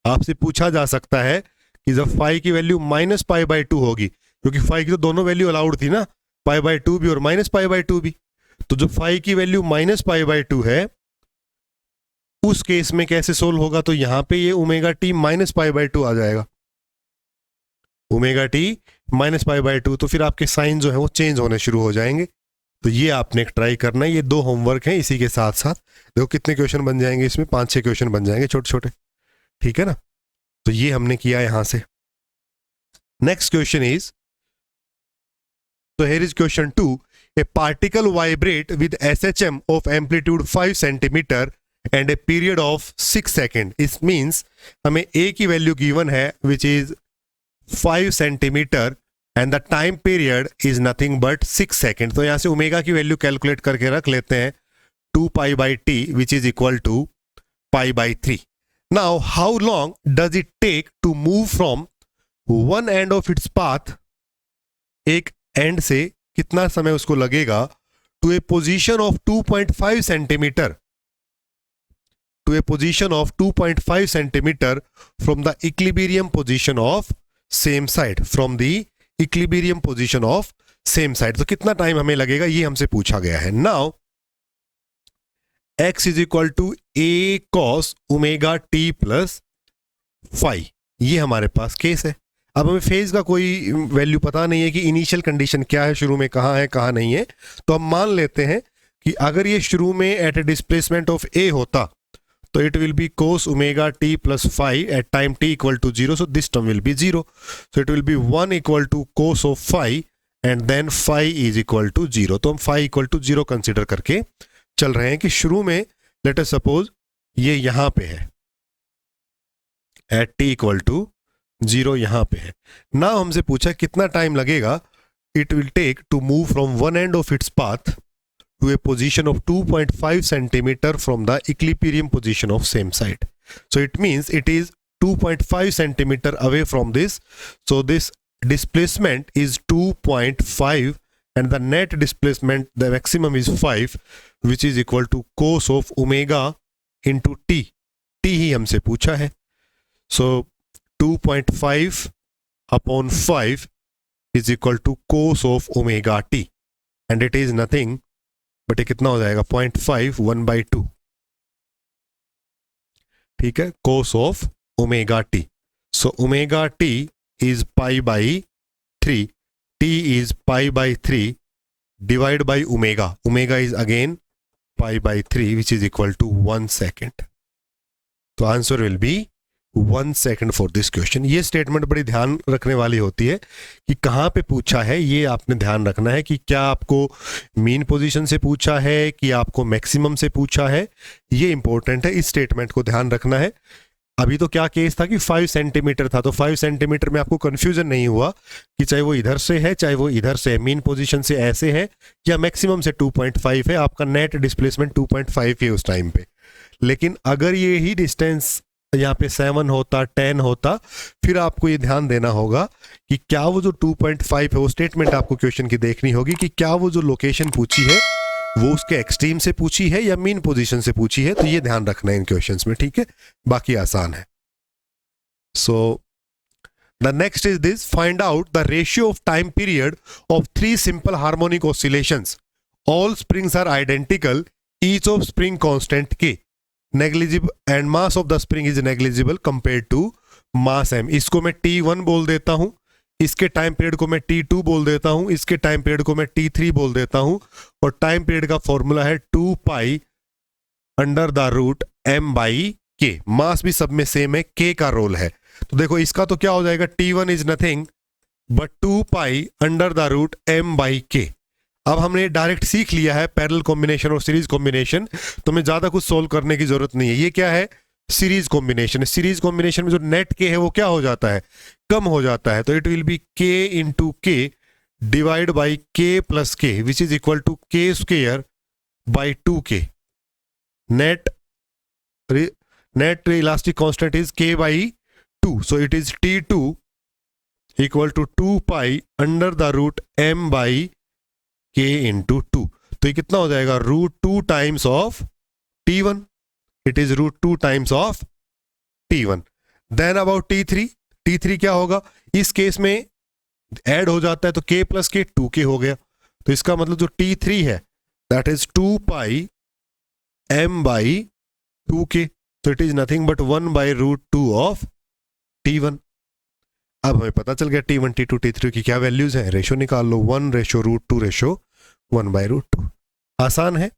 A: आपसे पूछा जा सकता है कि जब फाई की वैल्यू -पाई/2 होगी, क्योंकि फाई की तो दोनों वैल्यू अलाउड थी ना, पाई/2 भी और -पाई/2 भी, तो जब फाई की वैल्यू -पाई/2 है उस केस में कैसे सोल्व होगा, तो यहां पे ये ओमेगा टी -पाई/2 आ जाएगा, ओमेगा टी -पाई/2, तो फिर आपके साइन जो है वो चेंज होने शुरू हो जाएंगे। तो ये आपने ट्राई करना है, ये 2 होमवर्क हैं। इसी के साथ साथ देखो कितने क्वेश्चन बन जाएंगे इसमें, 5-6 क्वेश्चन बन जाएंगे छोटे छोटे, ठीक है ना। तो ये हमने किया यहां से। Next question is, so here is question 2. A particle vibrate with SHM of amplitude 5 centimeter and a period of 6 second. It means हमें A की वैल्यू गिवन है which is 5 centimeter and the time period is nothing but 6 second. तो यहाँ से ओमेगा की वैल्यू कैलकुलेट करके रख लेते हैं 2 pi by t which is equal to pi by 3. Now how long does it take to move from one end of its path, एक एंड से कितना समय उसको लगेगा, to a position of 2.5 centimetre, to a position of 2.5 centimetre from the equilibrium position of same side, from the equilibrium position of same side. तो कितना टाइम हमें लगेगा ये हमसे पूछा गया है। Now x is equal to a cos omega T plus phi, ये हमारे पास केस है। अब हमें फेज का कोई वैल्यू पता नहीं है कि इनिशियल कंडीशन क्या है, शुरू में कहाँ है कहाँ नहीं है, तो हम मान लेते हैं कि अगर ये शुरू में at a displacement of a होता तो it will be cos omega T plus phi at time t equal to 0, so this term will be 0, so it will be 1 equal to cos of phi and then phi is equal to 0। तो हम फाई इक्वल टू 0 कंसिडर करके चल रहे हैं कि शुरू में लेट अस सपोज ये यहां पे है एट टी इक्वल टू 0 यहां पे है। ना हमसे पूछा कितना टाइम लगेगा, it will take to move from one end of its path to a position of 2.5 centimeter from the equilibrium position of same side. So it means it is 2.5 centimeter away from this. So this displacement is 2.5 and the net displacement, the maximum is 5, which is equal to cos of omega into t. t ही हमसे पूछा है. So 2.5 upon 5 is equal to cos of omega t and it is nothing but ये कितना हो जाएगा 0.5 1/2, ठीक है, cos of omega T. So omega T is pi by 3, T is pi by 3 divide by omega, omega is again pi by 3 which is equal to 1 second. तो answer will be 1 second for this question. ये स्टेटमेंट बड़ी ध्यान रखने वाली होती है कि कहाँ पे पूछा है, ये आपने ध्यान रखना है कि क्या आपको मीन पोजीशन से पूछा है कि आपको मैक्सिमम से पूछा है. ये इंपॉर्टेंट है, इस स्टेटमेंट को ध्यान रखना है. अभी तो क्या केस था कि 5 सेंटीमीटर था, तो 5 सेंटीमीटर में आपको कंफ्यूजन नहीं हुआ कि चाहे वो इधर से है चाहे वो इधर से है, मीन पोजीशन से ऐसे है या मैक्सिमम से 2.5 है. आपका नेट डिस्प्लेसमेंट 2.5 है उस टाइम पे. लेकिन अगर ये ही डिस्टेंस यहाँ पे 7 होता 10 होता, फिर आपको ये ध्यान देना होगा कि क्या वो जो 2.5 है वो स्टेटमेंट आपको क्वेश्चन की देखनी होगी कि क्या वो जो लोकेशन पूछी है वो उसके एक्सट्रीम से पूछी है या मीन पोजीशन से पूछी है. तो ये ध्यान रखना है इन क्वेश्चंस में, ठीक है. बाकी आसान है. So the next is this, find out the ratio of time period of 3 simple harmonic oscillations. All springs are identical, each of spring constant k, negligible and mass of the spring is negligible compare to mass m. इसको मैं T1 बोल देता हूं, इसके टाइम पीरियड को मैं T2 बोल देता हूं, इसके टाइम पीरियड को मैं T3 बोल देता हूं. और टाइम पीरियड का फॉर्मूला है 2 pi under the root m by k. Mass भी सब में सेम है, k का रोल है. तो देखो इसका तो क्या हो जाएगा, T1 is nothing but 2 pi under the root m by k. अब हमने डायरेक्ट सीख लिया है पैरेलल कॉम्बिनेशन और सीरीज कॉम्बिनेशन, तो मैं ज्यादा कुछ सोल्व करने की जरूरत नहीं है. ये क्या है, सीरीज कॉम्बिनेशन. सीरीज कॉम्बिनेशन में जो नेट के है वो क्या हो जाता है, कम हो जाता है. तो it will be k into k divide by k plus k which is equal to k square by 2k. Net elastic constant is k by 2. So it is T2 equal to 2 pi under the root m by k into 2. तो ये कितना हो जाएगा, root 2 times of T1. It is root 2 times of T1. Then about T3. T3 क्या होगा, इस केस में ऐड हो जाता है तो k प्लस के 2k हो गया. तो इसका मतलब जो T3 है that is 2 pi m by 2k. तो it is nothing but 1 by root 2 of T1. अब हमें पता चल गया T1 T2 T3 की क्या वैल्यूज है. रेशो निकाल लो, 1 ratio root 2 ratio 1 by root 2. आसान है.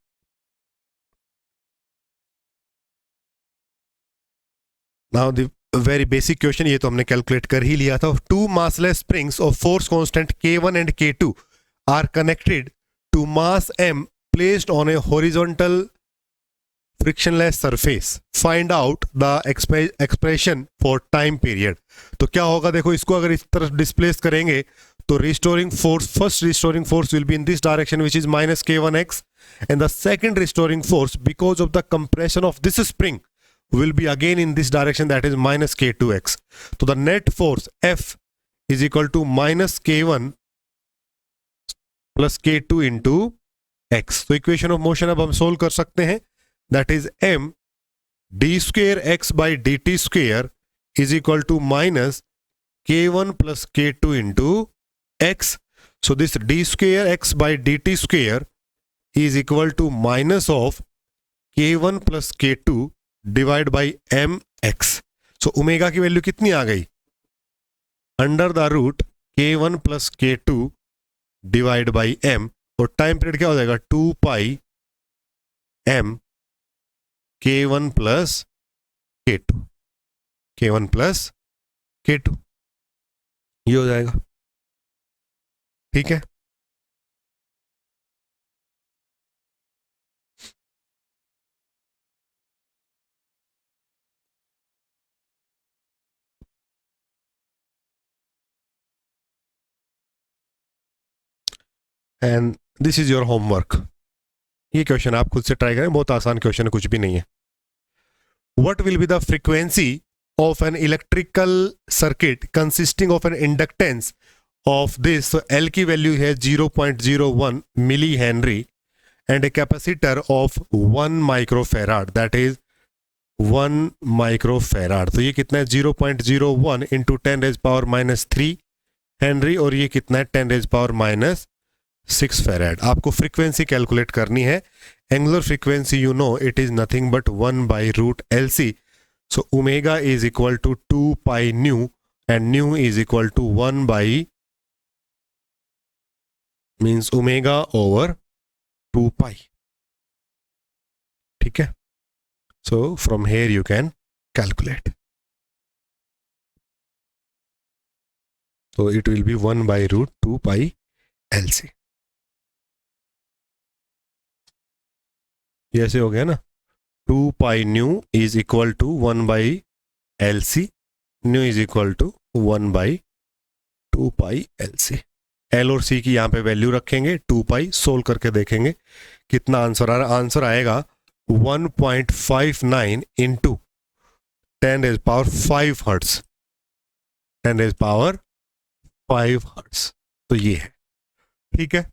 A: Now the very basic question, ये तो हमने कैलकुलेट कर ही लिया था. 2 massless springs of force constant K1 and K2 are connected to mass m placed on a horizontal frictionless surface. Find out the expression for time period. तो क्या होगा, देखो इसको अगर इस तरफ डिस्प्लेस करेंगे तो restoring force, first restoring force will be in this direction which is minus k1x, and the second restoring force because of the compression of this spring will be again in this direction, that is minus k2x. तो the net force F is equal to minus k1 plus k2 into x. तो इक्वेशन ऑफ मोशन अब हम सोल्व कर सकते हैं. that is m d square x by dt square is equal to minus k1 plus k2 into x. So this d square x by dt square is equal to minus of k1 plus k2 divide by mx. So omega की वैल्यू कितनी आ गई, under the root k1 plus k2 divide by m. और टाइम पीरियड क्या हो जाएगा, 2 pi m k1 plus k2, k1 plus k2, ये हो जाएगा. ठीक है. And this is your homework. ये क्वेश्चन आप खुद से ट्राई करें, बहुत आसान क्वेश्चन है, कुछ भी नहीं है. What will be the frequency of an electrical circuit consisting of an inductance of this? So L की वैल्यू है 0.01 milli henry and a capacitor of 1 microfarad, that is 1 microfarad. तो ये कितना है, 0.01 into 10 raised power minus 3 Henry, और ये कितना है 10 raised power minus 6 farad. आपको फ्रीक्वेंसी कैलकुलेट करनी है. Angular frequency you know it is nothing but 1 by root LC. So omega is equal to 2 pi nu and nu is equal to 1 by means omega over 2 pi. ठीक है. So from here you can calculate. So it will be 1 by root 2 pi LC. ये ऐसे हो गया ना. 2 pi nu is equal to 1 by LC. Nu is equal to 1 by 2 pi LC. L और C की यहाँ पे वैल्यू रखेंगे, 2 पाई सोल्व करके देखेंगे कितना आंसर आ रहा. आंसर आएगा 1.59 into 10 raise power 5 hertz. 10 raise power 5 hertz. तो ये है. ठीक है.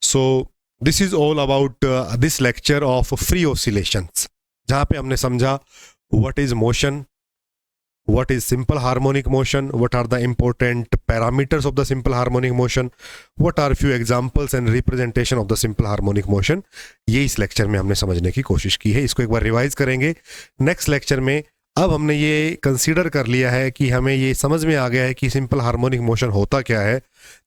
A: So this is all about this lecture of free oscillations, जहाँ पे हमने समझा what is motion, what is simple harmonic motion, what are the important parameters of the simple harmonic motion, what are few examples and representation of the simple harmonic motion. ये इस लेक्चर में हमने समझने की कोशिश की है. इसको एक बार रिवाइज करेंगे नेक्स्ट लेक्चर में. अब हमने ये कंसीडर कर लिया है कि हमें ये समझ में आ गया है कि सिंपल हार्मोनिक मोशन होता क्या है.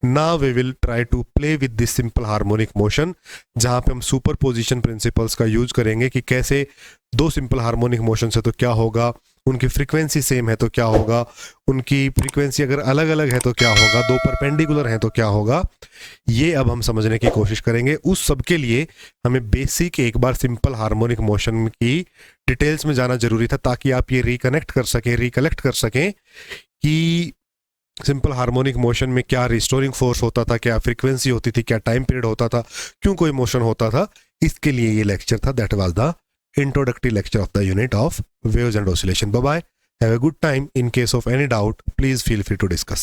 A: Now we will try to play with this simple harmonic motion, जहाँ पे हम सुपर पोजिशन प्रिंसिपल्स का यूज करेंगे कि कैसे दो सिंपल हार्मोनिक मोशन से तो क्या होगा, उनकी फ्रीक्वेंसी सेम है तो क्या होगा, उनकी फ्रीक्वेंसी अगर अलग अलग है तो क्या होगा, दो परपेंडिकुलर हैं तो क्या होगा. ये अब हम समझने की कोशिश करेंगे. उस सब के लिए हमें बेसिक एक बार सिंपल हार्मोनिक मोशन की डिटेल्स में जाना जरूरी था, ताकि आप ये रिकलेक्ट कर सकें कि सिंपल हार्मोनिक मोशन में क्या रिस्टोरिंग फोर्स होता था, क्या फ्रीक्वेंसी होती थी, क्या टाइम पीरियड होता था, क्यों कोई मोशन होता था. इसके लिए ये लेक्चर था. That was the introductory lecture of the unit of waves and oscillation. Bye bye. Have a good time. In case of any doubt, please feel free to discuss.